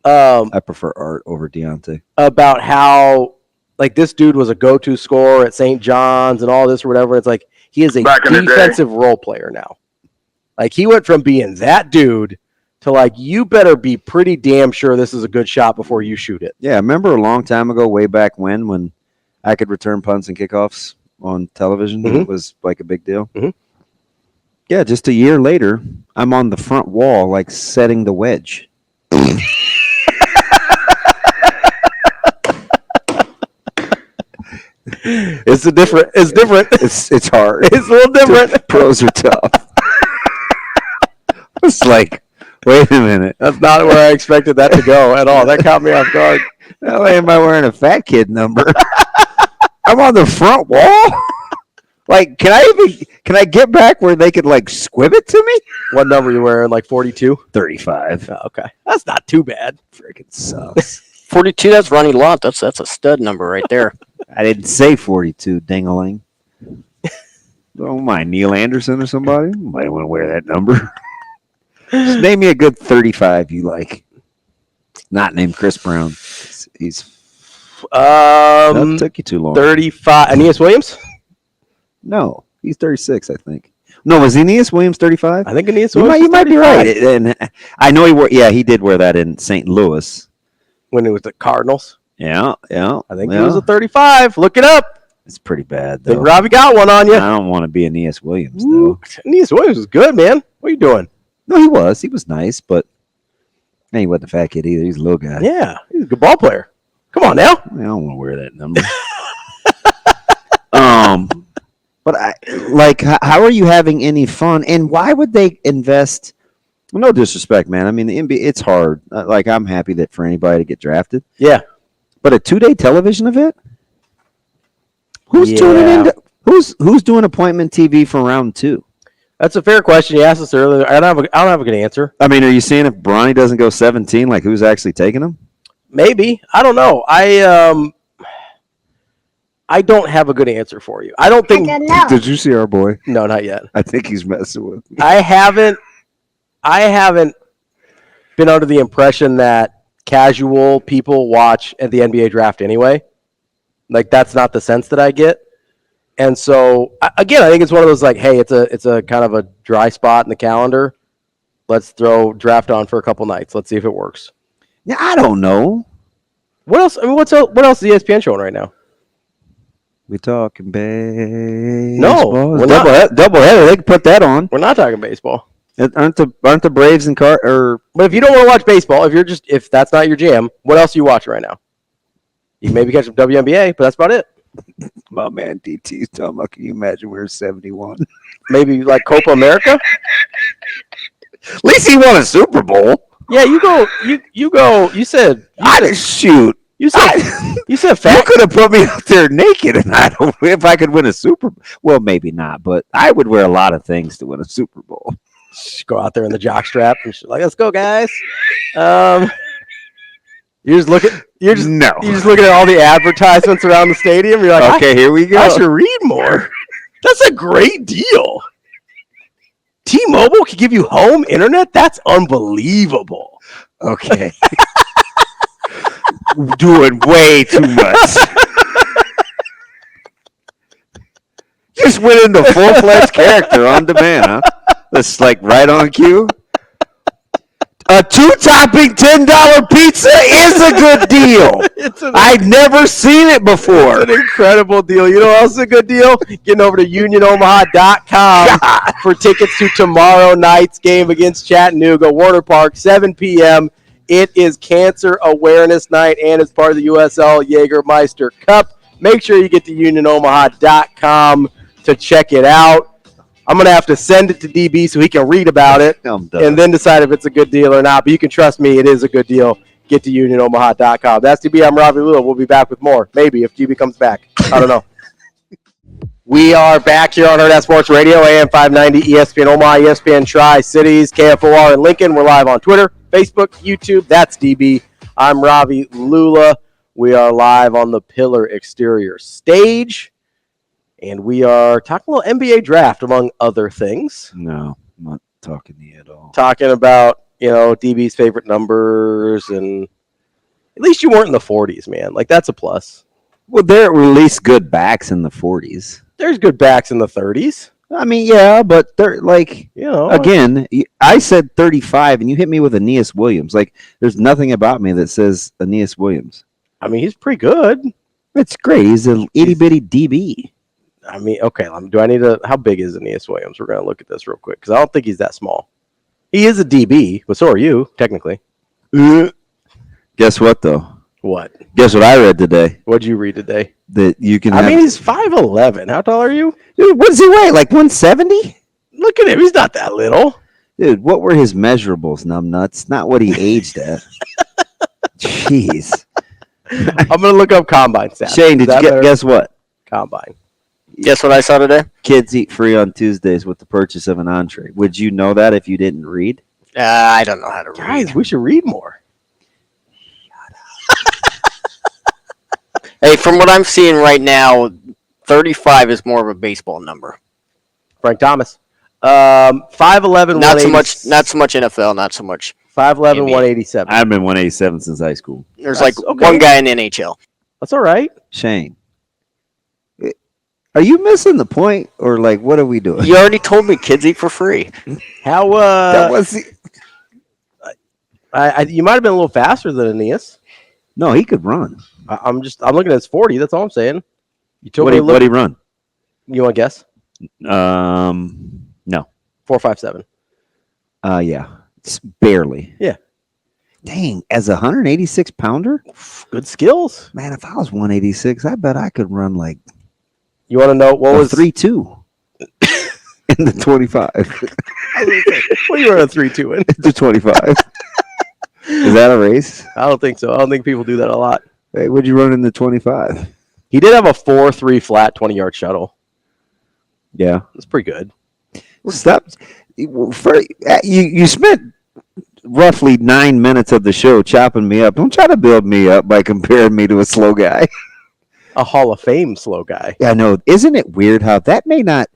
I prefer Art over Deontay. about how like this dude was a go-to scorer at St. John's and all this or whatever. It's like he is a Back in the day. defensive role player now. Like he went from being that dude to like you better be pretty damn sure this is a good shot before you shoot it. Yeah, I remember a long time ago, way back when I could return punts and kickoffs on television. Mhm. It was like a big deal. Mhm. Yeah, just a year later, I'm on the front wall, like setting the wedge. It's different. It's hard. It's a little different. Pros are tough. It's like, wait a minute. That's not where I expected that to go at all. That caught me off guard. How am I wearing a fat kid number? I'm on the front wall. Like, can I get back where they could like squib it to me? What number are you wearing? Like 42? 35. Oh, okay. That's not too bad. Freaking sucks. 42. That's Ronnie Lott. That's a stud number right there. I didn't say 42, ding-a-ling. Don't mind Neil Anderson or somebody. Might want to wear that number. Just name me a good 35 you like. Not named Chris Brown. He's that took you too long. 35. Aeneas Williams? No, he's 36, I think. No, was Aeneas Williams 35? I think Aeneas You Williams. might be 35. right. And I know he wore. Yeah, he did wear that in St. Louis. When it was the Cardinals. Yeah. I think he was a 35. Look it up. It's pretty bad I think though. Ravi got one on you. I don't want to be Aeneas Williams Ooh, though. Aeneas Williams was good, man. What are you doing? No, he was. He was nice, but he wasn't a fat kid either. He's a little guy. Yeah, he's a good ball player. Come on now. I don't want to wear that number. But how are you having any fun? And why would they invest? Well, no disrespect, man. I mean, the NBA, it's hard. Like, I'm happy that for anybody to get drafted. Yeah. But a 2-day television event? Who's Yeah. tuning in? Who's doing appointment TV for round 2? That's a fair question. You asked us earlier. I don't have a good answer. I mean, are you seeing if Bronny doesn't go 17, like who's actually taking him? Maybe. I don't know. I don't have a good answer for you. I don't think. I don't know. Did you see our boy? No, not yet. I think he's messing with me. I haven't been under the impression that casual people watch at the NBA draft anyway. Like that's not the sense that I get. And so again, I think it's one of those like, hey, it's a kind of a dry spot in the calendar. Let's throw draft on for a couple nights. Let's see if it works. Yeah, I don't know. What else? I mean, what else is ESPN showing right now? We talking baseball? No, we're not. Double header. They can put that on. We're not talking baseball. Aren't the Braves and or But if you don't want to watch baseball, if that's not your jam, what else are you watching right now? You maybe catch some WNBA, but that's about it. my man DT's talking about? Can you imagine we're 71? Maybe like Copa America. At least he won a Super Bowl. Yeah, you go. You said. Shoot. You said You fat. could have put me out there naked, and I don't. If I could win a Super Bowl, well, maybe not, but I would wear a lot of things to win a Super Bowl. Go out there in the jockstrap and like, let's go, guys. You're just looking at all the advertisements around the stadium. You're like, Okay, here we go. I should read more. That's a great deal. T-Mobile can give you home internet. That's unbelievable. Okay. Doing way too much. Just went into full-fledged character on demand, huh? That's like right on cue. A 2-topping $10 pizza is a good deal. I've never seen it before. It's an incredible deal. You know what else is a good deal? Getting over to unionomaha.com for tickets to tomorrow night's game against Chattanooga, Warner Park, 7 p.m. It is Cancer Awareness Night, and it's part of the USL Jägermeister Cup. Make sure you get to unionomaha.com to check it out. I'm going to have to send it to DB so he can read about it and then decide if it's a good deal or not. But you can trust me, it is a good deal. Get to unionomaha.com. That's DB. I'm Ravi Lulla. We'll be back with more. Maybe if DB comes back. I don't know. We are back here on Hurrdat Sports Radio, AM 590, ESPN Omaha, ESPN Tri-Cities, KFOR in Lincoln. We're live on Twitter, Facebook, YouTube. That's DB. I'm Ravi Lulla. We are live on the Pillar Exterior stage. And we are talking a little NBA draft, among other things. No. talking to you at all. Talking about, DB's favorite numbers, and at least you weren't in the 40s, man. Like, that's a plus. Well, there are at least good backs in the 40s. There's good backs in the 30s. I mean, yeah, but they're like, again, I said 35, and you hit me with Aeneas Williams. Like, there's nothing about me that says Aeneas Williams. I mean, he's pretty good. It's great. He's an itty-bitty DB. I mean, okay, do I need how big is Aeneas Williams? We're going to look at this real quick, because I don't think he's that small. He is a DB, but so are you, technically. Guess what, though? What? Guess what I read today? What'd you read today? That you can I mean, he's 5'11". How tall are you? Dude, what does he weigh? Like 170? Look at him. He's not that little. Dude, what were his measurables, numbnuts? Not what he aged at. Jeez. I'm going to look up combine stats. Shane, did you guess what? Combine. Guess what I saw today? Kids eat free on Tuesdays with the purchase of an entree. Would you know that if you didn't read? I don't know how to read. Guys, we should read more. Hey, from what I'm seeing right now, 35 is more of a baseball number. Frank Thomas. 5'11", Not so much NFL, not so much. 5'11", NBA. 187. I've been 187 since high school. There's That's like okay. one guy in the NHL. That's all right. Shane, are you missing the point, or like what are we doing? You already told me kids eat for free. How That was the... you might have been a little faster than Aeneas. No, he could run. I'm looking at his 40. That's all I'm saying. You told me What'd he run? You want to guess? No. 4.57. Yeah, it's barely. Yeah. Dang, as a 186 pounder, Good skills. man. If I was 186, I bet I could run like You want to know what was 3.2 in the 25. What are you running a 3.2 in? The 25. Is that a race? I don't think so. I don't think people do that a lot. Hey, what'd you run in the 25? He did have a 4.3 flat 20-yard shuttle. Yeah. That's pretty good. Stop. You spent roughly 9 minutes of the show chopping me up. Don't try to build me up by comparing me to a slow guy. A Hall of Fame slow guy. Yeah, I know. Isn't it weird how that may not,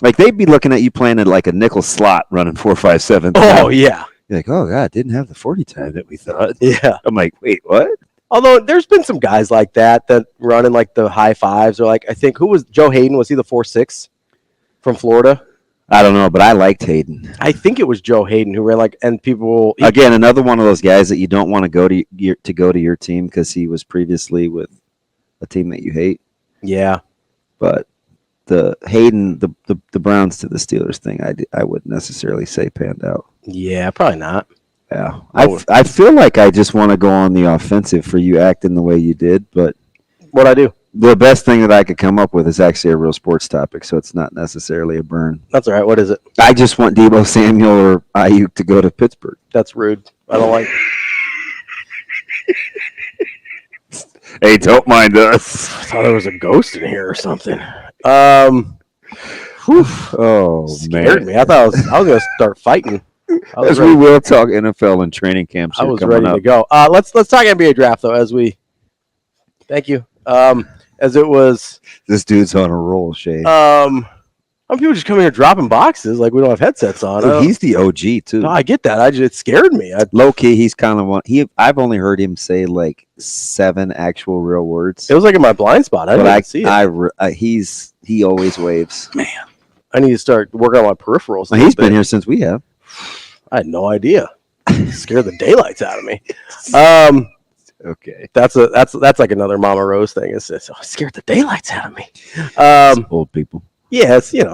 like, they'd be looking at you playing at like a nickel slot running 4.57. Oh, yeah. You're like, oh, God, didn't have the 40 time that we thought. Yeah. I'm like, wait, what? Although there's been some guys like that run in like the high fives, or like, I think, who was Joe Hayden? Was he the 4.6 from Florida? I don't know, but I liked Hayden. I think it was Joe Hayden who ran like, and people Again, another one of those guys that you don't want to go to your team because he was previously with a team that you hate. Yeah. But the Hayden, the Browns to the Steelers thing, I wouldn't necessarily say panned out. Yeah, probably not. Yeah, I feel like I just want to go on the offensive for you acting the way you did, but What'd I do? the best thing that I could come up with is actually a real sports topic, so it's not necessarily a burn. That's all right. What is it? I just want Deebo Samuel or Ayuk to go to Pittsburgh. That's rude. I don't like. Hey, don't mind us. I thought there was a ghost in here or something. Oh, Scared man. me. I thought I was gonna start fighting. I was As we will talk NFL and training camps. I was ready to go. Let's talk NBA draft though. Thank you. As it was. This dude's on a roll, Shane. Some people just come here dropping boxes like we don't have headsets on. Dude, he's the OG too. No, I get that. It scared me. Low key, he's kind of one. I've only heard him say like 7 actual real words. It was like in my blind spot. I didn't see it. He always waves. Man, I need to start working on my peripherals. He's been here since we have. I had no idea. Scared the daylights out of me. Okay, that's like another Mama Rose thing. It scared the daylights out of me. Old people. Yes, let's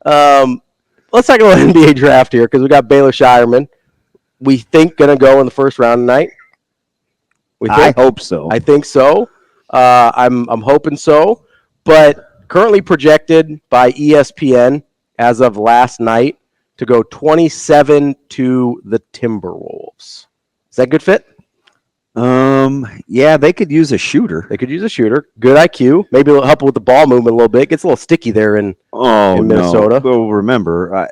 talk about NBA draft here because we got Baylor Shireman. We think gonna go in the first round tonight. I hope so. I think so. I'm hoping so. But currently projected by ESPN as of last night to go 27 to the Timberwolves. Is that a good fit? Yeah, they could use a shooter. They could use a shooter. Good IQ. Maybe it'll help with the ball movement a little bit. It gets a little sticky there in Minnesota. No. Well, remember,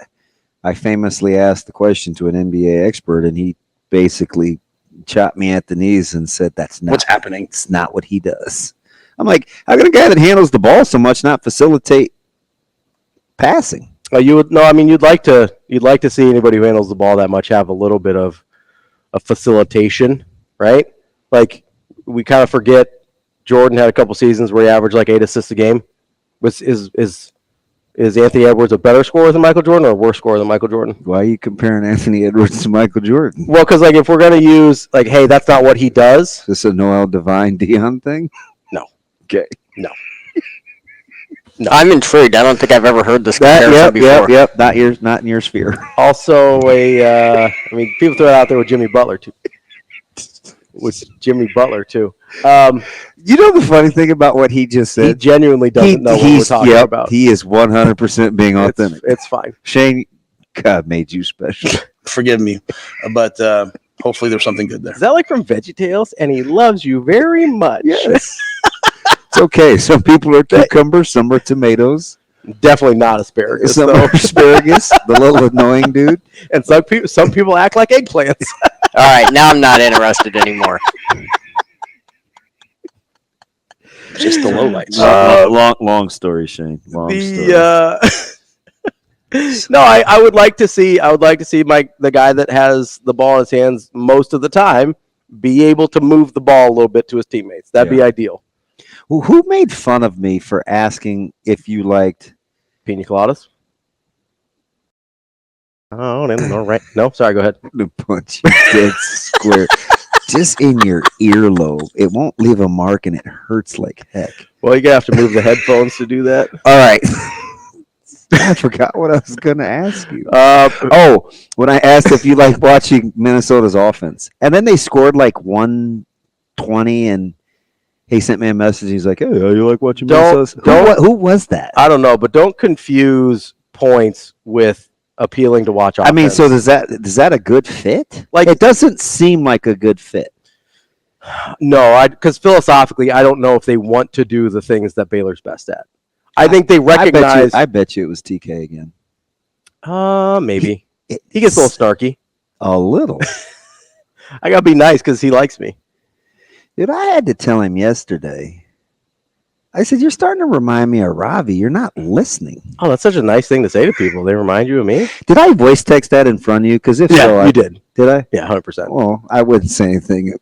I famously asked the question to an NBA expert, and he basically chopped me at the knees and said, "That's not what's happening. It's not what he does." I'm like, how can a guy that handles the ball so much not facilitate passing? You'd like to see anybody who handles the ball that much have a little bit of a facilitation, right? Like we kind of forget Jordan had a couple seasons where he averaged like 8 assists a game. Is Anthony Edwards a better scorer than Michael Jordan or a worse scorer than Michael Jordan? Why are you comparing Anthony Edwards to Michael Jordan? Well, because like if we're gonna use like, hey, that's not what he does. Is this a Noel Divine Deion thing? No. Okay. No. I'm intrigued. I don't think I've ever heard this comparison before. Yep. Not in your sphere. Also, people throw it out there with Jimmy Butler too. You know the funny thing about what he just said? He genuinely doesn't know what we're talking about. He is 100% being authentic. It's fine. Shane, God made you special. Forgive me, but hopefully there's something good there. Is that like from VeggieTales? And he loves you very much. Yes. It's okay. Some people are cucumbers, some are tomatoes. Definitely not asparagus. Some are asparagus, the little annoying dude. And some people act like eggplants. All right, now I'm not interested anymore. Just the lowlights. Long story, Shane. Long story. No, I would like to see the guy that has the ball in his hands most of the time be able to move the ball a little bit to his teammates. That'd be ideal. Well, who made fun of me for asking if you liked pina coladas? Oh, no, right. No, sorry, go ahead. To punch you dead square. Just in your earlobe. It won't leave a mark and it hurts like heck. Well, you're going to have to move the headphones to do that. All right. I forgot what I was going to ask you. When I asked if you like watching Minnesota's offense. And then they scored like 120 and he sent me a message. He's like, hey, you like watching Minnesota's? Who was that? I don't know, but don't confuse points with appealing to watch offense. I mean, so is that a good fit? Like, it doesn't seem like a good fit. No, because philosophically, I don't know if they want to do the things that Baylor's best at. I think they recognize. I bet you it was TK again. Maybe he gets a little snarky. A little. I gotta be nice because he likes me. Dude, I had to tell him yesterday. I said, you're starting to remind me of Ravi. You're not listening. Oh, that's such a nice thing to say to people. They remind you of me? Did I voice text that in front of you? Because if so, you did. Did I? Yeah, 100%. Well, I wouldn't say anything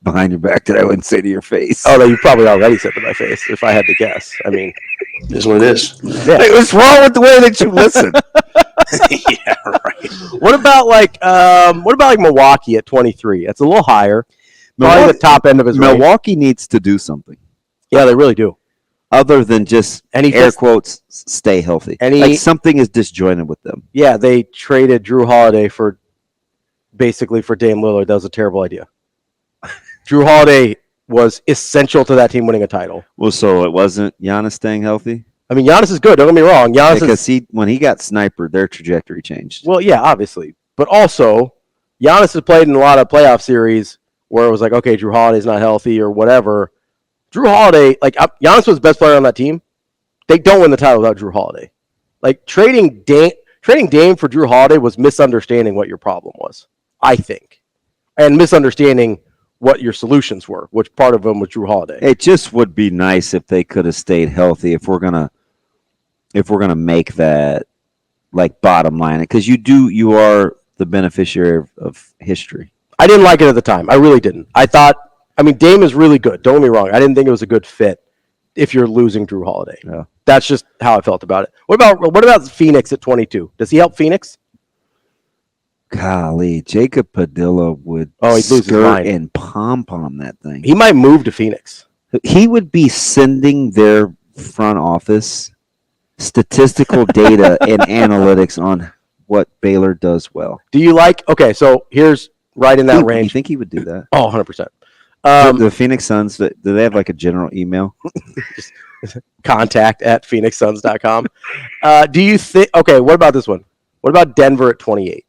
behind your back that I wouldn't say to your face. Oh, no, you probably already said to my face, if I had to guess. I mean, this is what it is. Yeah. Hey, what's wrong with the way that you listen? Yeah, right. What about Milwaukee at 23? That's a little higher. Probably the top end of his range. Milwaukee needs to do something. Yeah, they really do. Other than just quotes, stay healthy. Like something is disjointed with them. Yeah, they traded Drew Holiday for Dame Lillard. That was a terrible idea. Drew Holiday was essential to that team winning a title. Well, so it wasn't Giannis staying healthy? I mean, Giannis is good. Don't get me wrong. Because when he got snipered, their trajectory changed. Well, yeah, obviously. But also, Giannis has played in a lot of playoff series where it was like, okay, Drew Holiday's not healthy or whatever. Drew Holiday, Giannis was the best player on that team. They don't win the title without Drew Holiday. Like, trading Dame for Drew Holiday was misunderstanding what your problem was, I think. And misunderstanding what your solutions were, which part of them was Drew Holiday. It just would be nice if they could have stayed healthy if we're gonna make that like bottom line. Because you are the beneficiary of history. I didn't like it at the time. I really didn't. Dame is really good. Don't get me wrong. I didn't think it was a good fit if you're losing Drew Holiday. Yeah. That's just how I felt about it. What about Phoenix at 22? Does he help Phoenix? Golly, Jacob Padilla would skirt and pom-pom that thing. He might move to Phoenix. He would be sending their front office statistical data and analytics on what Baylor does well. Do you so here's right in that range. You think he would do that? Oh, 100%. The Phoenix Suns, do they have like a general email? contact@phoenixsuns.com. Do you think, what about this one? What about Denver at 28?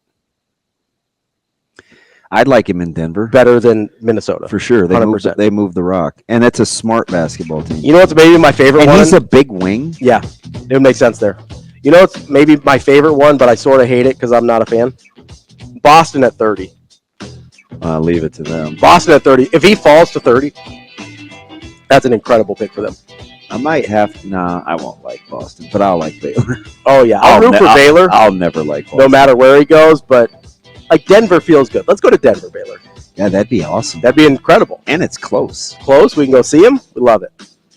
I'd like him in Denver. Better than Minnesota. For sure. They moved the rock. And that's a smart basketball team. You know what's maybe my favorite one? And he's a big wing. Yeah, it would make sense there. You know what's maybe my favorite one, but I sort of hate it because I'm not a fan? Boston at 30. Leave it to them. Boston at 30. If he falls to 30, that's an incredible pick for them. I might have. Nah, I won't like Boston, but I'll like Baylor. Oh yeah, I'll root for Baylor. I'll never like Boston. No matter where he goes, but like Denver feels good. Let's go to Denver, Baylor. Yeah, that'd be awesome. That'd be incredible. And it's close. Close. We can go see him. We love it.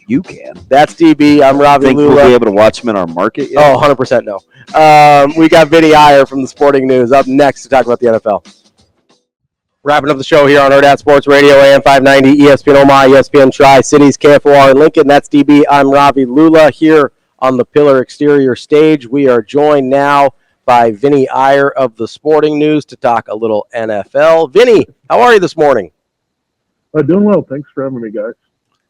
You can. That's DB. I'm Ravi. Think Lulla. we'll be able to watch him in our market yet? Oh, 100% no. We got Vinnie Iyer from the Sporting News up next to talk about the NFL. Wrapping up the show here on Hurrdat Sports Radio, AM 590, ESPN Omaha, ESPN Tri-Cities, KFOR in Lincoln. That's DB. I'm Ravi Lulla here on the Pillar Exterior stage. We are joined now by Vinnie Iyer of the Sporting News to talk a little NFL. Vinnie, how are you this morning? Doing well. Thanks for having me, guys.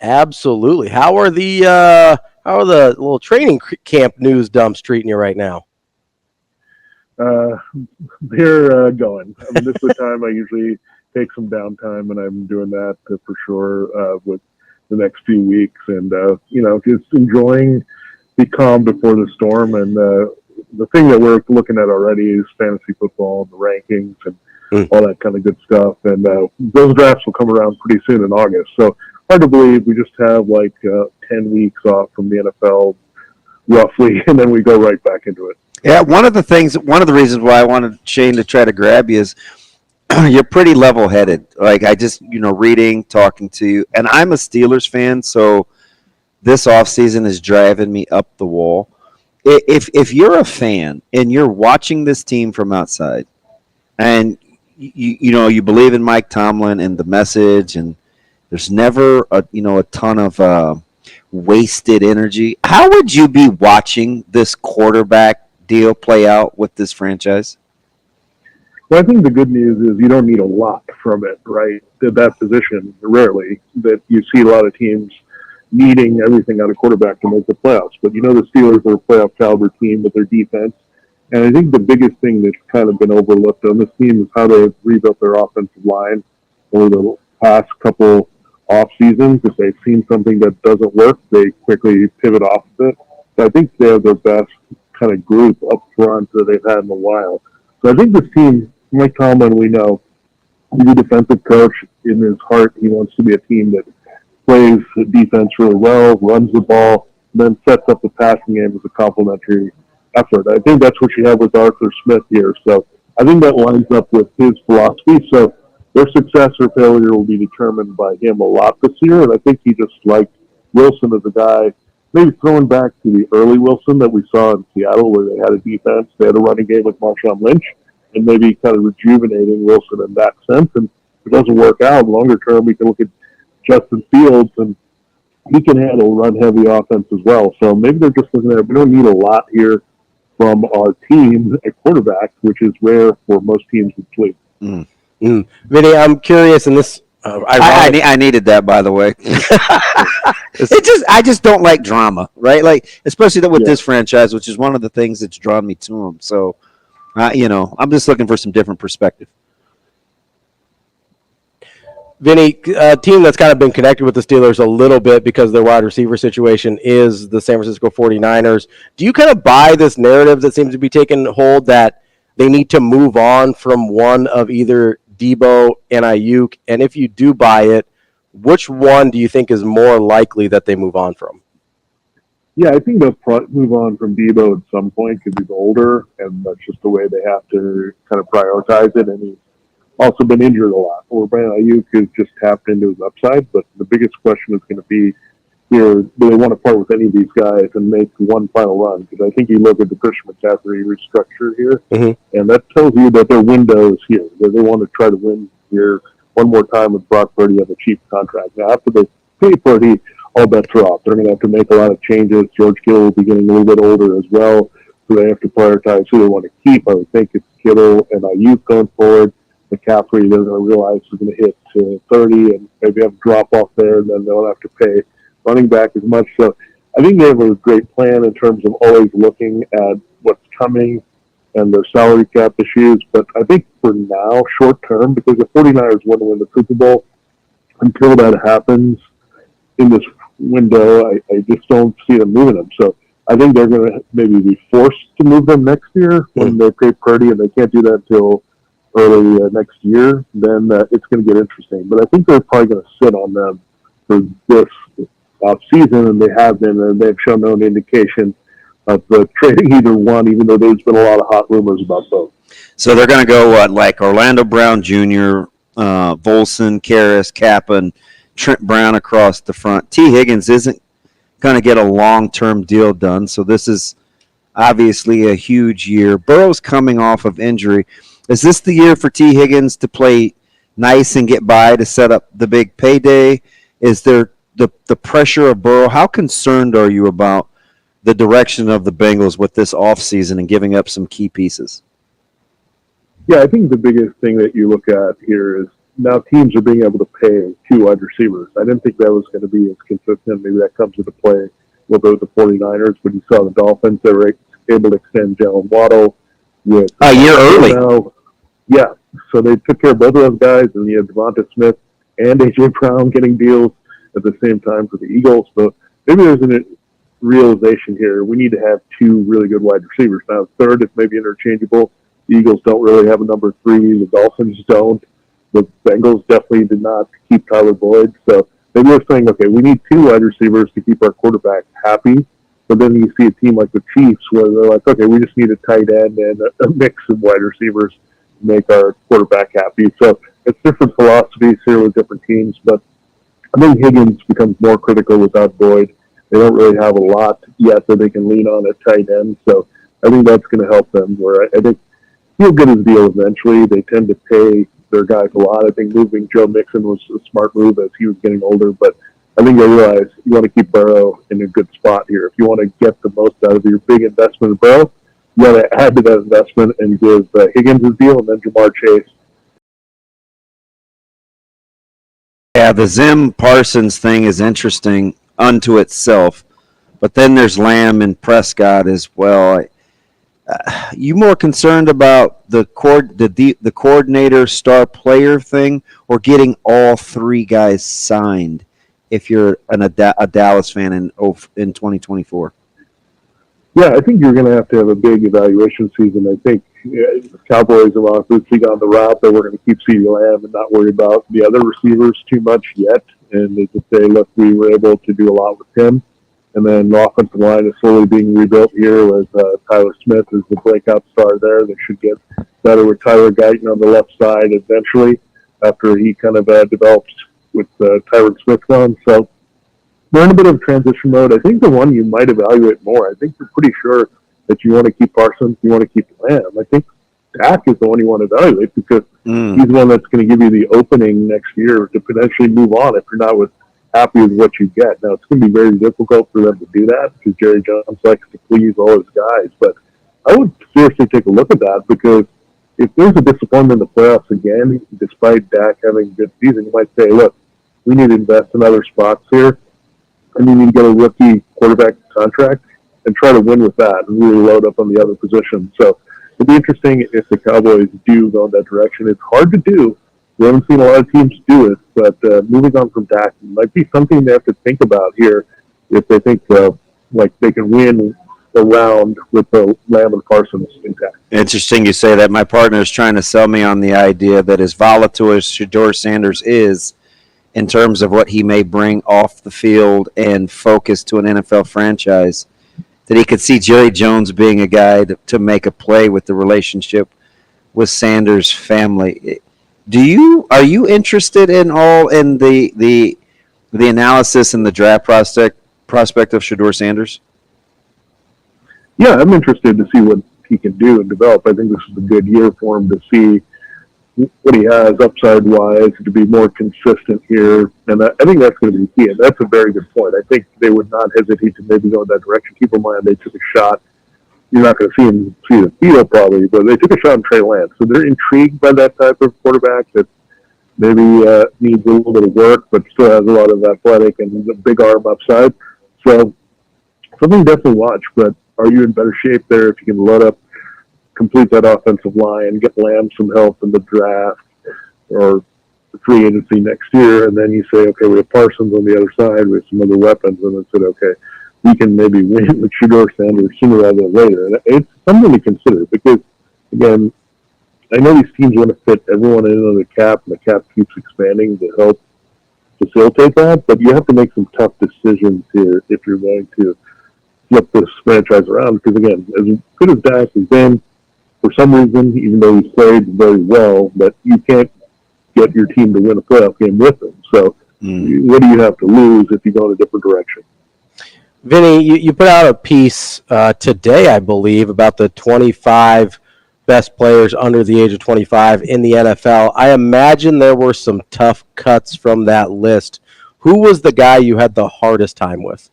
Absolutely. How are the little training camp news dumps treating you right now? They're going. I mean, this is the time I usually take some downtime, and I'm doing that for sure with the next few weeks. And, just enjoying the calm before the storm. And the thing that we're looking at already is fantasy football and the rankings and all that kind of good stuff. And those drafts will come around pretty soon in August. So hard to believe we just have 10 weeks off from the NFL roughly, and then we go right back into it. Yeah, one of the reasons why I wanted Shane to try to grab you is you're pretty level-headed. Like, I just, reading, talking to you, and I'm a Steelers fan, so this offseason is driving me up the wall. If you're a fan and you're watching this team from outside, and you believe in Mike Tomlin and the message, and there's never a ton of wasted energy, how would you be watching this quarterback deal play out with this franchise? Well, I think the good news is you don't need a lot from it, right? That position, rarely, that you see a lot of teams needing everything out of quarterback to make the playoffs. But the Steelers are a playoff caliber team with their defense. And I think the biggest thing that's kind of been overlooked on this team is how they rebuilt their offensive line over the past couple off seasons. If they've seen something that doesn't work, they quickly pivot off of it. So I think they have their best kind of group up front that they've had in a while. So I think this team, Mike Tomlin, we know, he's a defensive coach. In his heart, he wants to be a team that plays defense really well, runs the ball, then sets up the passing game as a complementary effort. I think that's what you have with Arthur Smith here. So I think that lines up with his philosophy. So their success or failure will be determined by him a lot this year. And I think he just liked Wilson as a guy, maybe throwing back to the early Wilson that we saw in Seattle where they had a defense, they had a running game with Marshawn Lynch, and maybe kind of rejuvenating Wilson in that sense. And if it doesn't work out, longer term, we can look at Justin Fields, and he can handle run-heavy offense as well. So maybe they're just looking at, we don't need a lot here from our team at quarterback, which is rare for most teams in the league. Vinnie, I'm curious, and this I needed that, by the way. I just don't like drama, right? Like, especially with this franchise, which is one of the things that's drawn me to them. So, I'm just looking for some different perspective. Vinnie, a team that's kind of been connected with the Steelers a little bit because their wide receiver situation is the San Francisco 49ers. Do you kind of buy this narrative that seems to be taking hold that they need to move on from one of either Debo and Ayuk? And if you do buy it, which one do you think is more likely that they move on from? Yeah, I think they'll move on from Debo at some point because he's older, and that's just the way they have to kind of prioritize it. And he's also been injured a lot. Or Brandon Ayuk has just tapped into his upside, but the biggest question is going to be here, do they want to part with any of these guys and make one final run? Because I think you look at the Christian McCaffrey restructure here, and that tells you that their window is here, that they want to try to win here one more time with Brock Purdy on a cheap contract. Now, after they pay Purdy, all bets are off. They're going to have to make a lot of changes. George Kittle will be getting a little bit older as well, so they have to prioritize who they want to keep. I would think it's Kittle and Ayuk going forward. McCaffrey, they're going to realize he's going to hit 30 and maybe have a drop-off there, and then they'll have to pay running back as much. So I think they have a great plan in terms of always looking at what's coming and their salary cap issues. But I think for now, short term, because the 49ers want to win the Super Bowl, until that happens in this window, I just don't see them moving them. So I think they're going to maybe be forced to move them next year when they pay Purdy, and they can't do that until early next year. Then it's going to get interesting. But I think they're probably going to sit on them for this off season, and they have been, and they've shown no indication of trading either one, even though there's been a lot of hot rumors about both. So they're going to go like Orlando Brown Jr., Volson, Karras, Kappa, and Trent Brown across the front. T. Higgins isn't going to get a long-term deal done, so this is obviously a huge year. Burrow's coming off of injury. Is this the year for T. Higgins to play nice and get by to set up the big payday? Is there the pressure of Burrow? How concerned are you about the direction of the Bengals with this offseason and giving up some key pieces? Yeah, I think the biggest thing that you look at here is now teams are being able to pay 2 wide receivers. I didn't think that was going to be as consistent. Maybe that comes into play a little bit with the 49ers, but you saw the Dolphins. They were able to extend Jalen Waddle with a year early. Now, yeah, so they took care of both of those guys, and you had Devonta Smith and A.J. Brown getting deals at the same time for the Eagles. So maybe there's a realization here. We need to have 2 really good wide receivers. Now, third is maybe interchangeable. The Eagles don't really have a number 3. The Dolphins don't. The Bengals definitely did not keep Tyler Boyd. So maybe we're saying, okay, we need 2 wide receivers to keep our quarterback happy. But then you see a team like the Chiefs where they're like, okay, we just need a tight end and a mix of wide receivers to make our quarterback happy. So it's different philosophies here with different teams. But I think Higgins becomes more critical without Boyd. They don't really have a lot yet that they can lean on at tight end. So I think that's going to help them, where I think he'll get his deal eventually. They tend to pay their guys a lot. I think moving Joe Mixon was a smart move as he was getting older, but I think they realize you want to keep Burrow in a good spot here. If you want to get the most out of your big investment in Burrow, you got to add to that investment and give Higgins his deal and then Jamar Chase. Yeah, the Zim Parsons thing is interesting unto itself, but then there's Lamb and Prescott as well. You more concerned about the coordinator star player thing, or getting all 3 guys signed if you're a Dallas fan in 2024? Yeah, I think you're going to have a big evaluation season. I think the Cowboys have obviously gone the route that we're going to keep CeeDee Lamb and not worry about the other receivers too much yet. And they just say, look, we were able to do a lot with him. And then the offensive line is slowly being rebuilt here with Tyler Smith as the breakout star there. They should get better with Tyler Guyton on the left side eventually after he kind of develops with Tyler Smith gone. So they're in a bit of transition mode. I think the one you might evaluate more, I think you're pretty sure that you want to keep Parsons, you want to keep Lamb. I think Dak is the one you want to evaluate because he's the one that's going to give you the opening next year to potentially move on if you're not happy with what you get. Now, it's going to be very difficult for them to do that because Jerry Jones likes to please all his guys. But I would seriously take a look at that because if there's a disappointment in the playoffs again, despite Dak having a good season, you might say, look, we need to invest in other spots here, and you need to get a rookie quarterback contract and try to win with that and really load up on the other positions. So it'd be interesting if the Cowboys do go in that direction. It's hard to do. We haven't seen a lot of teams do it, but moving on from Dak might be something they have to think about here if they think like they can win around with the Lamb and Parsons intact. Interesting you say that. My partner is trying to sell me on the idea that as volatile as Shedeur Sanders is in terms of what he may bring off the field and focus to an NFL franchise, that he could see Jerry Jones being a guy to make a play with the relationship with Sanders' family. Are you interested in the analysis and the draft prospect of Shedeur Sanders? Yeah, I'm interested to see what he can do and develop. I think this is a good year for him to see what he has upside-wise, to be more consistent here. And I think that's going to be key. And that's a very good point. I think they would not hesitate to maybe go in that direction. Keep in mind they took a shot. You're not going to see the field probably, but they took a shot on Trey Lance. So they're intrigued by that type of quarterback that maybe needs a little bit of work, but still has a lot of athletic and a big arm upside. So something to definitely watch. But are you in better shape there if you can load up, complete that offensive line, get Lamb some help in the draft or the free agency next year, and then you say, okay, we have Parsons on the other side, we have some other weapons, and then said, okay, we can maybe win with Shedeur Sanders sooner rather than later. And it's something to consider because, again, I know these teams want to fit everyone in on the cap, and the cap keeps expanding to help facilitate that, but you have to make some tough decisions here if you're going to flip this franchise around. Because again, as good as Dak has been, for some reason, even though he's played very well, but you can't get your team to win a playoff game with him. So what do you have to lose if you go in a different direction? Vinnie, you put out a piece today, I believe, about the 25 best players under the age of 25 in the NFL. I imagine there were some tough cuts from that list. Who was the guy you had the hardest time with?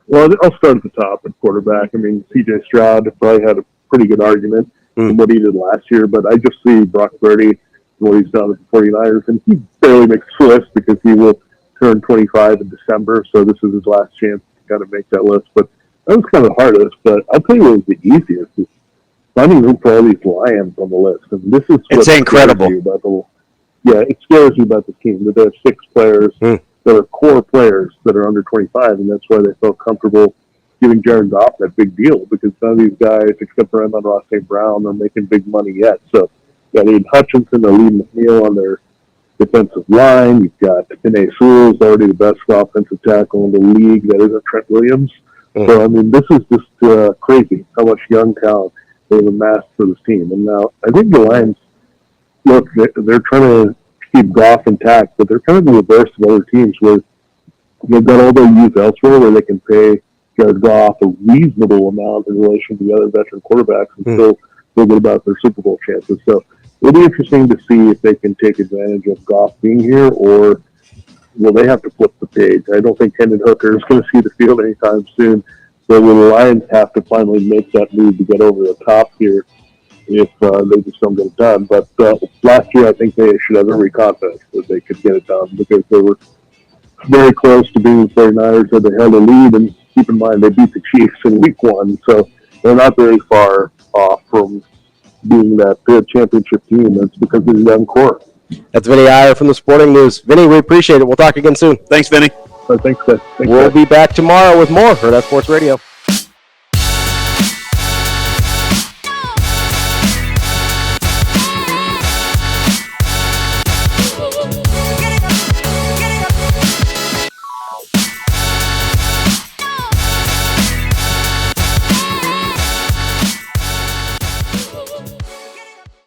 Well, I'll start at the top at quarterback. I mean, C.J. Stroud probably had a pretty good argument in what he did last year, but I just see Brock Purdy and what he's done with the 49ers, and he barely makes the list because he will turn 25 in December, so this is his last chance to kind of make that list. But that was kind of the hardest, but I'll tell you what was the easiest is finding room for all these Lions on the list. And this is it's incredible. It scares you about this team, that they have 6 players that are core players that are under 25, and that's why they felt comfortable giving Jared Goff that big deal, because none of these guys, except for Amon-Ra St. Brown, are making big money yet. So, Aiden Hutchinson, Aleem McNeil on their defensive line. You've got Vinnie Sewell's already the best offensive tackle in the league. That isn't Trent Williams. So, I mean, this is just crazy how much young talent they've amassed for this team. And now, I think the Lions, look, they're trying to keep Goff intact, but they're kind of the reverse of other teams where they've got all their youth elsewhere where they can pay Jared Goff a reasonable amount in relation to the other veteran quarterbacks and still feel good about their Super Bowl chances. So it'll be interesting to see if they can take advantage of Goff being here, or will they have to flip the page? I don't think Hendon Hooker is going to see the field anytime soon. So will the Lions have to finally make that move to get over the top here if they just don't get it done? But last year, I think they should have every confidence that they could get it done, because they were very close to being the 49ers, so they held a lead. And keep in mind, they beat the Chiefs in week 1, so they're not very far off from being that championship team. That's because of the young core. That's Vinnie Iyer from the Sporting News. Vinnie, we appreciate it. We'll talk again soon. Thanks, Vinnie. Thanks, guys. We'll be back tomorrow with more Hurrdat Sports Radio.